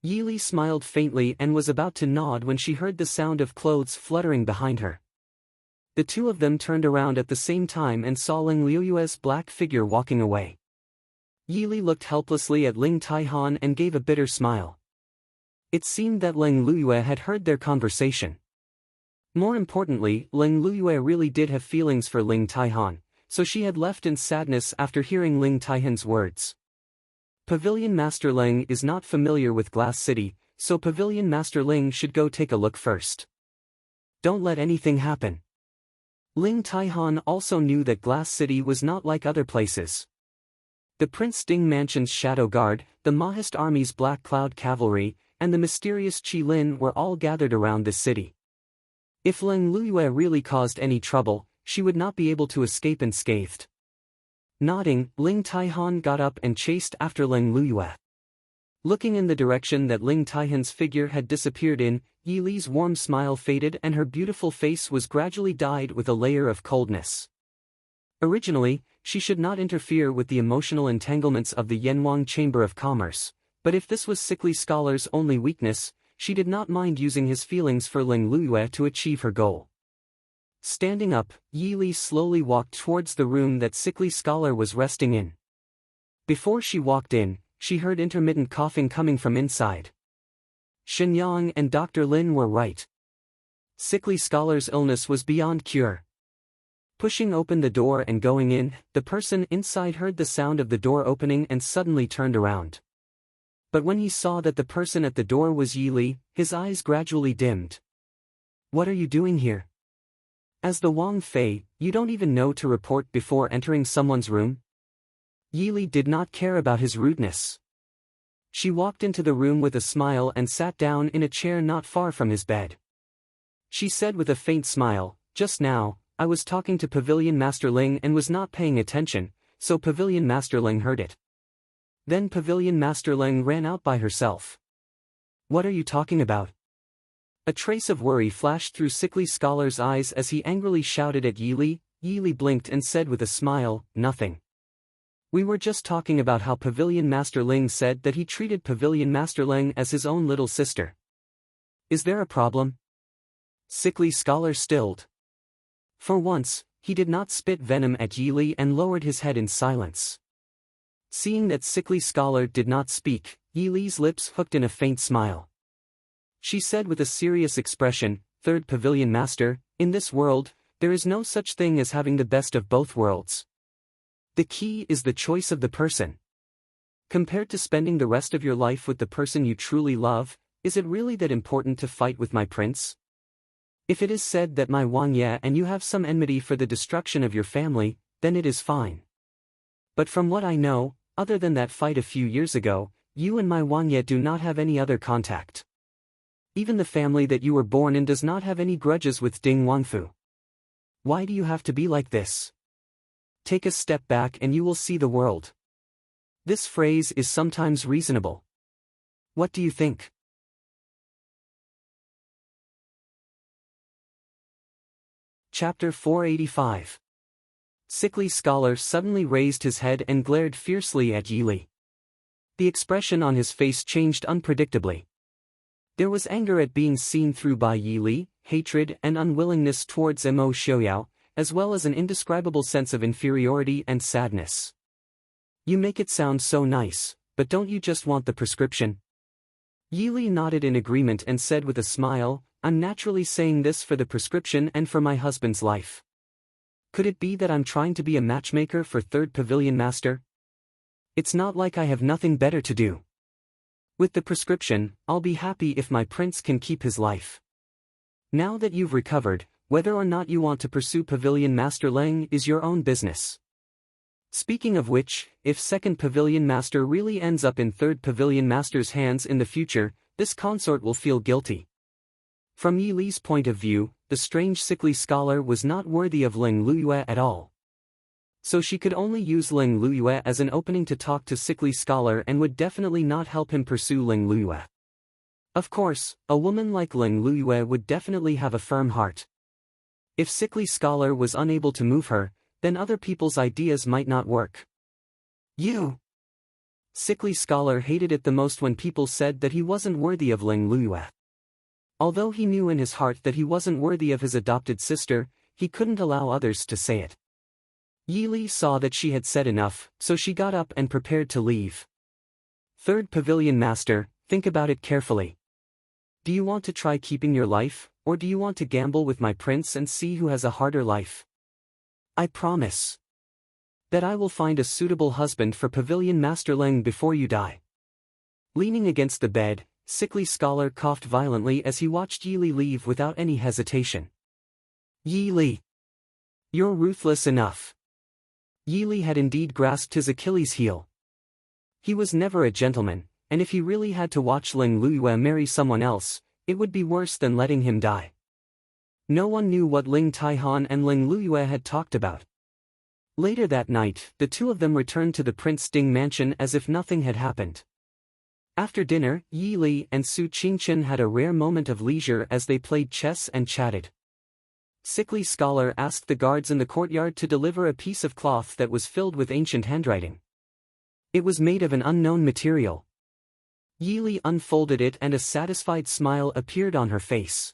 Yi Li smiled faintly and was about to nod when she heard the sound of clothes fluttering behind her. The two of them turned around at the same time and saw Ling Liyue's black figure walking away. Yi Li looked helplessly at Ling Taihan and gave a bitter smile. It seemed that Ling Liyue had heard their conversation. More importantly, Ling Liyue really did have feelings for Ling Taihan, so she had left in sadness after hearing Ling Taihan's words. Pavilion Master Ling is not familiar with Glass City, so Pavilion Master Ling should go take a look first. Don't let anything happen. Ling Taihan also knew that Glass City was not like other places. The Prince Ding Mansion's Shadow Guard, the Mahist Army's Black Cloud Cavalry, and the mysterious Qi Lin were all gathered around this city. If Ling Liyue really caused any trouble, she would not be able to escape unscathed. Nodding, Ling Taihan got up and chased after Ling Liyue. Looking in the direction that Ling Taihan's figure had disappeared in, Yi Li's warm smile faded and her beautiful face was gradually dyed with a layer of coldness. Originally, she should not interfere with the emotional entanglements of the Yanwang Chamber of Commerce, but if this was Sickly Scholar's only weakness, she did not mind using his feelings for Ling Liyue to achieve her goal. Standing up, Yi Li slowly walked towards the room that Sickly Scholar was resting in. Before she walked in, she heard intermittent coughing coming from inside. Shen Yang and Dr. Lin were right. Sickly Scholar's illness was beyond cure. Pushing open the door and going in, the person inside heard the sound of the door opening and suddenly turned around. But when he saw that the person at the door was Yi Li, his eyes gradually dimmed. "What are you doing here? As the Wang Fei, you don't even know to report before entering someone's room?" Yi Li did not care about his rudeness. She walked into the room with a smile and sat down in a chair not far from his bed. She said with a faint smile, "Just now, I was talking to Pavilion Master Ling and was not paying attention, so Pavilion Master Ling heard it. Then Pavilion Master Ling ran out by herself." "What are you talking about?" A trace of worry flashed through Sickly Scholar's eyes as he angrily shouted at Yi Li. Yi Li blinked and said with a smile, "Nothing. We were just talking about how Pavilion Master Ling said that he treated Pavilion Master Ling as his own little sister. Is there a problem?" Sickly Scholar stilled. For once, he did not spit venom at Yi Li and lowered his head in silence. Seeing that Sickly Scholar did not speak, Yi Li's lips hooked in a faint smile. She said with a serious expression, "Third Pavilion Master, in this world, there is no such thing as having the best of both worlds. The key is the choice of the person. Compared to spending the rest of your life with the person you truly love, is it really that important to fight with my prince? If it is said that my Wang Ye and you have some enmity for the destruction of your family, then it is fine. But from what I know, other than that fight a few years ago, you and my Wang Ye do not have any other contact. Even the family that you were born in does not have any grudges with Ding Wangfu. Why do you have to be like this? Take a step back and you will see the world. This phrase is sometimes reasonable. What do you think?" Chapter 485. Sickly Scholar suddenly raised his head and glared fiercely at Yi Li. The expression on his face changed unpredictably. There was anger at being seen through by Yi Li, hatred and unwillingness towards Mo Xiaoyao, as well as an indescribable sense of inferiority and sadness. "You make it sound so nice, but don't you just want the prescription?" Yi Li nodded in agreement and said with a smile, "I'm naturally saying this for the prescription and for my husband's life. Could it be that I'm trying to be a matchmaker for Third Pavilion Master? It's not like I have nothing better to do. With the prescription, I'll be happy if my prince can keep his life. Now that you've recovered, whether or not you want to pursue Pavilion Master Ling is your own business. Speaking of which, if Second Pavilion Master really ends up in Third Pavilion Master's hands in the future, this consort will feel guilty." From Yi Li's point of view, the strange Sickly Scholar was not worthy of Ling Liyue at all. So she could only use Ling Liyue as an opening to talk to Sickly Scholar and would definitely not help him pursue Ling Liyue. Of course, a woman like Ling Luyue would definitely have a firm heart. If sickly scholar was unable to move her, then other people's ideas might not work. You! Sickly scholar hated it the most when people said that he wasn't worthy of Ling Luyue. Although he knew in his heart that he wasn't worthy of his adopted sister, he couldn't allow others to say it. Yi Li saw that she had said enough, so she got up and prepared to leave. Third Pavilion Master, think about it carefully. Do you want to try keeping your life, or do you want to gamble with my prince and see who has a harder life? I promise that I will find a suitable husband for Pavilion Master Ling before you die. Leaning against the bed, sickly scholar coughed violently as he watched Yi Li leave without any hesitation. Yi Li! You're ruthless enough. Yi Li had indeed grasped his Achilles heel. He was never a gentleman, and if he really had to watch Ling Luyue marry someone else, it would be worse than letting him die. No one knew what Ling Taihan and Ling Luyue had talked about. Later that night, the two of them returned to the Prince Ding mansion as if nothing had happened. After dinner, Yi Li and Su Qingchen had a rare moment of leisure as they played chess and chatted. Sickly scholar asked the guards in the courtyard to deliver a piece of cloth that was filled with ancient handwriting. It was made of an unknown material. Yi Li unfolded it and a satisfied smile appeared on her face.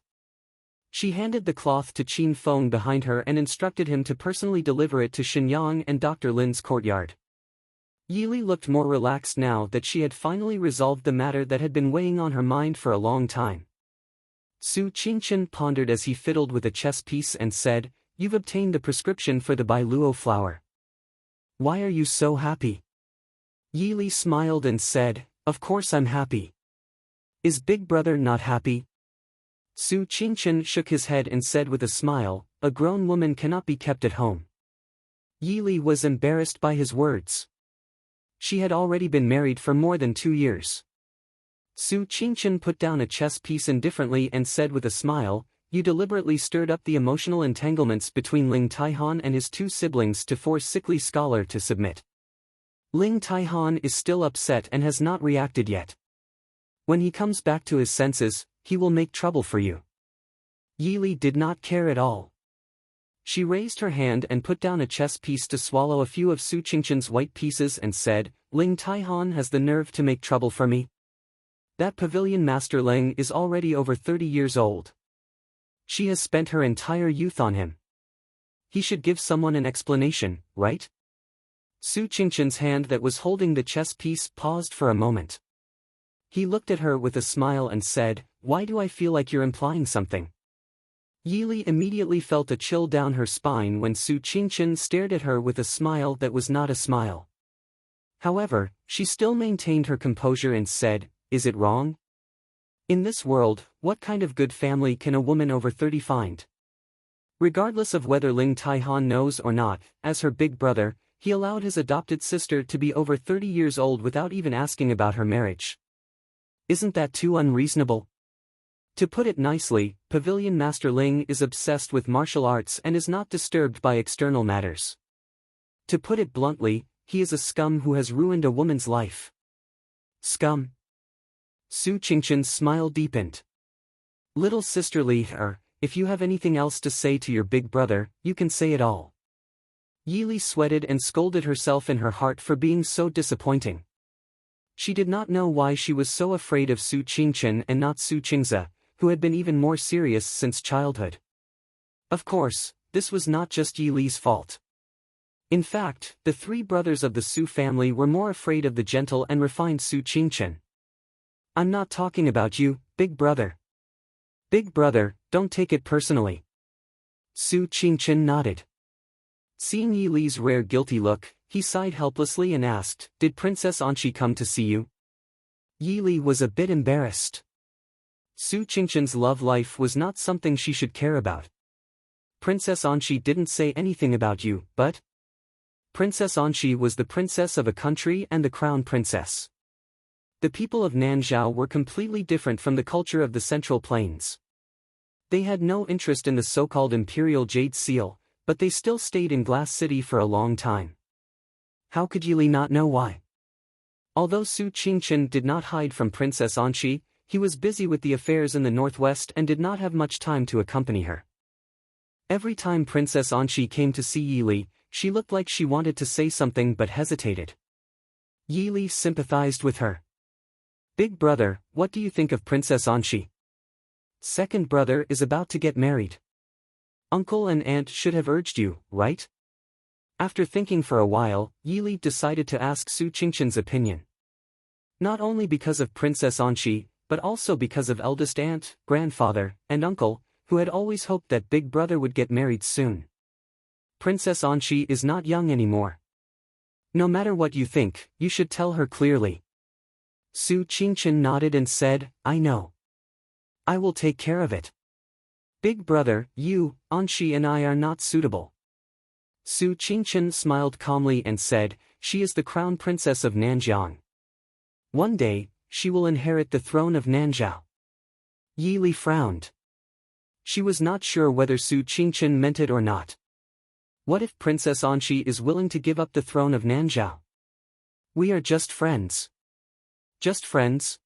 She handed the cloth to Qin Feng behind her and instructed him to personally deliver it to Shenyang and Dr. Lin's courtyard. Yi Li looked more relaxed now that she had finally resolved the matter that had been weighing on her mind for a long time. Su Qingchen pondered as he fiddled with a chess piece and said, "You've obtained the prescription for the Bailuo flower. Why are you so happy?" Yi Li smiled and said, "Of course I'm happy. Is Big Brother not happy?" Su Qingchen shook his head and said with a smile, "A grown woman cannot be kept at home." Yi Li was embarrassed by his words. She had already been married for more than 2 years. Su Qingchen put down a chess piece indifferently and said with a smile, "You deliberately stirred up the emotional entanglements between Ling Taihan and his 2 siblings to force sickly scholar to submit. Ling Taihan is still upset and has not reacted yet. When he comes back to his senses, he will make trouble for you." Yi Li did not care at all. She raised her hand and put down a chess piece to swallow a few of Su Qingchen's white pieces and said, "Ling Taihan has the nerve to make trouble for me? That Pavilion Master Ling is already over 30 years old. She has spent her entire youth on him. He should give someone an explanation, right?" Su Qingchen's hand that was holding the chess piece paused for a moment. He looked at her with a smile and said, "Why do I feel like you're implying something?" Yi Li immediately felt a chill down her spine when Su Qingchen stared at her with a smile that was not a smile. However, she still maintained her composure and said, "Is it wrong? In this world, what kind of good family can a woman over 30 find?" Regardless of whether Ling Taihan knows or not, as her big brother, he allowed his adopted sister to be over 30 years old without even asking about her marriage. Isn't that too unreasonable? To put it nicely, Pavilion Master Ling is obsessed with martial arts and is not disturbed by external matters. To put it bluntly, he is a scum who has ruined a woman's life. Scum? Su Qingchen's smile deepened. "Little sister Li, if you have anything else to say to your big brother, you can say it all." Yi Li sweated and scolded herself in her heart for being so disappointing. She did not know why she was so afraid of Su Qingchen and not Su Qingze, who had been even more serious since childhood. Of course, this was not just Yi Li's fault. In fact, the 3 brothers of the Su family were more afraid of the gentle and refined Su Qingchen. "I'm not talking about you, big brother." "Big brother, don't take it personally." Su Qingchen nodded. Seeing Yi Li's rare guilty look, he sighed helplessly and asked, "Did Princess Anqi come to see you?" Yi Li was a bit embarrassed. Su Qingchen's love life was not something she should care about. "Princess Anqi didn't say anything about you, but..." Princess Anqi was the princess of a country and the crown princess. The people of Nanzhao were completely different from the culture of the Central Plains. They had no interest in the so-called imperial jade seal, but they still stayed in Glass City for a long time. How could Yi Li not know why? Although Su Qingchen did not hide from Princess Anqi, He was busy with the affairs in the northwest and did not have much time to accompany her. Every time Princess Anshi came to see Yi Li, she looked like she wanted to say something but hesitated. Yi Li sympathized with her. Big brother, what do you think of Princess Anshi? Second brother is about to get married. Uncle and aunt should have urged you, right? After thinking for a while, Yi Li decided to ask Su Qingqian's opinion. Not only because of Princess Anshi, but also because of eldest aunt, grandfather, and uncle, who had always hoped that big brother would get married soon. Princess Anshi is not young anymore. No matter what you think, you should tell her clearly. Su Qingqian nodded and said, I know. I will take care of it. Big brother, you, Anshi and I are not suitable. Su Qingqian smiled calmly and said, she is the crown princess of Nanjiang. One day, she will inherit the throne of Nanzhao. Yi Li frowned. She was not sure whether Su Qingqian meant it or not. What if Princess Anshi is willing to give up the throne of Nanzhao? We are just friends. Just friends?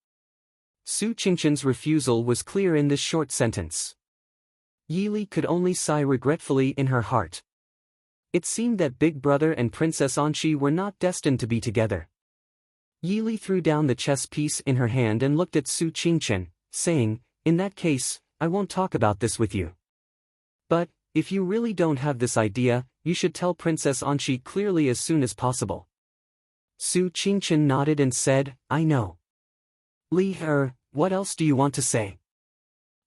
Su Qingqian's refusal was clear in this short sentence. Yi Li could only sigh regretfully in her heart. It seemed that Big Brother and Princess Anshi were not destined to be together. Yi Li threw down the chess piece in her hand and looked at Su Qingqian, saying, in that case, I won't talk about this with you. But, if you really don't have this idea, you should tell Princess Anshi clearly as soon as possible. Su Qingqian nodded and said, I know. Li, what else do you want to say?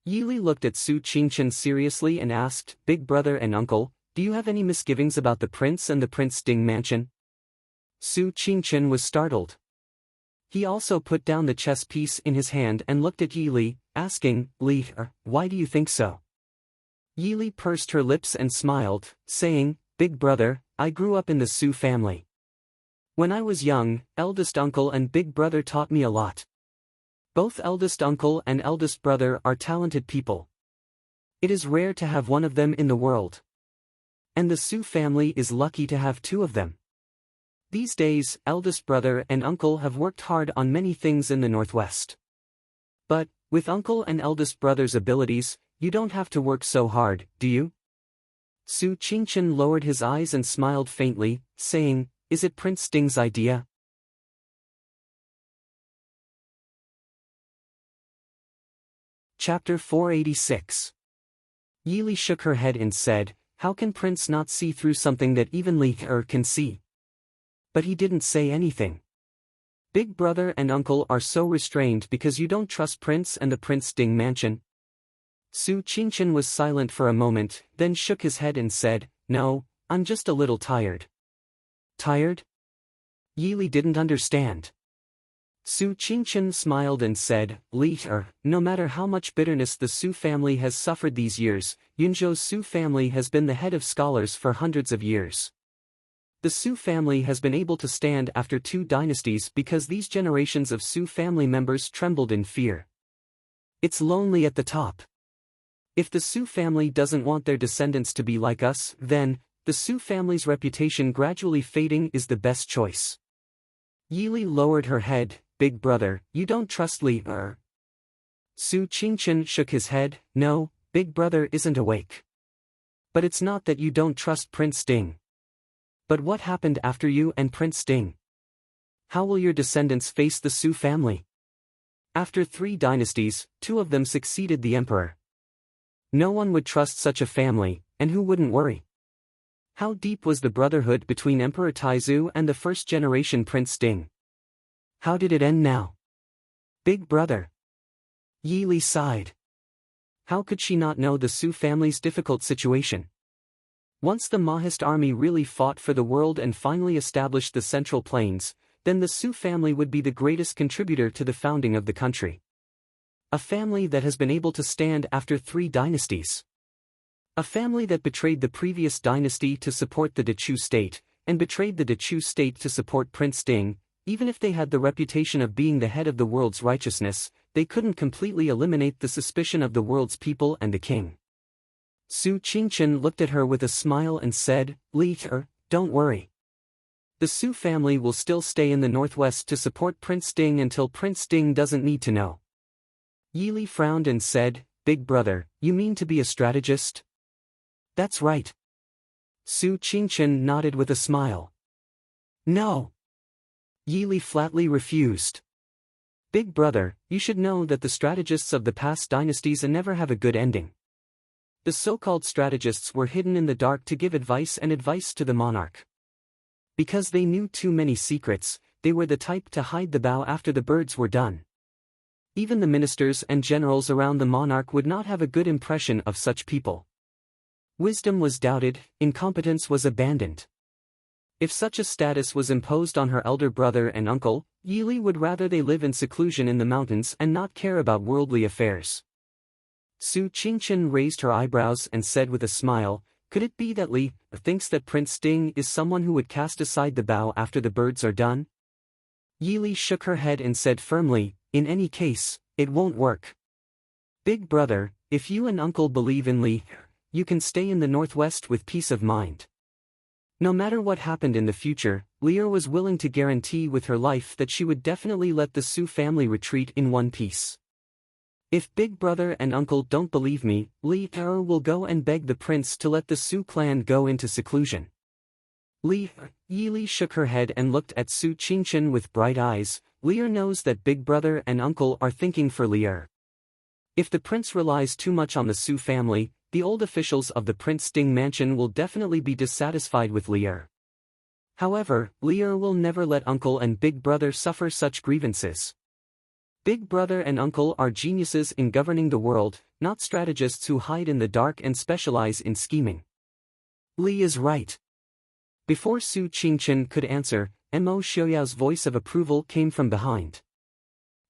Yi Li looked at Su Qingqian seriously and asked, Big brother and uncle, do you have any misgivings about the prince and the Prince Ding mansion? Su Qingqian was startled. He also put down the chess piece in his hand and looked at Yi Li, asking, Li, why do you think so? Yi Li pursed her lips and smiled, saying, Big brother, I grew up in the Su family. When I was young, eldest uncle and big brother taught me a lot. Both eldest uncle and eldest brother are talented people. It is rare to have one of them in the world. And the Su family is lucky to have two of them. These days, eldest brother and uncle have worked hard on many things in the Northwest. But, with uncle and eldest brother's abilities, you don't have to work so hard, do you? Su Qingqian lowered his eyes and smiled faintly, saying, is it Prince Ding's idea? Chapter 486. Yi Li shook her head and said, how can Prince not see through something that even Li can see? But he didn't say anything. Big brother and uncle are so restrained because you don't trust Prince and the Prince Ding mansion. Su Qingqian was silent for a moment, then shook his head and said, no, I'm just a little tired. Tired? Yi Li didn't understand. Su Qingqian smiled and said, Li, no matter how much bitterness the Su family has suffered these years, Yunzhou's Su family has been the head of scholars for hundreds of years. The Su family has been able to stand after 2 dynasties because these generations of Su family members trembled in fear. It's lonely at the top. If the Su family doesn't want their descendants to be like us, then, the Su family's reputation gradually fading is the best choice. Yi Li lowered her head, Big brother, you don't trust Li, Su Qingqian shook his head, no, Big brother isn't awake. But it's not that you don't trust Prince Ding. But what happened after you and Prince Ding? How will your descendants face the Su family? After 3 dynasties, 2 of them succeeded the emperor. No one would trust such a family, and who wouldn't worry? How deep was the brotherhood between Emperor Taizu and the first-generation Prince Ding? How did it end now? Big brother. Yi Li sighed. How could she not know the Su family's difficult situation? Once the Mahist army really fought for the world and finally established the Central Plains, then the Su family would be the greatest contributor to the founding of the country. A family that has been able to stand after 3 dynasties. A family that betrayed the previous dynasty to support the Dechu state, and betrayed the Dechu state to support Prince Ding. Even if they had the reputation of being the head of the world's righteousness, they couldn't completely eliminate the suspicion of the world's people and the king. Su Qingqian looked at her with a smile and said, Li, don't worry. The Su family will still stay in the northwest to support Prince Ding until Prince Ding doesn't need to know. Yili frowned and said, Big brother, you mean to be a strategist? That's right. Su Qingchen nodded with a smile. No. Yili flatly refused. Big brother, you should know that the strategists of the past dynasties never have a good ending. The so-called strategists were hidden in the dark to give advice to the monarch. Because they knew too many secrets, they were the type to hide the bow after the birds were done. Even the ministers and generals around the monarch would not have a good impression of such people. Wisdom was doubted, incompetence was abandoned. If such a status was imposed on her elder brother and uncle, Yili would rather they live in seclusion in the mountains and not care about worldly affairs. Su Qingchen raised her eyebrows and said with a smile, could it be that Li thinks that Prince Ding is someone who would cast aside the bow after the birds are done? Yili shook her head and said firmly, in any case, it won't work. Big brother, if you and uncle believe in Li, you can stay in the northwest with peace of mind. No matter what happened in the future, Lear was willing to guarantee with her life that she would definitely let the Su family retreat in one piece. If big brother and uncle don't believe me, Lear will go and beg the prince to let the Su clan go into seclusion. Yili shook her head and looked at Su Qingchen with bright eyes. Lear knows that big brother and uncle are thinking for Lear. If the prince relies too much on the Su family, the old officials of the Prince Ding mansion will definitely be dissatisfied with Lear. However, Lear will never let uncle and big brother suffer such grievances. Big brother and uncle are geniuses in governing the world, not strategists who hide in the dark and specialize in scheming. Li is right. Before Su Qingchen could answer, Mo Xiaoyao's voice of approval came from behind.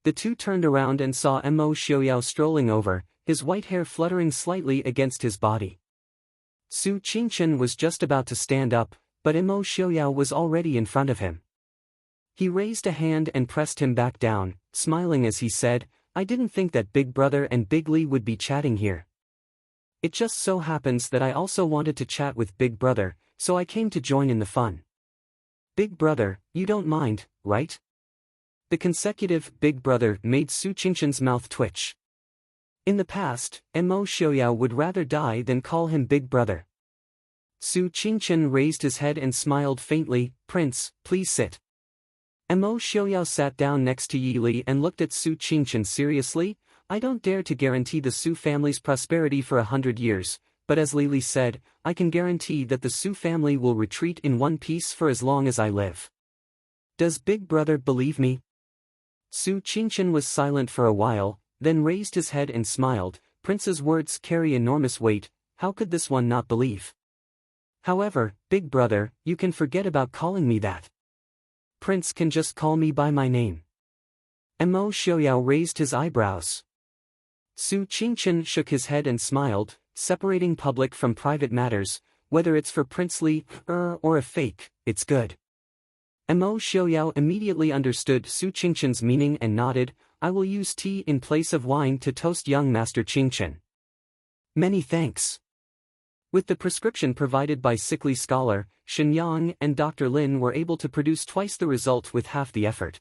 The two turned around and saw Mo Xiaoyao strolling over, his white hair fluttering slightly against his body. Su Qingchen was just about to stand up, but Mo Xiaoyao was already in front of him. He raised a hand and pressed him back down, smiling as he said, I didn't think that Big Brother and Big Li would be chatting here. It just so happens that I also wanted to chat with Big Brother, so I came to join in the fun. Big Brother, you don't mind, right? The consecutive Big Brother made Su Qingchen's mouth twitch. In the past, Mo Xiaoyao would rather die than call him Big Brother. Su Qingchen raised his head and smiled faintly, Prince, please sit. Mo Xiaoyao sat down next to Yi Li and looked at Su Qingchen seriously, I don't dare to guarantee the Su family's prosperity for 100 years, but as Li Li said, I can guarantee that the Su family will retreat in one piece for as long as I live. Does Big Brother believe me? Su Qingchen was silent for a while, then raised his head and smiled, Prince's words carry enormous weight, how could this one not believe? However, Big Brother, you can forget about calling me that. Prince can just call me by my name. Mo Xiaoyao raised his eyebrows. Su Qingchen shook his head and smiled, separating public from private matters, whether it's for Prince Li, or a fake, it's good. Mo Xiaoyao immediately understood Su Qingchen's meaning and nodded, I will use tea in place of wine to toast young Master Qingchen. Many thanks. With the prescription provided by sickly scholar, Shenyang and Dr. Lin were able to produce twice the result with half the effort.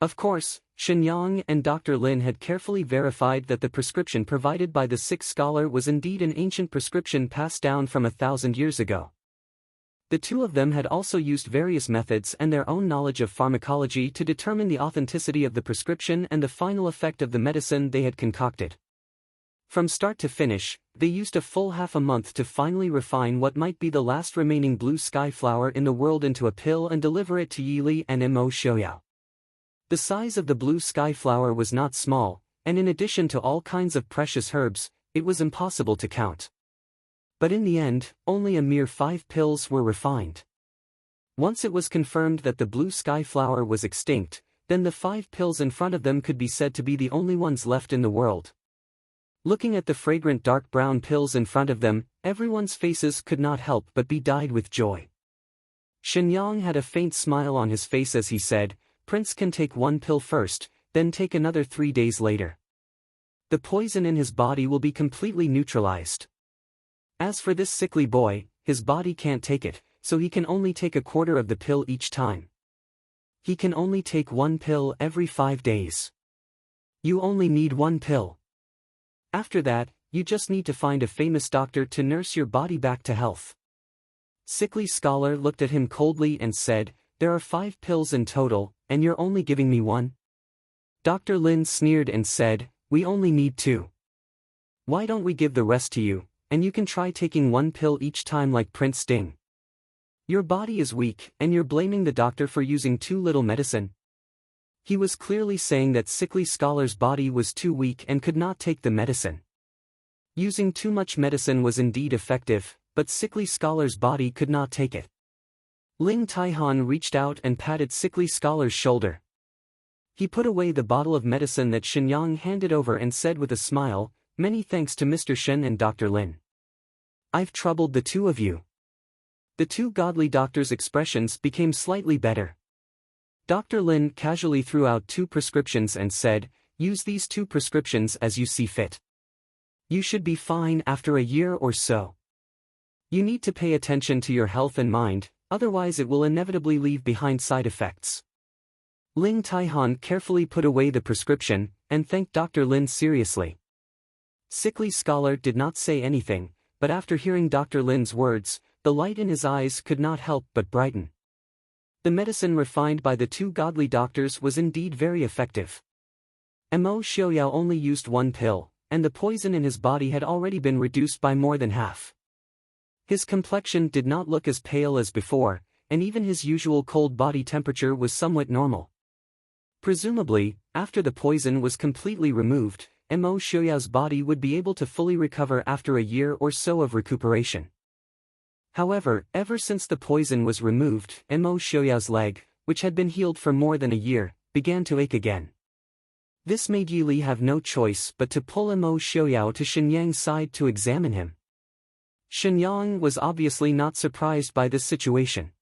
Of course, Shenyang and Dr. Lin had carefully verified that the prescription provided by the sick scholar was indeed an ancient prescription passed down from 1,000 years ago. The two of them had also used various methods and their own knowledge of pharmacology to determine the authenticity of the prescription and the final effect of the medicine they had concocted. From start to finish, they used a full half a month to finally refine what might be the last remaining blue sky flower in the world into a pill and deliver it to Yi Li and Mo Xiaoyao. The size of the blue sky flower was not small, and in addition to all kinds of precious herbs, it was impossible to count. But in the end, only a mere 5 pills were refined. Once it was confirmed that the blue sky flower was extinct, then the 5 pills in front of them could be said to be the only ones left in the world. Looking at the fragrant dark brown pills in front of them, everyone's faces could not help but be dyed with joy. Shenyang had a faint smile on his face as he said, Prince can take 1 pill first, then take another 3 days later. The poison in his body will be completely neutralized. As for this sickly boy, his body can't take it, so he can only take a quarter of the pill each time. He can only take 1 pill every 5 days. You only need one pill. After that, you just need to find a famous doctor to nurse your body back to health. Sickly Scholar looked at him coldly and said, "There are 5 pills in total, and you're only giving me one?" Dr. Lin sneered and said, "We only need 2. Why don't we give the rest to you, and you can try taking 1 pill each time like Prince Ding? Your body is weak, and you're blaming the doctor for using too little medicine." He was clearly saying that Sickly Scholar's body was too weak and could not take the medicine. Using too much medicine was indeed effective, but Sickly Scholar's body could not take it. Ling Taihan reached out and patted Sickly Scholar's shoulder. He put away the bottle of medicine that Shenyang handed over and said with a smile, "Many thanks to Mr. Shen and Dr. Lin. I've troubled the 2 of you." The 2 godly doctors' expressions became slightly better. Dr. Lin casually threw out 2 prescriptions and said, "Use these 2 prescriptions as you see fit. You should be fine after a year or so. You need to pay attention to your health and mind, otherwise it will inevitably leave behind side effects." Ling Taihan carefully put away the prescription, and thanked Dr. Lin seriously. Sickly Scholar did not say anything, but after hearing Dr. Lin's words, the light in his eyes could not help but brighten. The medicine refined by the 2 godly doctors was indeed very effective. Mo Xiaoyao only used 1 pill, and the poison in his body had already been reduced by more than half. His complexion did not look as pale as before, and even his usual cold body temperature was somewhat normal. Presumably, after the poison was completely removed, Mo Xiaoyao's body would be able to fully recover after a year or so of recuperation. However, ever since the poison was removed, Mo Xiaoyao's leg, which had been healed for more than a year, began to ache again. This made Yi Li have no choice but to pull Mo Xiaoyao to Shenyang's side to examine him. Shenyang was obviously not surprised by this situation.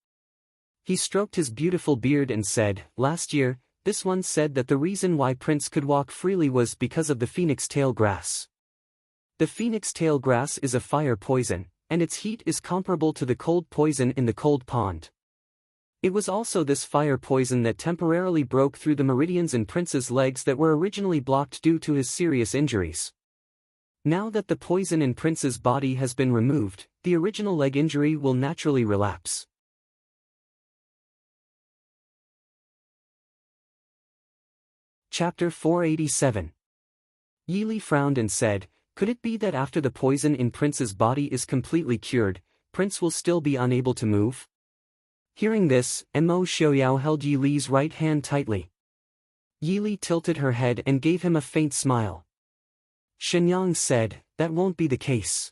He stroked his beautiful beard and said, "Last year, this one said that the reason why Prince could walk freely was because of the phoenix tail grass. The phoenix tail grass is a fire poison, and its heat is comparable to the cold poison in the cold pond. It was also this fire poison that temporarily broke through the meridians in Prince's legs that were originally blocked due to his serious injuries. Now that the poison in Prince's body has been removed, the original leg injury will naturally relapse." Chapter 487. Yi Li frowned and said, "Could it be that after the poison in Prince's body is completely cured, Prince will still be unable to move?" Hearing this, Mo Xiaoyao held Yi Li's right hand tightly. Yi Li tilted her head and gave him a faint smile. Shenyang said, "That won't be the case.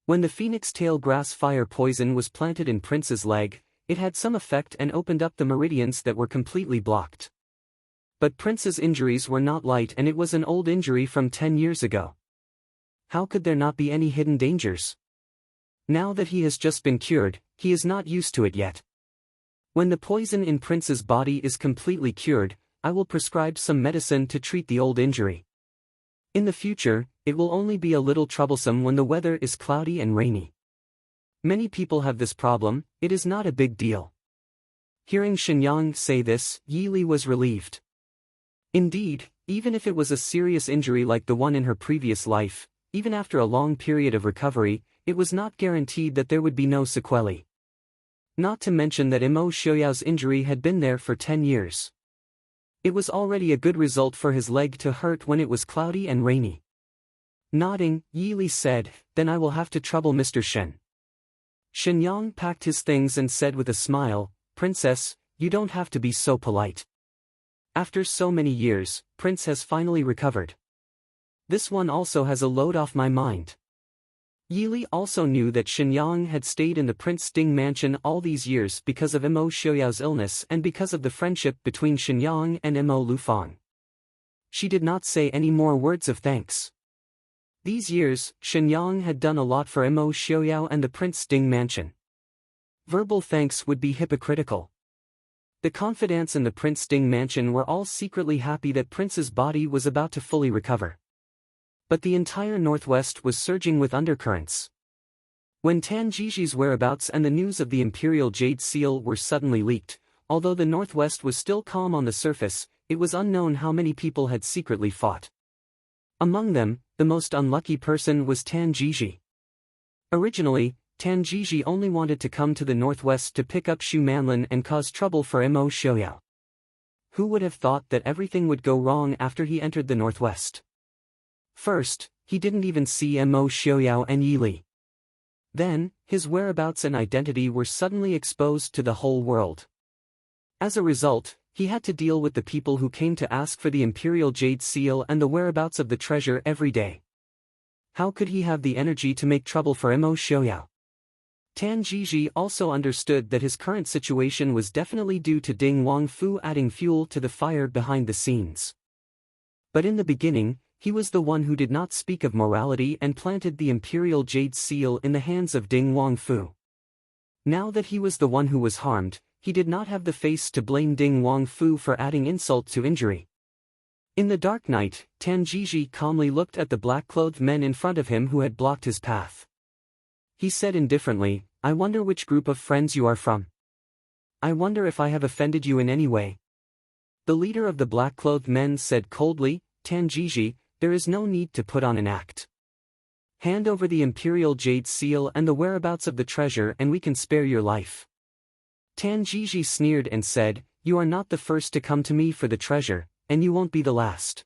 When the phoenix tail grass fire poison was planted in Prince's leg, it had some effect and opened up the meridians that were completely blocked. But Prince's injuries were not light and it was an old injury from 10 years ago. How could there not be any hidden dangers? Now that he has just been cured, he is not used to it yet. When the poison in Prince's body is completely cured, I will prescribe some medicine to treat the old injury. In the future, it will only be a little troublesome when the weather is cloudy and rainy. Many people have this problem, it is not a big deal." Hearing Shenyang say this, Yi Li was relieved. Indeed, even if it was a serious injury like the one in her previous life, even after a long period of recovery, it was not guaranteed that there would be no sequelae. Not to mention that Mo Xiaoyao's injury had been there for 10 years. It was already a good result for his leg to hurt when it was cloudy and rainy. Nodding, Yi Li said, "Then I will have to trouble Mr. Shen." Shenyang packed his things and said with a smile, "Princess, you don't have to be so polite. After so many years, Prince has finally recovered. This one also has a load off my mind." Yi Li also knew that Shenyang had stayed in the Prince Ding mansion all these years because of Mo Xiaoyao's illness and because of the friendship between Shenyang and Mo Lufang. She did not say any more words of thanks. These years, Shenyang had done a lot for Mo Xiaoyao and the Prince Ding mansion. Verbal thanks would be hypocritical. The confidants in the Prince Ding mansion were all secretly happy that Prince's body was about to fully recover. But the entire Northwest was surging with undercurrents. When Tan Jiji's whereabouts and the news of the Imperial Jade Seal were suddenly leaked, although the Northwest was still calm on the surface, it was unknown how many people had secretly fought. Among them, the most unlucky person was Tan Jiji. Originally, Tan Jiji only wanted to come to the northwest to pick up Shu Manlin and cause trouble for Mo Xiaoyao. Who would have thought that everything would go wrong after he entered the northwest? First, he didn't even see Mo Xiaoyao and Yi Li. Then, his whereabouts and identity were suddenly exposed to the whole world. As a result, he had to deal with the people who came to ask for the Imperial Jade Seal and the whereabouts of the treasure every day. How could he have the energy to make trouble for Mo Xiaoyao? Tan Jiji also understood that his current situation was definitely due to Ding Wangfu adding fuel to the fire behind the scenes. But in the beginning, he was the one who did not speak of morality and planted the Imperial Jade Seal in the hands of Ding Wangfu. Now that he was the one who was harmed, he did not have the face to blame Ding Wangfu for adding insult to injury. In the dark night, Tan Jiji calmly looked at the black-clothed men in front of him who had blocked his path. He said indifferently, "I wonder which group of friends you are from. I wonder if I have offended you in any way." The leader of the black-clothed men said coldly, "Tan Jiji, there is no need to put on an act. Hand over the Imperial Jade Seal and the whereabouts of the treasure and we can spare your life." Tan Jiji sneered and said, "You are not the first to come to me for the treasure, and you won't be the last.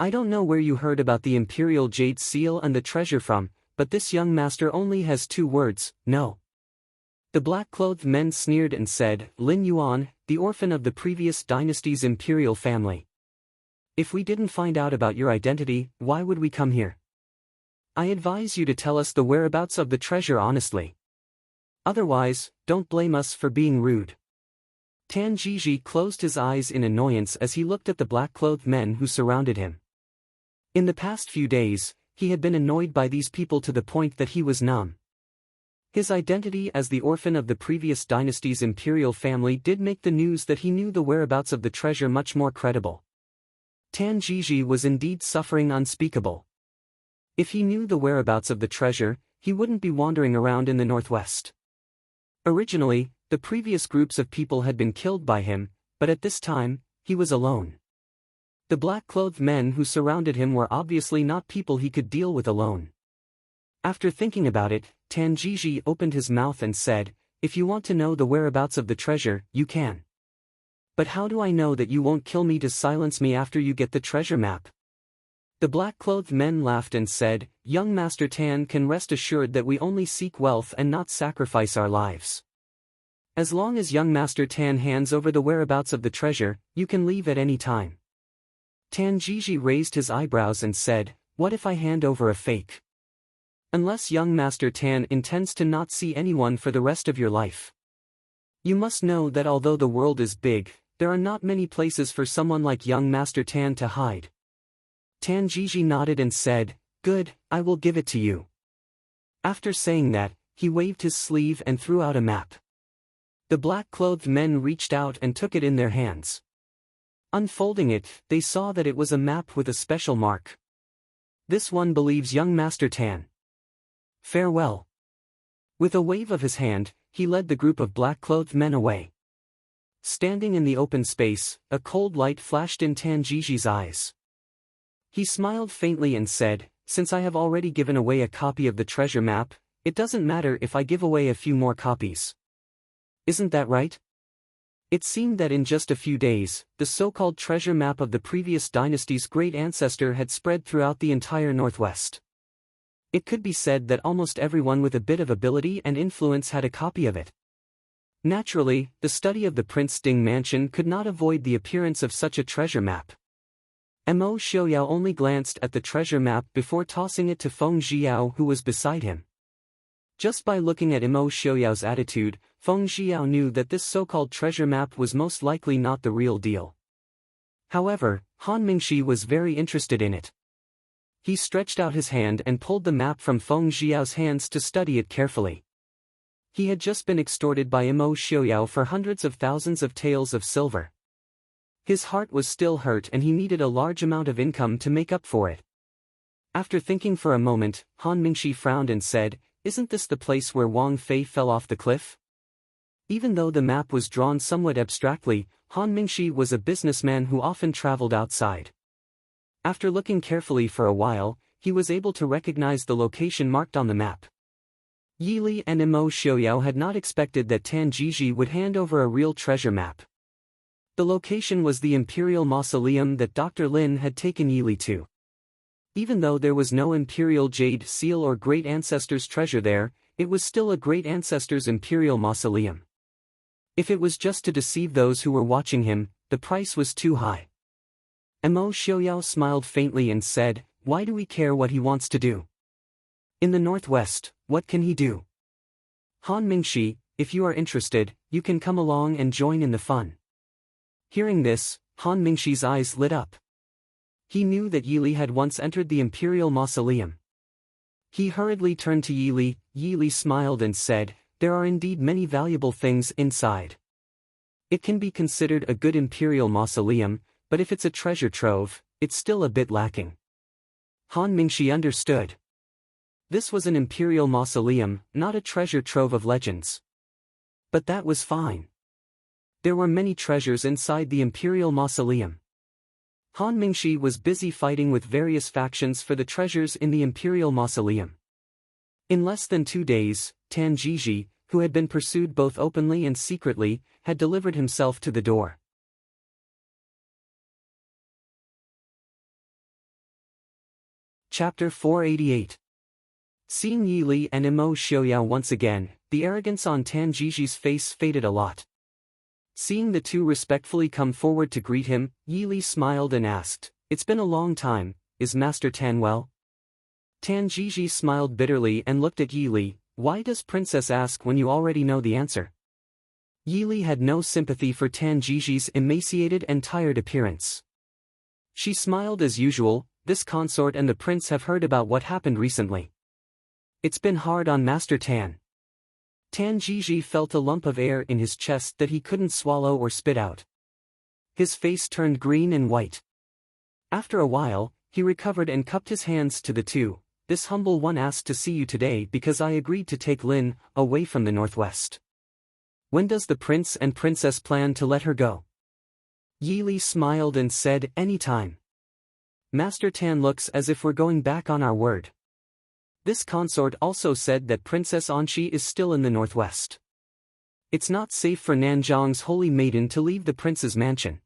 I don't know where you heard about the Imperial Jade Seal and the treasure from, but this young master only has 2 words, no." The black-clothed men sneered and said, "Lin Yuan, the orphan of the previous dynasty's imperial family. If we didn't find out about your identity, why would we come here? I advise you to tell us the whereabouts of the treasure honestly. Otherwise, don't blame us for being rude." Tan Jiji closed his eyes in annoyance as he looked at the black-clothed men who surrounded him. In the past few days, he had been annoyed by these people to the point that he was numb. His identity as the orphan of the previous dynasty's imperial family did make the news that he knew the whereabouts of the treasure much more credible. Tan Jiji was indeed suffering unspeakable. If he knew the whereabouts of the treasure, he wouldn't be wandering around in the northwest. Originally, the previous groups of people had been killed by him, but at this time, he was alone. The black-clothed men who surrounded him were obviously not people he could deal with alone. After thinking about it, Tan Jiji opened his mouth and said, "If you want to know the whereabouts of the treasure, you can. But how do I know that you won't kill me to silence me after you get the treasure map?" The black-clothed men laughed and said, "Young Master Tan can rest assured that we only seek wealth and not sacrifice our lives. As long as young Master Tan hands over the whereabouts of the treasure, you can leave at any time." Tan Jiji raised his eyebrows and said, "What if I hand over a fake? Unless young Master Tan intends to not see anyone for the rest of your life. You must know that although the world is big, there are not many places for someone like young Master Tan to hide." Tan Jiji nodded and said, "Good, I will give it to you." After saying that, he waved his sleeve and threw out a map. The black-clothed men reached out and took it in their hands. Unfolding it, they saw that it was a map with a special mark. "This one believes young Master Tan. Farewell." With a wave of his hand, he led the group of black-clothed men away. Standing in the open space, a cold light flashed in Tan Jiji's eyes. He smiled faintly and said, "Since I have already given away a copy of the treasure map, it doesn't matter if I give away a few more copies. Isn't that right?" It seemed that in just a few days, the so-called treasure map of the previous dynasty's great ancestor had spread throughout the entire Northwest. It could be said that almost everyone with a bit of ability and influence had a copy of it. Naturally, the study of the Prince Ding mansion could not avoid the appearance of such a treasure map. Mo Xiaoyao only glanced at the treasure map before tossing it to Feng Xiao, who was beside him. Just by looking at Mo Xiaoyao's attitude, Feng Xiao knew that this so-called treasure map was most likely not the real deal. However, Han Mingxi was very interested in it. He stretched out his hand and pulled the map from Feng Xiao's hands to study it carefully. He had just been extorted by Mo Xiaoyao for hundreds of thousands of taels of silver. His heart was still hurt and he needed a large amount of income to make up for it. After thinking for a moment, Han Mingxi frowned and said, "Isn't this the place where Wang Fei fell off the cliff?" Even though the map was drawn somewhat abstractly, Han Mingshi was a businessman who often traveled outside. After looking carefully for a while, he was able to recognize the location marked on the map. Yi Li and Mo Xiaoyao had not expected that Tan Jiji would hand over a real treasure map. The location was the Imperial Mausoleum that Dr. Lin had taken Yi Li to. Even though there was no Imperial Jade Seal or Great Ancestors treasure there, it was still a Great Ancestors Imperial Mausoleum. If it was just to deceive those who were watching him, the price was too high. Mo Xiaoyao smiled faintly and said, "Why do we care what he wants to do? In the northwest, what can he do? Han Mingshi, if you are interested, you can come along and join in the fun." Hearing this, Han Mingshi's eyes lit up. He knew that Yi Li had once entered the Imperial Mausoleum. He hurriedly turned to Yi Li. Yi Li smiled and said, "There are indeed many valuable things inside. It can be considered a good Imperial Mausoleum, but if it's a treasure trove, it's still a bit lacking." Han Mingshi understood. This was an Imperial Mausoleum, not a treasure trove of legends. But that was fine. There were many treasures inside the Imperial Mausoleum. Han Mingshi was busy fighting with various factions for the treasures in the Imperial Mausoleum. In less than 2 days, Tan Jiji, who had been pursued both openly and secretly, had delivered himself to the door. Chapter 488. Seeing Yi Li and Mo Xiaoyao once again, the arrogance on Tan Jiji's face faded a lot. Seeing the two respectfully come forward to greet him, Yi Li smiled and asked, "It's been a long time, is Master Tan well?" Tan Jiji smiled bitterly and looked at Yi Li. "Why does Princess ask when you already know the answer?" Yi Li had no sympathy for Tan Jiji's emaciated and tired appearance. She smiled as usual. "This consort and the prince have heard about what happened recently. It's been hard on Master Tan." Tan Jiji felt a lump of air in his chest that he couldn't swallow or spit out. His face turned green and white. After a while, he recovered and cupped his hands to the two. "This humble one asked to see you today because I agreed to take Lin away from the northwest. When does the prince and princess plan to let her go?" Yi Li smiled and said, "Anytime. Master Tan looks as if we're going back on our word." This consort also said that Princess Anqi is still in the northwest. It's not safe for Nanzhang's holy maiden to leave the prince's mansion.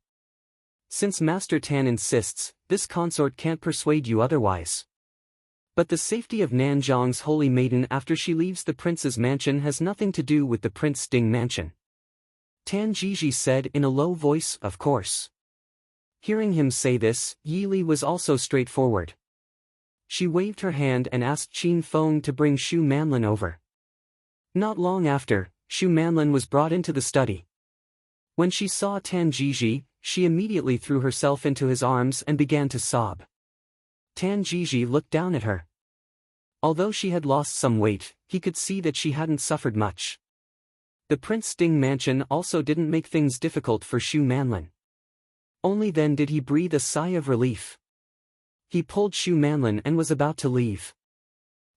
Since Master Tan insists, this consort can't persuade you otherwise. But the safety of Nanzhang's holy maiden after she leaves the prince's mansion has nothing to do with the Prince Ding mansion. Tan Jiji said in a low voice, "Of course." Hearing him say this, Yi Li was also straightforward. She waved her hand and asked Qin Feng to bring Shu Manlin over. Not long after, Shu Manlin was brought into the study. When she saw Tan Jiji, she immediately threw herself into his arms and began to sob. Tan Jiji looked down at her. Although she had lost some weight, he could see that she hadn't suffered much. The Prince Ding mansion also didn't make things difficult for Shu Manlin. Only then did he breathe a sigh of relief. He pulled Shu Manlin and was about to leave.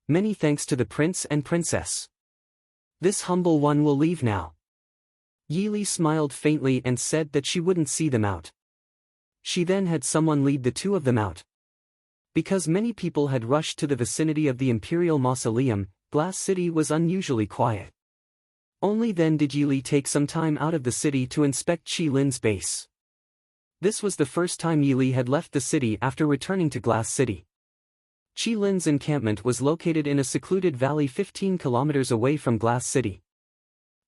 "Many thanks to the prince and princess. This humble one will leave now." Yi Li smiled faintly and said that she wouldn't see them out. She then had someone lead the two of them out. Because many people had rushed to the vicinity of the Imperial Mausoleum, Glass City was unusually quiet. Only then did Yi Li take some time out of the city to inspect Qi Lin's base. This was the first time Yi Li had left the city after returning to Glass City. Qi Lin's encampment was located in a secluded valley 15 kilometers away from Glass City.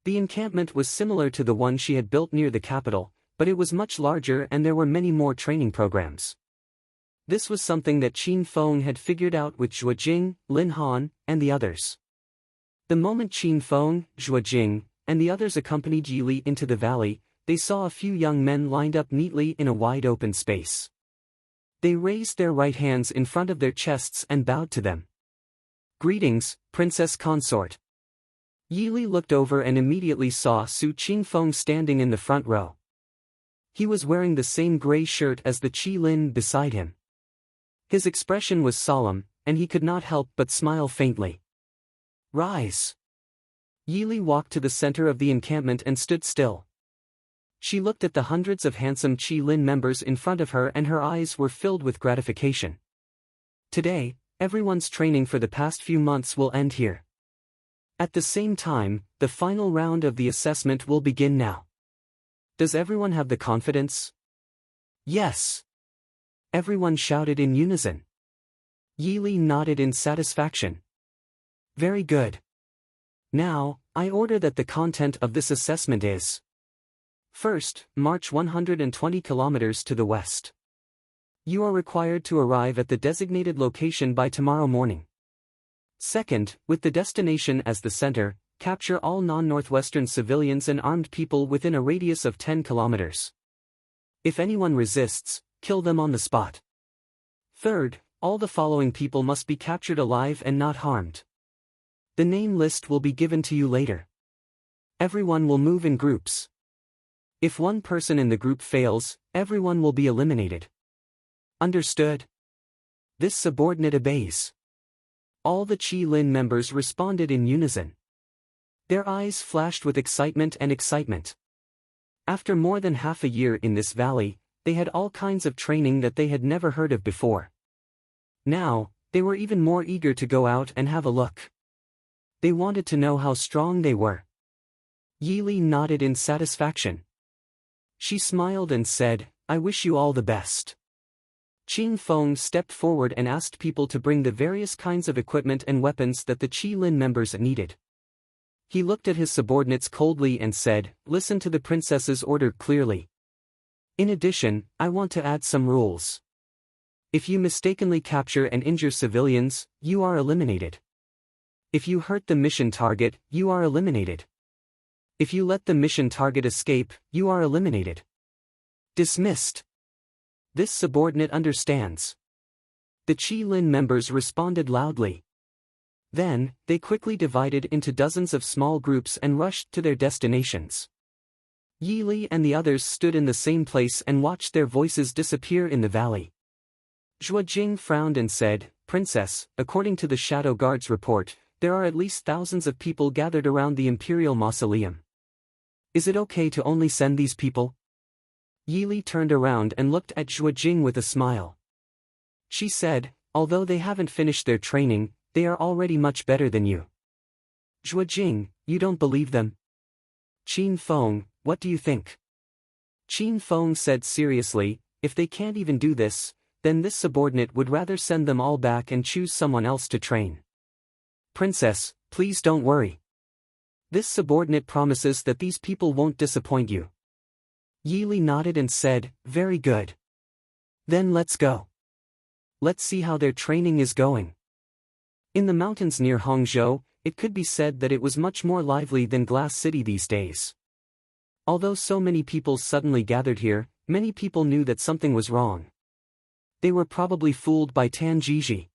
The encampment was similar to the one she had built near the capital, but it was much larger and there were many more training programs. This was something that Qin Feng had figured out with Zhuo Jing, Lin Han, and the others. The moment Qin Feng, Zhuo Jing, and the others accompanied Yi Li into the valley, they saw a few young men lined up neatly in a wide open space. They raised their right hands in front of their chests and bowed to them. "Greetings, Princess Consort." Yi Li looked over and immediately saw Su Qingfeng standing in the front row. He was wearing the same gray shirt as the Qi Lin beside him. His expression was solemn, and he could not help but smile faintly. "Rise." Yili walked to the center of the encampment and stood still. She looked at the hundreds of handsome Qi Lin members in front of her and her eyes were filled with gratification. Today, everyone's training for the past few months will end here. At the same time, the final round of the assessment will begin now. Does everyone have the confidence? Yes. Everyone shouted in unison. Yili nodded in satisfaction. Very good. Now, I order that the content of this assessment is: first, march 120 kilometers to the west. You are required to arrive at the designated location by tomorrow morning. Second, with the destination as the center, capture all non-northwestern civilians and armed people within a radius of 10 kilometers. If anyone resists, kill them on the spot. Third, all the following people must be captured alive and not harmed. The name list will be given to you later. Everyone will move in groups. If one person in the group fails, everyone will be eliminated. Understood? This subordinate obeys. All the Qi Lin members responded in unison. Their eyes flashed with excitement and excitement. After more than half a year in this valley, they had all kinds of training that they had never heard of before. Now, they were even more eager to go out and have a look. They wanted to know how strong they were. Yili nodded in satisfaction. She smiled and said, I wish you all the best. Qin Feng stepped forward and asked people to bring the various kinds of equipment and weapons that the Qi Lin members needed. He looked at his subordinates coldly and said, listen to the princess's order clearly. In addition, I want to add some rules. If you mistakenly capture and injure civilians, you are eliminated. If you hurt the mission target, you are eliminated. If you let the mission target escape, you are eliminated. Dismissed. This subordinate understands. The Qi Lin members responded loudly. Then, they quickly divided into dozens of small groups and rushed to their destinations. Yili and the others stood in the same place and watched their voices disappear in the valley. Zhuojing frowned and said, Princess, according to the Shadow Guard's report, there are at least thousands of people gathered around the Imperial Mausoleum. Is it okay to only send these people? Yili turned around and looked at Zhuojing with a smile. She said, although they haven't finished their training, they are already much better than you. Zhuojing, you don't believe them? Qin Feng, what do you think? Qin Feng said seriously, if they can't even do this, then this subordinate would rather send them all back and choose someone else to train. Princess, please don't worry. This subordinate promises that these people won't disappoint you. Yili nodded and said, very good. Then let's go. Let's see how their training is going. In the mountains near Hangzhou, it could be said that it was much more lively than Glass City these days. Although so many people suddenly gathered here, many people knew that something was wrong. They were probably fooled by Tan Jiji.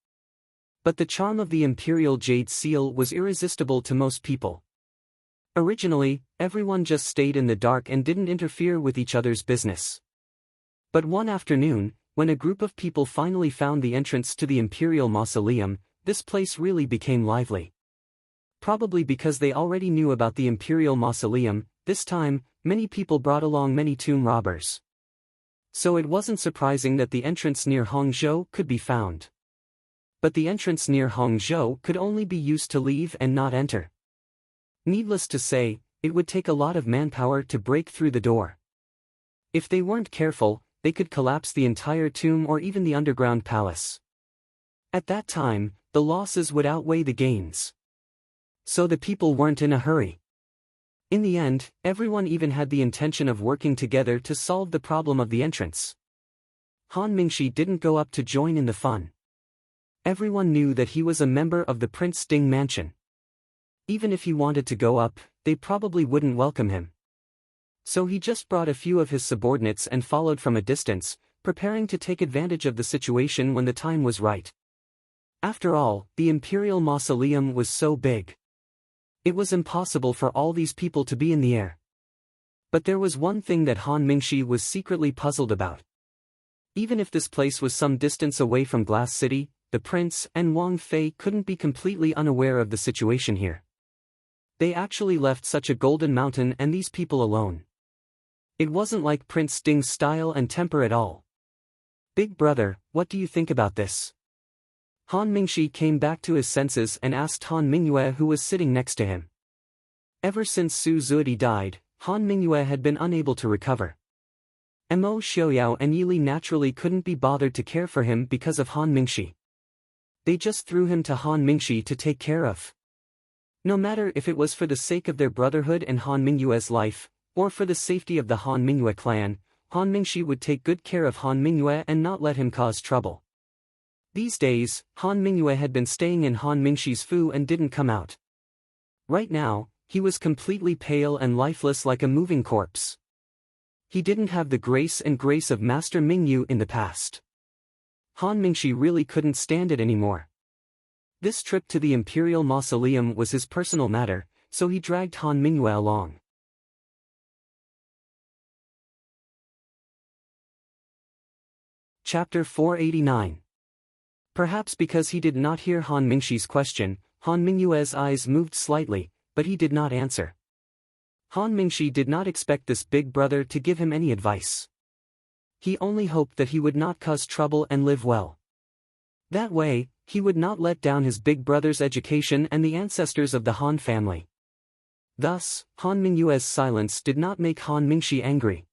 But the charm of the Imperial Jade Seal was irresistible to most people. Originally, everyone just stayed in the dark and didn't interfere with each other's business. But one afternoon, when a group of people finally found the entrance to the Imperial Mausoleum, this place really became lively. Probably because they already knew about the Imperial Mausoleum, this time, many people brought along many tomb robbers. So it wasn't surprising that the entrance near Hangzhou could be found. But the entrance near Hangzhou could only be used to leave and not enter. Needless to say, it would take a lot of manpower to break through the door. If they weren't careful, they could collapse the entire tomb or even the underground palace. At that time, the losses would outweigh the gains. So the people weren't in a hurry. In the end, everyone even had the intention of working together to solve the problem of the entrance. Han Mingxi didn't go up to join in the fun. Everyone knew that he was a member of the Prince Ding mansion. Even if he wanted to go up, they probably wouldn't welcome him. So he just brought a few of his subordinates and followed from a distance, preparing to take advantage of the situation when the time was right. After all, the Imperial Mausoleum was so big. It was impossible for all these people to be in the air. But there was one thing that Han Mingxi was secretly puzzled about. Even if this place was some distance away from Glass City, the prince and Wang Fei couldn't be completely unaware of the situation here. They actually left such a golden mountain and these people alone. It wasn't like Prince Ding's style and temper at all. Big brother, what do you think about this? Han Mingxi came back to his senses and asked Han Mingyue, who was sitting next to him. Ever since Su Zuodi died, Han Mingyue had been unable to recover. Mo Xiaoyao and Yili naturally couldn't be bothered to care for him because of Han Mingxi. They just threw him to Han Mingxi to take care of. No matter if it was for the sake of their brotherhood and Han Mingyue's life, or for the safety of the Han Mingyue clan, Han Mingxi would take good care of Han Mingyue and not let him cause trouble. These days, Han Mingyue had been staying in Han Mingxi's fu and didn't come out. Right now, he was completely pale and lifeless like a moving corpse. He didn't have the grace of Master Mingyu in the past. Han Mingxi really couldn't stand it anymore. This trip to the Imperial Mausoleum was his personal matter, so he dragged Han Mingyue along. Chapter 489. Perhaps because he did not hear Han Mingxi's question, Han Mingyue's eyes moved slightly, but he did not answer. Han Mingxi did not expect this big brother to give him any advice. He only hoped that he would not cause trouble and live well. That way, he would not let down his big brother's education and the ancestors of the Han family. Thus, Han Mingyue's silence did not make Han Mingxi angry.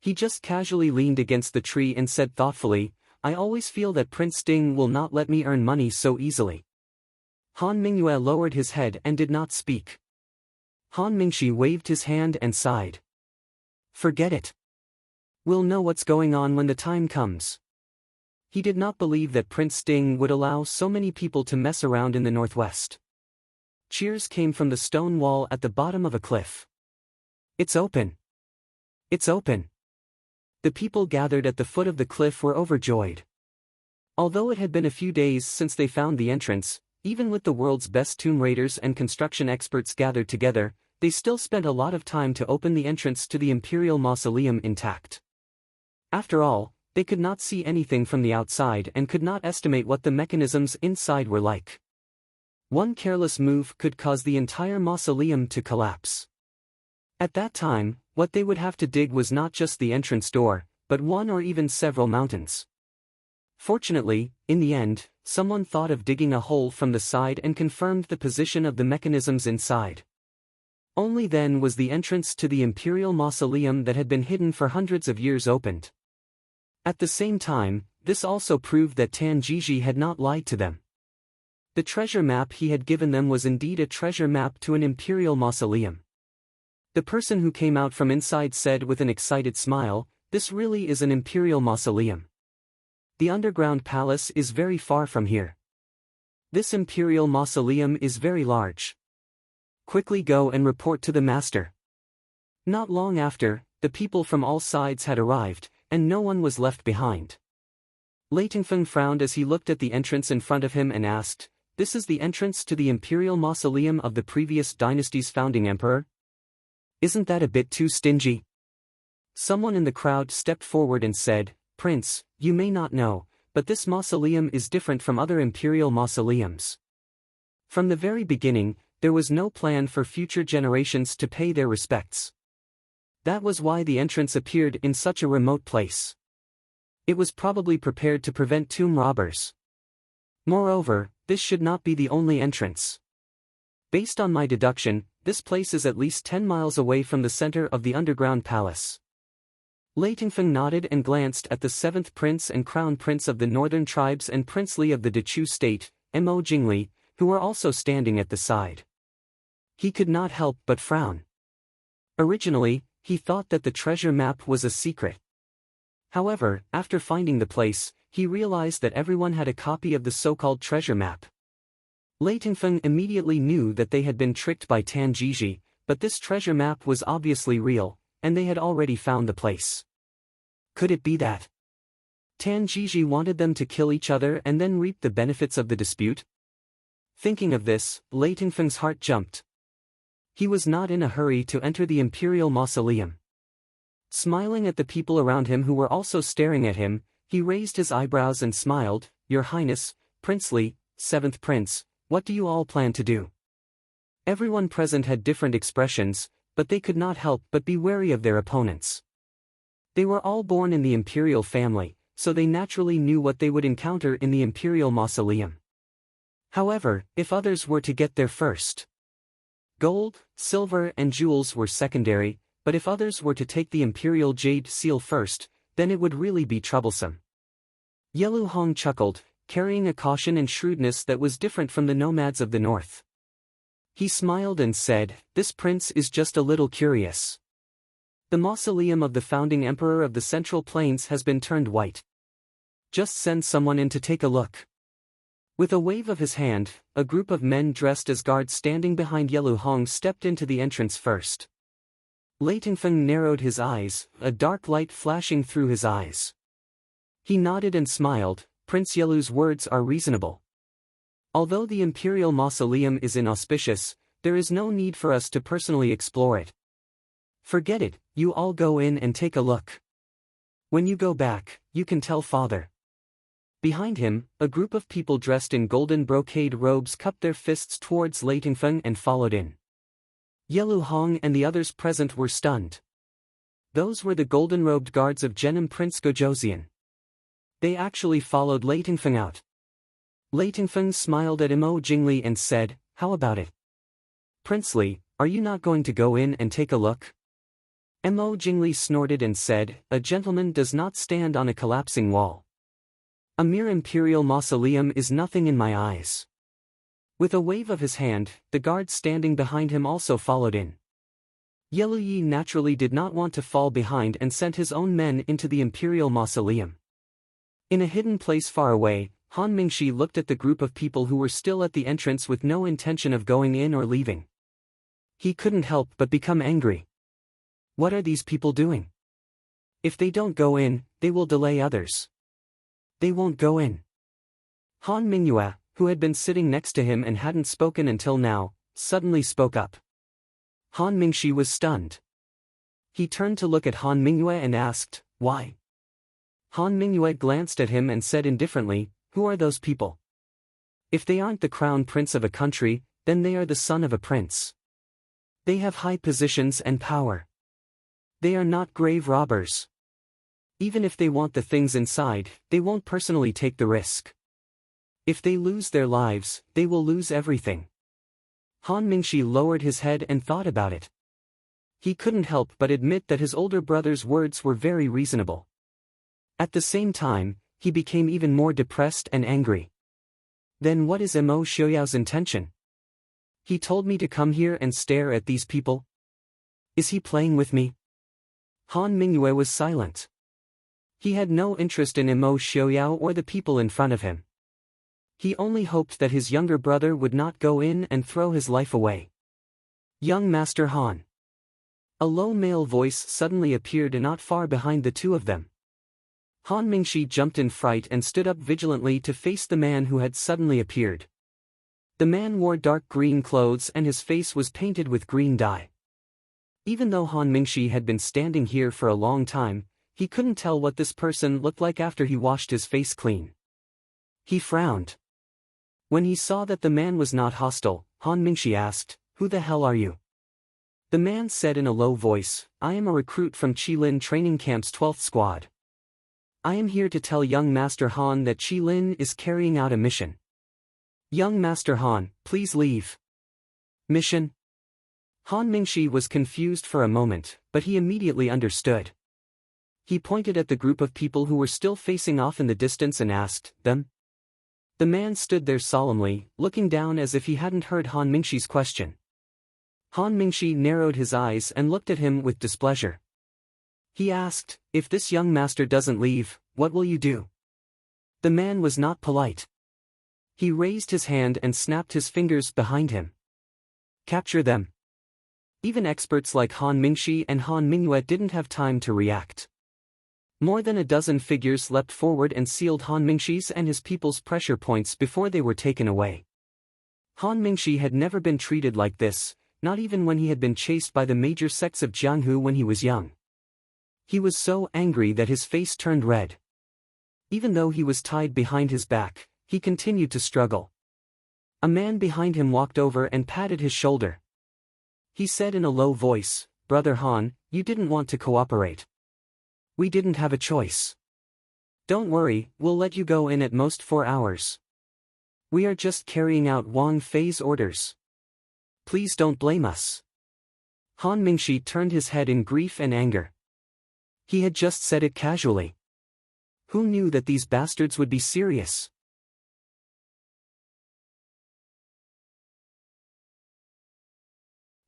He just casually leaned against the tree and said thoughtfully, "I always feel that Prince Ding will not let me earn money so easily." Han Mingyue lowered his head and did not speak. Han Mingxi waved his hand and sighed. "Forget it. We'll know what's going on when the time comes." He did not believe that Prince Ding would allow so many people to mess around in the northwest. Cheers came from the stone wall at the bottom of a cliff. "It's open! It's open!" The people gathered at the foot of the cliff were overjoyed. Although it had been a few days since they found the entrance, even with the world's best tomb raiders and construction experts gathered together, they still spent a lot of time to open the entrance to the Imperial Mausoleum intact. After all, they could not see anything from the outside and could not estimate what the mechanisms inside were like. One careless move could cause the entire mausoleum to collapse. At that time, what they would have to dig was not just the entrance door, but one or even several mountains. Fortunately, in the end, someone thought of digging a hole from the side and confirmed the position of the mechanisms inside. Only then was the entrance to the Imperial Mausoleum that had been hidden for hundreds of years opened. At the same time, this also proved that Tan Jiji had not lied to them. The treasure map he had given them was indeed a treasure map to an Imperial Mausoleum. The person who came out from inside said with an excited smile, "This really is an Imperial Mausoleum. The underground palace is very far from here. This Imperial Mausoleum is very large. Quickly go and report to the master." Not long after, the people from all sides had arrived, and no one was left behind. Lei Tingfeng frowned as he looked at the entrance in front of him and asked, "This is the entrance to the Imperial Mausoleum of the previous dynasty's founding emperor? Isn't that a bit too stingy?" Someone in the crowd stepped forward and said, "Prince, you may not know, but this mausoleum is different from other imperial mausoleums. From the very beginning, there was no plan for future generations to pay their respects. That was why the entrance appeared in such a remote place. It was probably prepared to prevent tomb robbers. Moreover, this should not be the only entrance. Based on my deduction, this place is at least 10 miles away from the center of the underground palace." Lei Tingfeng nodded and glanced at the 7th prince and crown prince of the northern tribes and Prince Li of the Dechu state, Mo Jingli, who were also standing at the side. He could not help but frown. Originally, he thought that the treasure map was a secret. However, after finding the place, he realized that everyone had a copy of the so-called treasure map. Lei Tingfeng immediately knew that they had been tricked by Tan Jiji, but this treasure map was obviously real, and they had already found the place. Could it be that Tan Jiji wanted them to kill each other and then reap the benefits of the dispute? Thinking of this, Lei Tingfeng's heart jumped. He was not in a hurry to enter the Imperial Mausoleum. Smiling at the people around him who were also staring at him, he raised his eyebrows and smiled, "Your Highness, Prince Li, 7th Prince, what do you all plan to do?" Everyone present had different expressions, but they could not help but be wary of their opponents. They were all born in the imperial family, so they naturally knew what they would encounter in the imperial mausoleum. However, if others were to get there first, gold, silver and jewels were secondary, but if others were to take the imperial jade seal first, then it would really be troublesome. Yelu Hong chuckled, carrying a caution and shrewdness that was different from the nomads of the north. He smiled and said, "This prince is just a little curious. The mausoleum of the founding emperor of the Central Plains has been turned white. Just send someone in to take a look." With a wave of his hand, a group of men dressed as guards standing behind Yelu Hong stepped into the entrance first. Lei Tingfeng narrowed his eyes, a dark light flashing through his eyes. He nodded and smiled. "Prince Yelu's words are reasonable. Although the imperial mausoleum is inauspicious, there is no need for us to personally explore it. Forget it, you all go in and take a look. When you go back, you can tell father." Behind him, a group of people dressed in golden brocade robes cupped their fists towards Lei Tingfeng and followed in. Yelu Hong and the others present were stunned. Those were the golden-robed guards of Genom Prince Gojoseon. They actually followed Lei Tingfeng out. Lei Tingfeng smiled at Imo Jingli and said, "How about it? Prince Li, are you not going to go in and take a look?" Imo Jingli snorted and said, "A gentleman does not stand on a collapsing wall. A mere imperial mausoleum is nothing in my eyes." With a wave of his hand, the guards standing behind him also followed in. Yelu Yi naturally did not want to fall behind and sent his own men into the imperial mausoleum. In a hidden place far away, Han Mingshi looked at the group of people who were still at the entrance with no intention of going in or leaving. He couldn't help but become angry. What are these people doing? If they don't go in, they will delay others. They won't go in. Han Mingyue, who had been sitting next to him and hadn't spoken until now, suddenly spoke up. Han Mingshi was stunned. He turned to look at Han Mingyue and asked, "Why?" Han Mingyue glanced at him and said indifferently, "Who are those people? If they aren't the crown prince of a country, then they are the son of a prince. They have high positions and power. They are not grave robbers. Even if they want the things inside, they won't personally take the risk. If they lose their lives, they will lose everything." Han Mingshi lowered his head and thought about it. He couldn't help but admit that his older brother's words were very reasonable. At the same time, he became even more depressed and angry. Then what is Mo Xiaoyao's intention? He told me to come here and stare at these people. Is he playing with me? Han Mingyue was silent. He had no interest in Mo Xiaoyao or the people in front of him. He only hoped that his younger brother would not go in and throw his life away. "Young Master Han." A low male voice suddenly appeared not far behind the two of them. Han Mingshi jumped in fright and stood up vigilantly to face the man who had suddenly appeared. The man wore dark green clothes and his face was painted with green dye. Even though Han Mingshi had been standing here for a long time, he couldn't tell what this person looked like after he washed his face clean. He frowned. When he saw that the man was not hostile, Han Mingshi asked, "Who the hell are you?" The man said in a low voice, "I am a recruit from Qilin Training Camp's 12th Squad. I am here to tell young Master Han that Qilin is carrying out a mission." "Young Master Han, please leave." "Mission?" Han Mingshi was confused for a moment, but he immediately understood. He pointed at the group of people who were still facing off in the distance and asked, "Them?" The man stood there solemnly, looking down as if he hadn't heard Han Mingshi's question. Han Mingshi narrowed his eyes and looked at him with displeasure. He asked, "If this young master doesn't leave, what will you do?" The man was not polite. He raised his hand and snapped his fingers behind him. "Capture them." Even experts like Han Mingshi and Han Mingyue didn't have time to react. More than a dozen figures leapt forward and sealed Han Mingshi's and his people's pressure points before they were taken away. Han Mingshi had never been treated like this, not even when he had been chased by the major sects of Jianghu when he was young. He was so angry that his face turned red. Even though he was tied behind his back, he continued to struggle. A man behind him walked over and patted his shoulder. He said in a low voice, "Brother Han, you didn't want to cooperate. We didn't have a choice. Don't worry, we'll let you go in at most 4 hours. We are just carrying out Wang Fei's orders. Please don't blame us." Han Mingshi turned his head in grief and anger. He had just said it casually. Who knew that these bastards would be serious?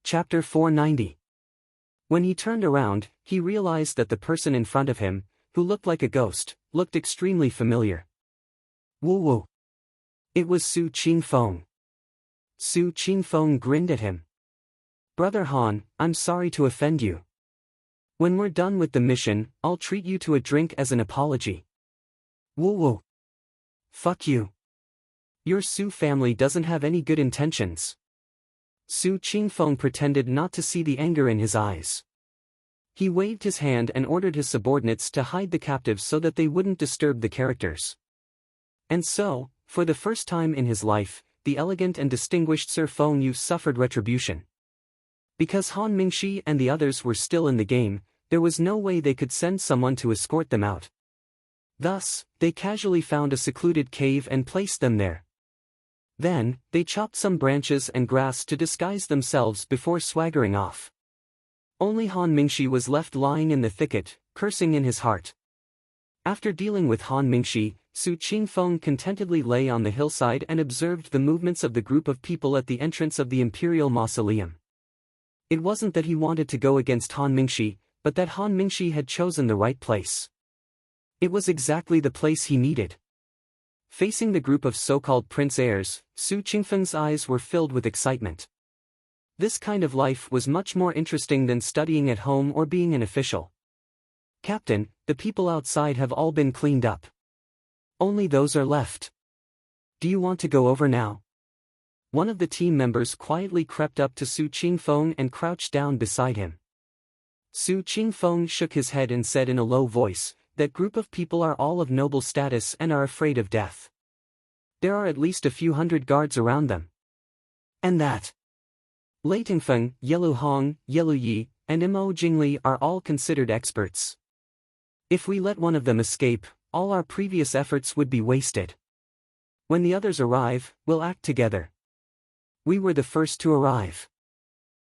Chapter 490. When he turned around, he realized that the person in front of him, who looked like a ghost, looked extremely familiar. Woo woo. It was Su Qingfeng. Su Qingfeng grinned at him. "Brother Han, I'm sorry to offend you. When we're done with the mission, I'll treat you to a drink as an apology." Woo woo. Fuck you. Your Su family doesn't have any good intentions. Su Qingfeng pretended not to see the anger in his eyes. He waved his hand and ordered his subordinates to hide the captives so that they wouldn't disturb the characters. And so, for the first time in his life, the elegant and distinguished Sir Feng Yu suffered retribution. Because Han Mingshi and the others were still in the game, there was no way they could send someone to escort them out. Thus, they casually found a secluded cave and placed them there. Then, they chopped some branches and grass to disguise themselves before swaggering off. Only Han Mingshi was left lying in the thicket, cursing in his heart. After dealing with Han Mingshi, Su Qingfeng contentedly lay on the hillside and observed the movements of the group of people at the entrance of the Imperial Mausoleum. It wasn't that he wanted to go against Han Mingshi, but that Han Mingshi had chosen the right place. It was exactly the place he needed. Facing the group of so-called prince heirs, Su Qingfeng's eyes were filled with excitement. This kind of life was much more interesting than studying at home or being an official. "Captain, the people outside have all been cleaned up. Only those are left. Do you want to go over now?" One of the team members quietly crept up to Su Qingfeng and crouched down beside him. Su Qingfeng shook his head and said in a low voice, "That group of people are all of noble status and are afraid of death. There are at least a few hundred guards around them. And that Lei Tingfeng, Yelu Hong, Yelu Yi, and Mo Jingli are all considered experts. If we let one of them escape, all our previous efforts would be wasted. When the others arrive, we'll act together. We were the first to arrive."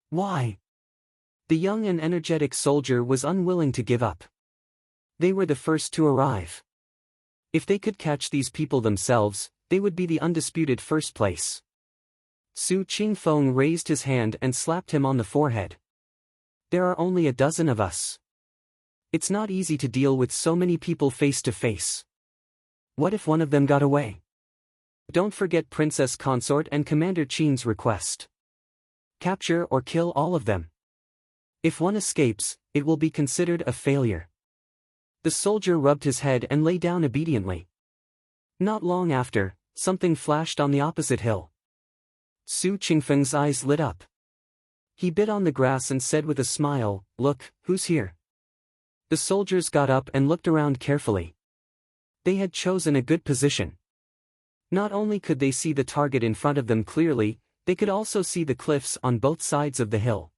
"Why?" The young and energetic soldier was unwilling to give up. They were the first to arrive. If they could catch these people themselves, they would be the undisputed first place. Su Qingfeng raised his hand and slapped him on the forehead. "There are only a dozen of us. It's not easy to deal with so many people face to face. What if one of them got away? Don't forget Princess Consort and Commander Qin's request. Capture or kill all of them. If one escapes, it will be considered a failure." The soldier rubbed his head and lay down obediently. Not long after, something flashed on the opposite hill. Su Qingfeng's eyes lit up. He bit on the grass and said with a smile, "Look, who's here?" The soldiers got up and looked around carefully. They had chosen a good position. Not only could they see the target in front of them clearly, they could also see the cliffs on both sides of the hill.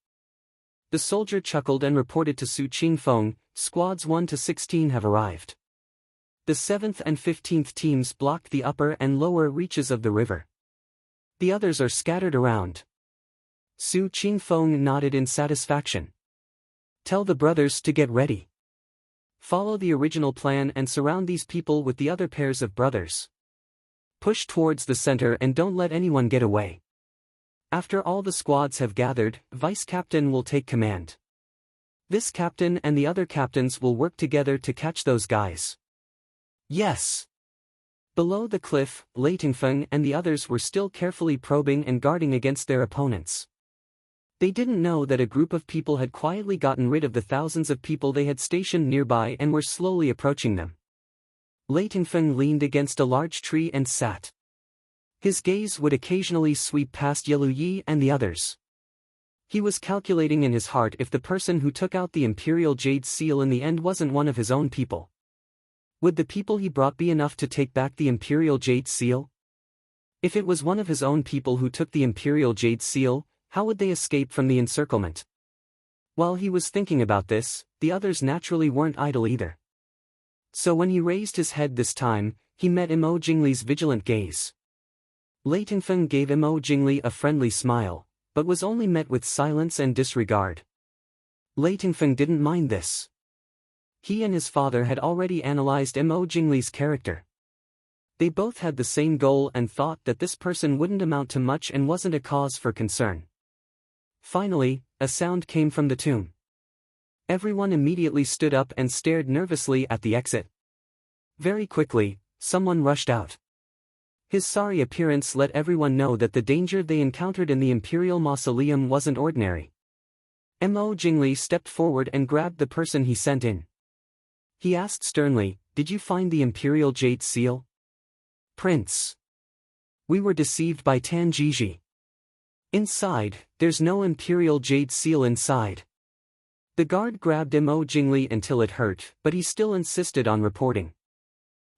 The soldier chuckled and reported to Su Qingfeng, "Squads 1 to 16 have arrived. The 7th and 15th teams blocked the upper and lower reaches of the river. The others are scattered around." Su Qingfeng nodded in satisfaction. "Tell the brothers to get ready. Follow the original plan and surround these people with the other pairs of brothers. Push towards the center and don't let anyone get away. After all the squads have gathered, Vice Captain will take command. This captain and the other captains will work together to catch those guys." "Yes." Below the cliff, Lei Tingfeng and the others were still carefully probing and guarding against their opponents. They didn't know that a group of people had quietly gotten rid of the thousands of people they had stationed nearby and were slowly approaching them. Lei Tingfeng leaned against a large tree and sat. His gaze would occasionally sweep past Yelu Yi and the others. He was calculating in his heart if the person who took out the Imperial Jade Seal in the end wasn't one of his own people. Would the people he brought be enough to take back the Imperial Jade Seal? If it was one of his own people who took the Imperial Jade Seal, how would they escape from the encirclement? While he was thinking about this, the others naturally weren't idle either. So when he raised his head this time, he met Imo Jingli's vigilant gaze. Lei Tingfeng gave Imo Jingli a friendly smile, but was only met with silence and disregard. Lei Tingfeng didn't mind this. He and his father had already analyzed Imo Jingli's character. They both had the same goal and thought that this person wouldn't amount to much and wasn't a cause for concern. Finally, a sound came from the tomb. Everyone immediately stood up and stared nervously at the exit. Very quickly, someone rushed out. His sorry appearance let everyone know that the danger they encountered in the Imperial Mausoleum wasn't ordinary. Imo Jingli stepped forward and grabbed the person he sent in. He asked sternly, "Did you find the Imperial Jade Seal?" "Prince. We were deceived by Tan Jiji. Inside, there's no Imperial Jade Seal inside." The guard grabbed Imo Jingli until it hurt, but he still insisted on reporting.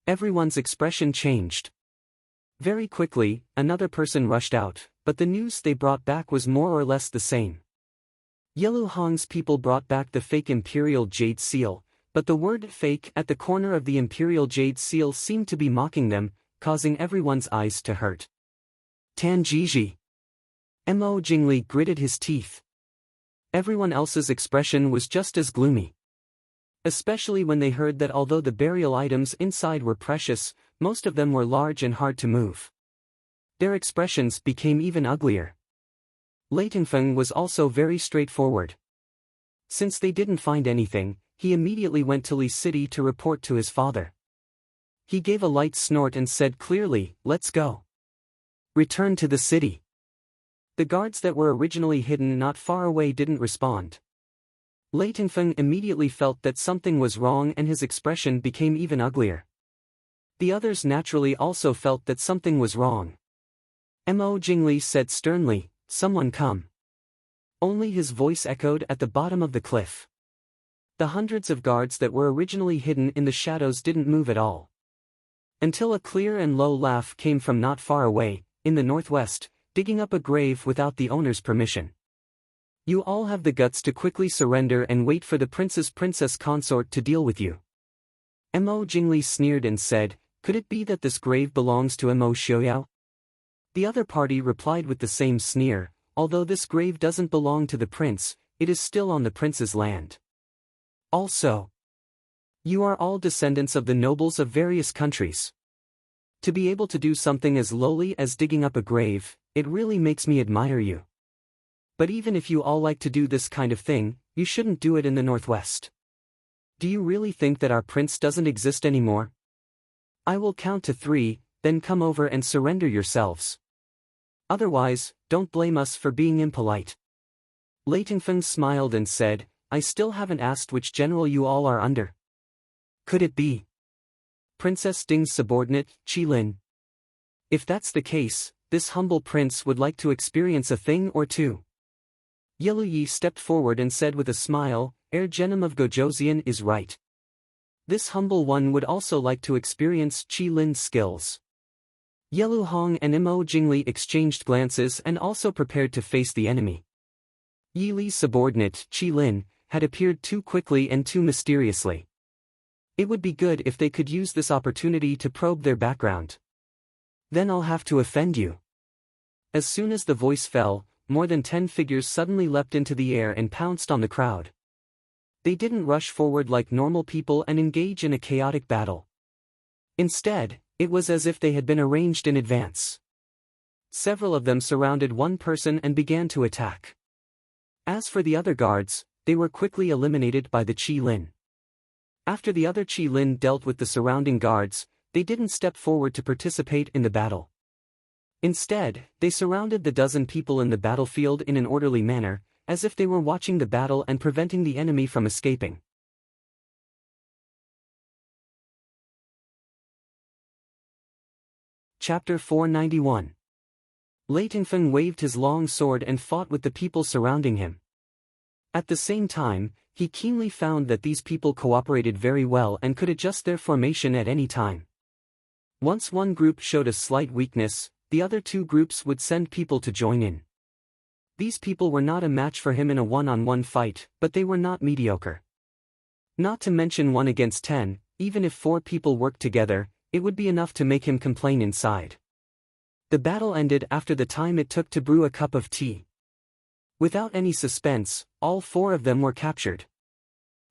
Everyone's expression changed. Very quickly, another person rushed out, but the news they brought back was more or less the same. Yelu Hong's people brought back the fake Imperial Jade Seal, but the word "fake" at the corner of the Imperial Jade Seal seemed to be mocking them, causing everyone's eyes to hurt. Tan Jiji. Imo Jingli gritted his teeth. Everyone else's expression was just as gloomy. Especially when they heard that although the burial items inside were precious, most of them were large and hard to move. Their expressions became even uglier. Lei Tingfeng was also very straightforward. Since they didn't find anything, he immediately went to Li City to report to his father. He gave a light snort and said clearly, "Let's go. Return to the city." The guards that were originally hidden not far away didn't respond. Lei Tingfeng immediately felt that something was wrong and his expression became even uglier. The others naturally also felt that something was wrong. Imo Jingli said sternly, "Someone come." Only his voice echoed at the bottom of the cliff. The hundreds of guards that were originally hidden in the shadows didn't move at all. Until a clear and low laugh came from not far away, in the northwest, digging up a grave without the owner's permission. "You all have the guts to quickly surrender and wait for the princess consort to deal with you." Imo Jingli sneered and said, "Could it be that this grave belongs to Imo Xiaoyao?" The other party replied with the same sneer, "Although this grave doesn't belong to the prince, it is still on the prince's land. Also, you are all descendants of the nobles of various countries. To be able to do something as lowly as digging up a grave, it really makes me admire you. But even if you all like to do this kind of thing, you shouldn't do it in the northwest. Do you really think that our prince doesn't exist anymore? I will count to 3, then come over and surrender yourselves. Otherwise, don't blame us for being impolite." Lei Tingfeng smiled and said, "I still haven't asked which general you all are under. Could it be Princess Ding's subordinate, Qi Lin? If that's the case, this humble prince would like to experience a thing or two." Yelu Yi stepped forward and said with a smile, Genom of Gojoseon is right. This humble one would also like to experience Qi Lin's skills." Yelu Hong and Imo Jingli exchanged glances and also prepared to face the enemy. Yi Li's subordinate, Qi Lin, had appeared too quickly and too mysteriously. It would be good if they could use this opportunity to probe their background. "Then I'll have to offend you." As soon as the voice fell, more than 10 figures suddenly leapt into the air and pounced on the crowd. They didn't rush forward like normal people and engage in a chaotic battle. Instead, it was as if they had been arranged in advance. Several of them surrounded one person and began to attack. As for the other guards, they were quickly eliminated by the Qi Lin. After the other Qi Lin dealt with the surrounding guards, they didn't step forward to participate in the battle. Instead, they surrounded the dozen people in the battlefield in an orderly manner, as if they were watching the battle and preventing the enemy from escaping. Chapter 491. Lei Tingfeng waved his long sword and fought with the people surrounding him. At the same time, he keenly found that these people cooperated very well and could adjust their formation at any time. Once one group showed a slight weakness, the other two groups would send people to join in. These people were not a match for him in a one-on-one fight, but they were not mediocre. Not to mention 1 against 10, even if 4 people worked together, it would be enough to make him complain inside. The battle ended after the time it took to brew a cup of tea. Without any suspense, all 4 of them were captured.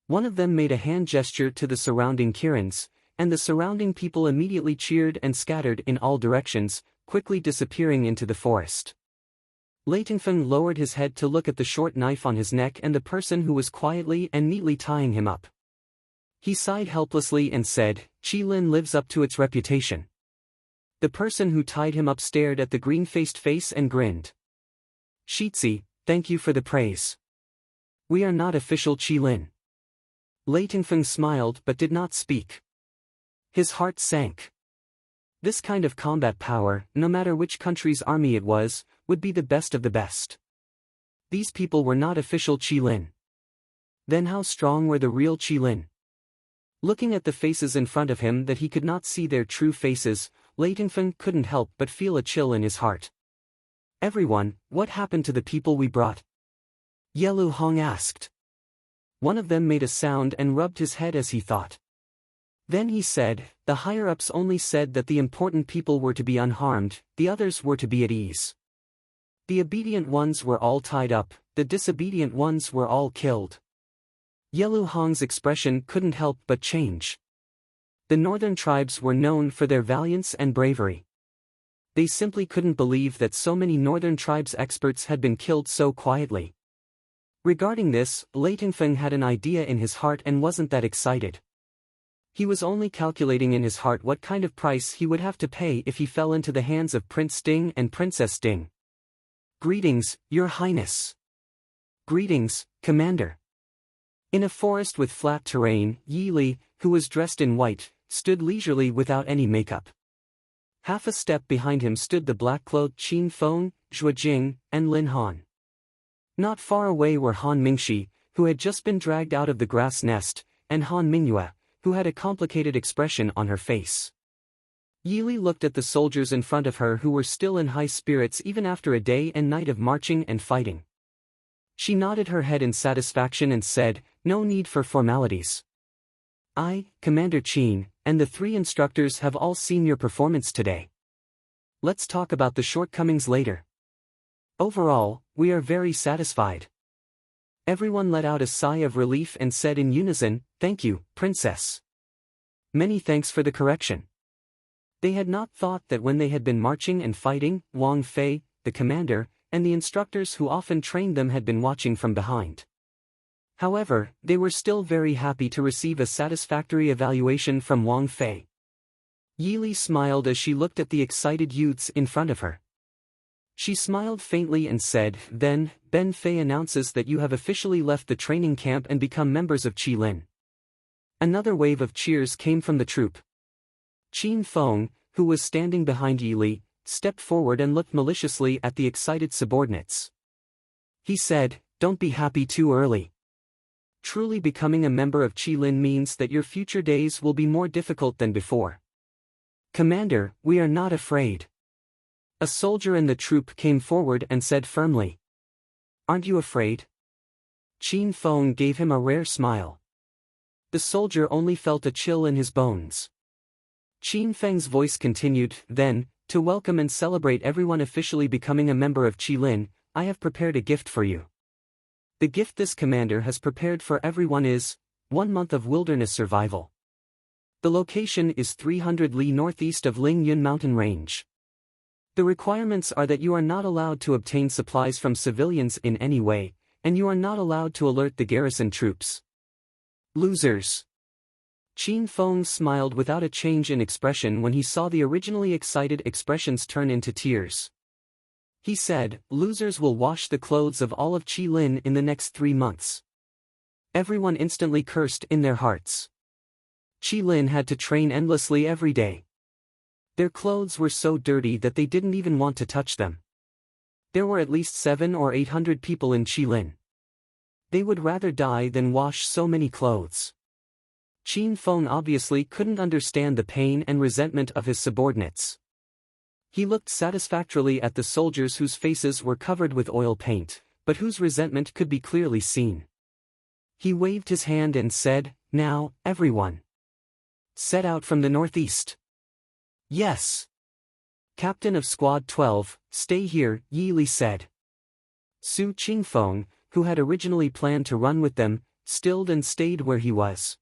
One of them made a hand gesture to the surrounding Kirans, and the surrounding people immediately cheered and scattered in all directions, quickly disappearing into the forest. Leightonfeng lowered his head to look at the short knife on his neck and the person who was quietly and neatly tying him up. He sighed helplessly and said, "Qilin lives up to its reputation." The person who tied him up stared at the green-faced face and grinned. "Shitzi, thank you for the praise. We are not official Qilin." Leightonfeng smiled but did not speak. His heart sank. This kind of combat power, no matter which country's army it was, would be the best of the best. These people were not official Qilin. Then how strong were the real Qilin? Looking at the faces in front of him that he could not see their true faces, Leightonfeng couldn't help but feel a chill in his heart. "Everyone, what happened to the people we brought?" Yelu Hong asked. One of them made a sound and rubbed his head as he thought. Then he said, "The higher-ups only said that the important people were to be unharmed, the others were to be at ease. The obedient ones were all tied up, the disobedient ones were all killed." Yelu Hong's expression couldn't help but change. The northern tribes were known for their valiance and bravery. They simply couldn't believe that so many northern tribes experts had been killed so quietly. Regarding this, Leightonfeng had an idea in his heart and wasn't that excited. He was only calculating in his heart what kind of price he would have to pay if he fell into the hands of Prince Ding and Princess Ding. "Greetings, Your Highness." "Greetings, Commander." In a forest with flat terrain, Yi Li, who was dressed in white, stood leisurely without any makeup. Half a step behind him stood the black-clothed Qin Feng, Zhua Jing, and Lin Han. Not far away were Han Mingxi, who had just been dragged out of the grass nest, and Han Mingyue, who had a complicated expression on her face. Yi Li looked at the soldiers in front of her who were still in high spirits even after a day and night of marching and fighting. She nodded her head in satisfaction and said, "No need for formalities. I, Commander Qin, and the 3 instructors have all seen your performance today. Let's talk about the shortcomings later. Overall, we are very satisfied." Everyone let out a sigh of relief and said in unison, "Thank you, Princess. Many thanks for the correction." They had not thought that when they had been marching and fighting, Wang Fei, the commander, and the instructors who often trained them had been watching from behind. However, they were still very happy to receive a satisfactory evaluation from Wang Fei. Yi Li smiled as she looked at the excited youths in front of her. She smiled faintly and said, "Then, Ben Fei announces that you have officially left the training camp and become members of Qilin." Another wave of cheers came from the troop. Qin Feng, who was standing behind Yi Li, stepped forward and looked maliciously at the excited subordinates. He said, "Don't be happy too early. Truly becoming a member of Qilin means that your future days will be more difficult than before." "Commander, we are not afraid." A soldier in the troop came forward and said firmly. "Aren't you afraid?" Qin Feng gave him a rare smile. The soldier only felt a chill in his bones. Qin Feng's voice continued, "Then, to welcome and celebrate everyone officially becoming a member of Qilin, I have prepared a gift for you. The gift this commander has prepared for everyone is 1 month of wilderness survival. The location is 300 li northeast of Lingyun mountain range. The requirements are that you are not allowed to obtain supplies from civilians in any way, and you are not allowed to alert the garrison troops." "Losers." Qin Feng smiled without a change in expression when he saw the originally excited expressions turn into tears. He said, "Losers will wash the clothes of all of Qilin in the next 3 months." Everyone instantly cursed in their hearts. Qilin had to train endlessly every day. Their clothes were so dirty that they didn't even want to touch them. There were at least 700 or 800 people in Qilin. They would rather die than wash so many clothes. Qin Feng obviously couldn't understand the pain and resentment of his subordinates. He looked satisfactorily at the soldiers whose faces were covered with oil paint, but whose resentment could be clearly seen. He waved his hand and said, "Now, everyone. Set out from the northeast." "Yes. Captain of Squad 12, stay here," Yi Li said. Su Qingfeng, who had originally planned to run with them, stilled and stayed where he was.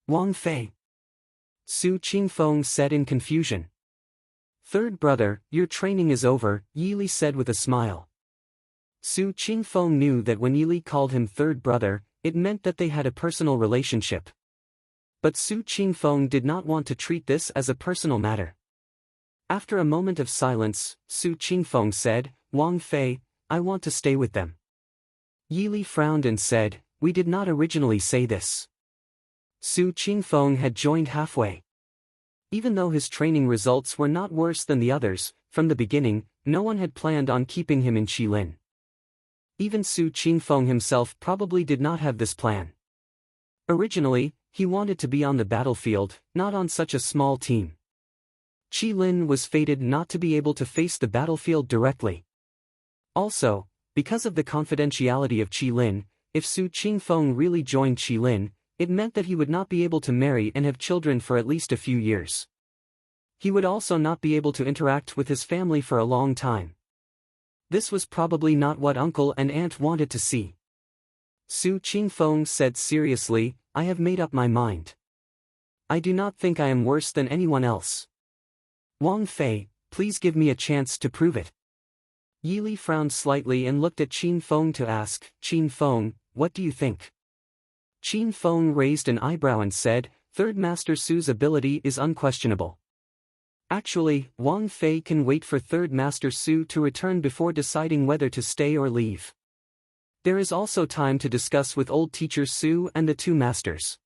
"Wang Fei," Su Qingfeng said in confusion. "Third brother, your training is over," Yi Li said with a smile. Su Qingfeng knew that when Yi Li called him third brother, it meant that they had a personal relationship. But Su Qingfeng did not want to treat this as a personal matter. After a moment of silence, Su Qingfeng said, "Wang Fei, I want to stay with them." Yi Li frowned and said, "We did not originally say this." Su Qingfeng had joined halfway. Even though his training results were not worse than the others, from the beginning, no one had planned on keeping him in Qilin. Even Su Qingfeng himself probably did not have this plan. Originally, he wanted to be on the battlefield, not on such a small team. Qilin was fated not to be able to face the battlefield directly. Also, because of the confidentiality of Qilin, if Su Qingfeng really joined Qilin, it meant that he would not be able to marry and have children for at least a few years. He would also not be able to interact with his family for a long time. This was probably not what uncle and aunt wanted to see. Su Qingfeng said seriously, "I have made up my mind. I do not think I am worse than anyone else. Wang Fei, please give me a chance to prove it." Yi Li frowned slightly and looked at Qingfeng to ask, "Qingfeng, what do you think?" Qingfeng raised an eyebrow and said, "Third Master Su's ability is unquestionable. Actually, Wang Fei can wait for Third Master Su to return before deciding whether to stay or leave. There is also time to discuss with old teacher Su and the two masters."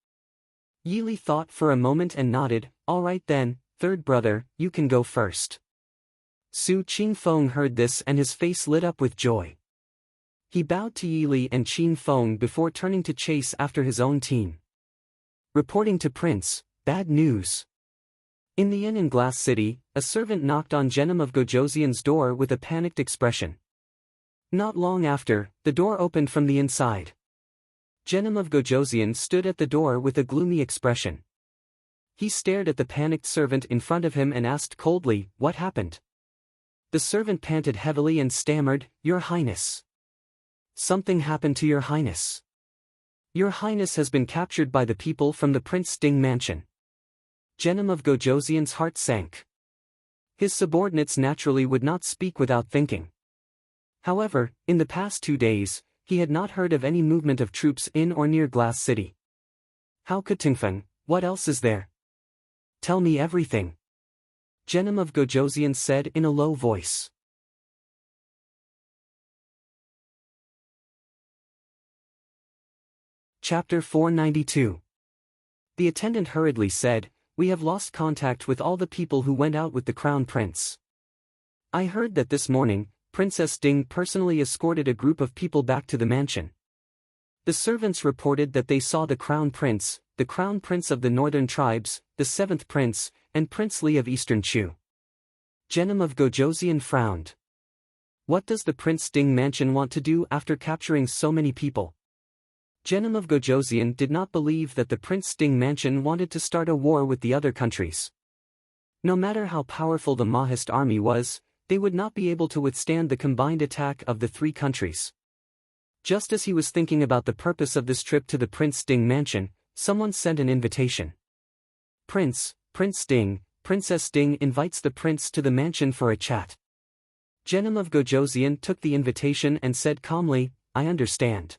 Yi Li thought for a moment and nodded, "All right then, third brother, you can go first." Su Qingfeng heard this and his face lit up with joy. He bowed to Yi Li and Qingfeng before turning to chase after his own team. Reporting to Prince, bad news. In the inn in Glass City, a servant knocked on Genom of Gojoseon's door with a panicked expression. Not long after, the door opened from the inside. Genom of Gojoseon stood at the door with a gloomy expression. He stared at the panicked servant in front of him and asked coldly, "What happened?" The servant panted heavily and stammered, "Your Highness. Something happened to Your Highness. Your Highness has been captured by the people from the Prince Ding mansion." Genom of Gojoseon's heart sank. His subordinates naturally would not speak without thinking. However, in the past 2 days, he had not heard of any movement of troops in or near Glass City. "How could Tingfeng, what else is there? Tell me everything," Genom of Gojoseon said in a low voice. Chapter 492. The attendant hurriedly said, "We have lost contact with all the people who went out with the Crown Prince. I heard that this morning, Princess Ding personally escorted a group of people back to the mansion. The servants reported that they saw the Crown Prince of the Northern Tribes, the 7th Prince, and Prince Li of Eastern Chu." Genom of Gojoseon frowned. What does the Prince Ding mansion want to do after capturing so many people? Genom of Gojoseon did not believe that the Prince Ding mansion wanted to start a war with the other countries. No matter how powerful the Mahist army was, they would not be able to withstand the combined attack of the 3 countries. Just as he was thinking about the purpose of this trip to the Prince Ding mansion, someone sent an invitation. Prince Ding, Princess Ding invites the prince to the mansion for a chat." Genom of Gojoseon took the invitation and said calmly, "I understand.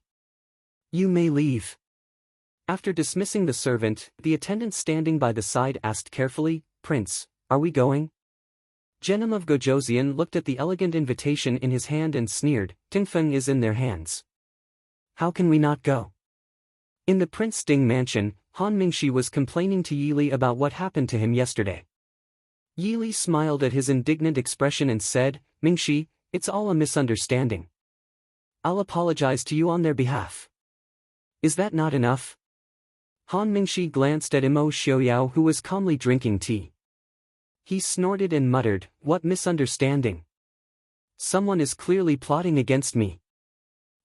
You may leave." After dismissing the servant, the attendant standing by the side asked carefully, "Prince, are we going?" Genom of Gojoseon looked at the elegant invitation in his hand and sneered, "Tingfeng is in their hands. How can we not go?" In the Prince Ding mansion, Han Mingxi was complaining to Yi Li about what happened to him yesterday. Yi Li smiled at his indignant expression and said, "Mingxi, it's all a misunderstanding. I'll apologize to you on their behalf. Is that not enough?" Han Mingxi glanced at Imo Xiaoyao who was calmly drinking tea. He snorted and muttered, "What misunderstanding? Someone is clearly plotting against me."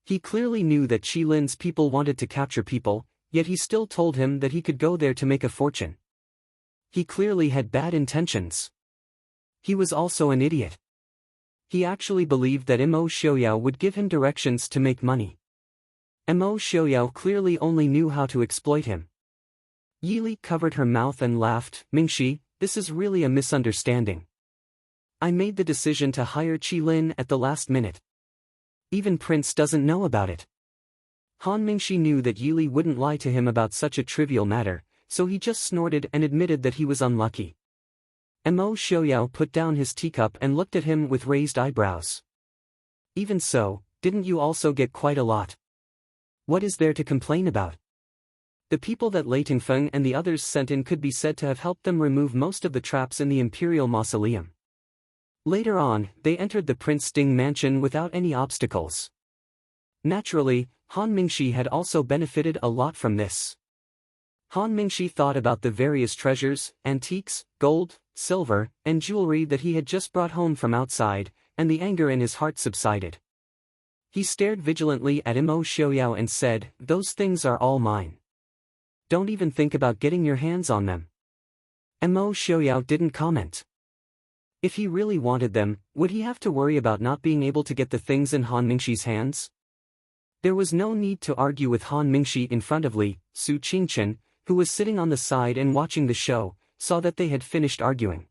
He clearly knew that Qilin's people wanted to capture people, yet he still told him that he could go there to make a fortune. He clearly had bad intentions. He was also an idiot. He actually believed that Mo Xiaoyao would give him directions to make money. Mo Xiaoyao clearly only knew how to exploit him. Yili covered her mouth and laughed. "Mingxi, this is really a misunderstanding. I made the decision to hire Qilin at the last minute. Even Prince doesn't know about it." Han Mingxi knew that Yili wouldn't lie to him about such a trivial matter, so he just snorted and admitted that he was unlucky. Mo Xiaoyao put down his teacup and looked at him with raised eyebrows. "Even so, didn't you also get quite a lot? What is there to complain about? The people that Lei Tingfeng and the others sent in could be said to have helped them remove most of the traps in the imperial mausoleum. Later on, they entered the Prince Ding mansion without any obstacles. Naturally, Han Mingxi had also benefited a lot from this." Han Mingxi thought about the various treasures, antiques, gold, silver, and jewelry that he had just brought home from outside, and the anger in his heart subsided. He stared vigilantly at Mo Xiaoyao and said, "Those things are all mine. Don't even think about getting your hands on them." Mo Xiaoyao didn't comment. If he really wanted them, would he have to worry about not being able to get the things in Han Mingxi's hands? There was no need to argue with Han Mingxi in front of Li. Su Qingchen, who was sitting on the side and watching the show, saw that they had finished arguing.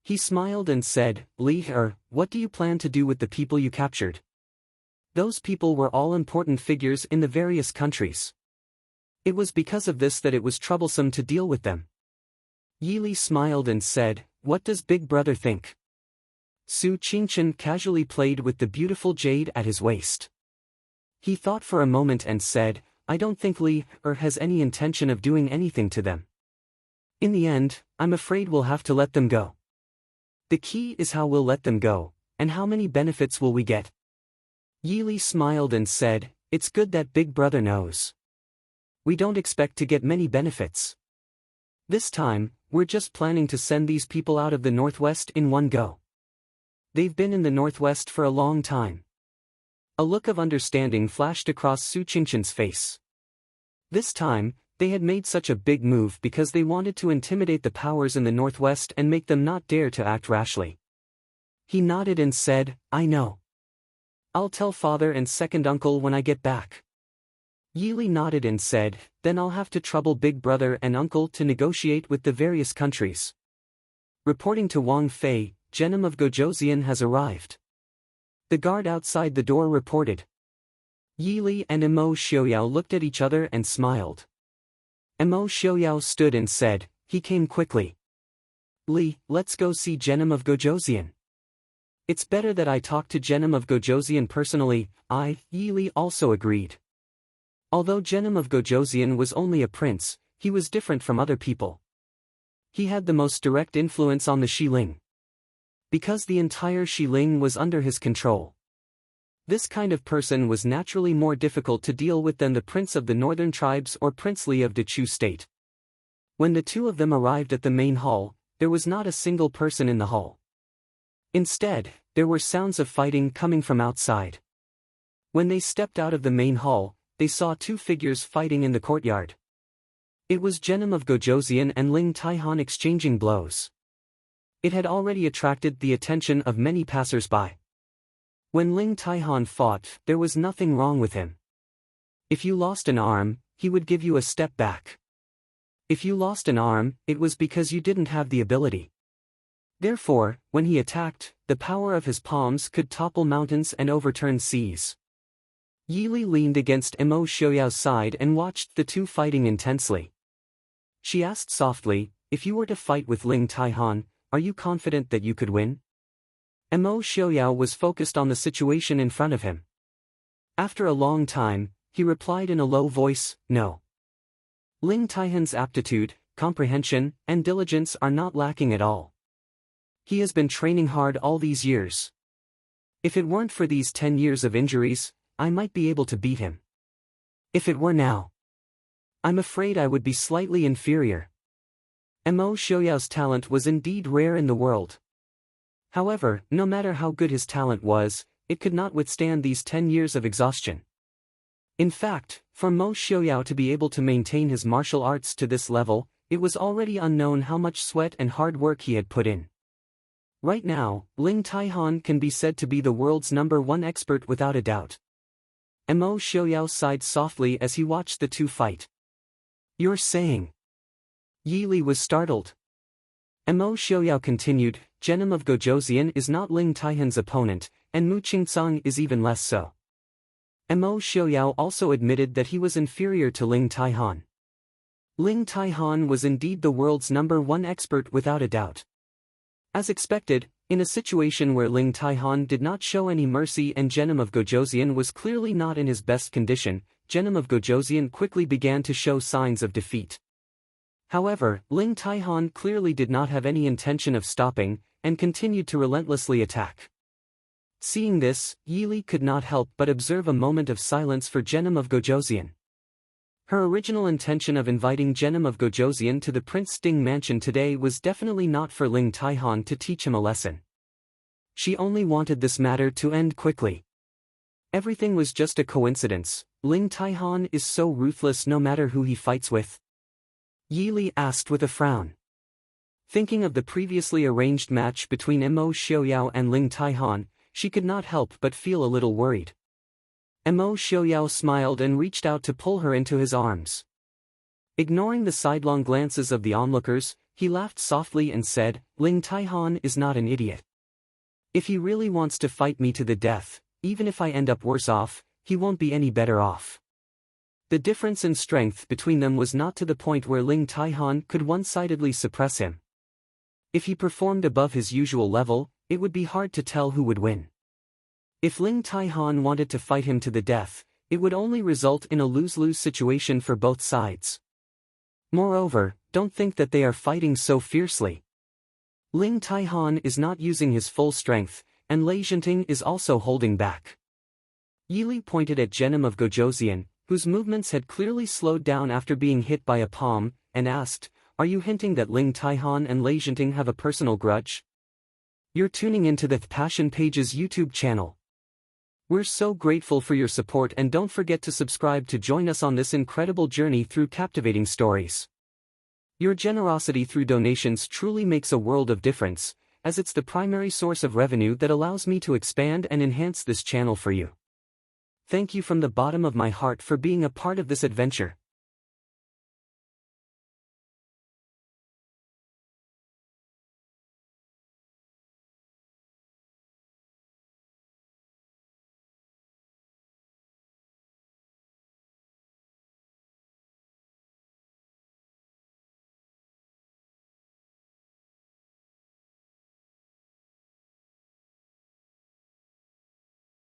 He smiled and said, "Li, what do you plan to do with the people you captured? Those people were all important figures in the various countries. It was because of this that it was troublesome to deal with them." Yili smiled and said, "What does Big Brother think?" Su Qingchen casually played with the beautiful jade at his waist. He thought for a moment and said, "I don't think Li has any intention of doing anything to them. In the end, I'm afraid we'll have to let them go. The key is how we'll let them go, and how many benefits will we get." Yili smiled and said, "It's good that Big Brother knows. We don't expect to get many benefits. This time, we're just planning to send these people out of the Northwest in one go. They've been in the Northwest for a long time." A look of understanding flashed across Su Qingchen's face. This time, they had made such a big move because they wanted to intimidate the powers in the Northwest and make them not dare to act rashly. He nodded and said, "I know. I'll tell father and second uncle when I get back." Yili nodded and said, "Then I'll have to trouble Big Brother and uncle to negotiate with the various countries." Reporting to Wang Fei, Genom of Gojoseon has arrived. The guard outside the door reported. Yili and Mo Xiaoyao looked at each other and smiled. Mo Xiaoyao stood and said, "He came quickly. Li, let's go see Genom of Gojoseon." "It's better that I talk to Genom of Gojoseon personally." Yili also agreed. Although Genom of Gojoseon was only a prince, he was different from other people. He had the most direct influence on the Xiling. Because the entire Xiling was under his control. This kind of person was naturally more difficult to deal with than the prince of the northern tribes or Prince Li of Dechu state. When the two of them arrived at the main hall, there was not a single person in the hall. Instead, there were sounds of fighting coming from outside. When they stepped out of the main hall, they saw two figures fighting in the courtyard. It was Genom of Gojoseon and Ling Taihan exchanging blows. It had already attracted the attention of many passers-by. When Ling Taihan fought, there was nothing wrong with him. If you lost an arm, he would give you a step back. If you lost an arm, it was because you didn't have the ability. Therefore, when he attacked, the power of his palms could topple mountains and overturn seas. Yili leaned against Mo Xiaoyao's side and watched the two fighting intensely. She asked softly, "If you were to fight with Ling Taihan, are you confident that you could win?" Mo Xiaoyao was focused on the situation in front of him. After a long time, he replied in a low voice, "No." Ling Taihan's aptitude, comprehension, and diligence are not lacking at all. He has been training hard all these years. If it weren't for these 10 years of injuries, I might be able to beat him. If it were now, I'm afraid I would be slightly inferior. Mo Xiaoyao's talent was indeed rare in the world. However, no matter how good his talent was, it could not withstand these 10 years of exhaustion. In fact, for Mo Xiaoyao to be able to maintain his martial arts to this level, it was already unknown how much sweat and hard work he had put in. Right now, Ling Taihan can be said to be the world's #1 expert without a doubt. Mo Xiaoyao sighed softly as he watched the two fight. "You're saying?" Yi Li was startled. Mo Xiaoyao continued, "Genom of Gojoseon is not Ling Taihan's opponent, and Mu Qingcang is even less so." Mo Xiaoyao also admitted that he was inferior to Ling Taihan. Ling Taihan was indeed the world's #1 expert without a doubt. As expected, in a situation where Ling Taihan did not show any mercy and Genom of Gojoseon was clearly not in his best condition, Genom of Gojoseon quickly began to show signs of defeat. However, Ling Taihan clearly did not have any intention of stopping, and continued to relentlessly attack. Seeing this, Yi Li could not help but observe a moment of silence for Genom of Gojoseon. Her original intention of inviting Genom of Gojoseon to the Prince Ding mansion today was definitely not for Ling Taihan to teach him a lesson. She only wanted this matter to end quickly. Everything was just a coincidence. Ling Taihan is so ruthless no matter who he fights with. Yi Li asked with a frown. Thinking of the previously arranged match between Mo Xiaoyao and Ling Taihan, she could not help but feel a little worried. Mo Xiaoyao smiled and reached out to pull her into his arms. Ignoring the sidelong glances of the onlookers, he laughed softly and said, "Ling Taihan is not an idiot. If he really wants to fight me to the death, even if I end up worse off, he won't be any better off." The difference in strength between them was not to the point where Ling Taihan could one-sidedly suppress him. If he performed above his usual level, it would be hard to tell who would win. If Ling Taihan wanted to fight him to the death, it would only result in a lose-lose situation for both sides. Moreover, don't think that they are fighting so fiercely. Ling Taihan is not using his full strength, and Lei Zhenting is also holding back. Yi Li pointed at Genom of Gojoseon, whose movements had clearly slowed down after being hit by a palm, and asked, "Are you hinting that Ling Taihan and Lei Zhenting have a personal grudge?" You're tuning into the Passion Pages YouTube channel. We're so grateful for your support, and don't forget to subscribe to join us on this incredible journey through captivating stories. Your generosity through donations truly makes a world of difference, as it's the primary source of revenue that allows me to expand and enhance this channel for you. Thank you from the bottom of my heart for being a part of this adventure.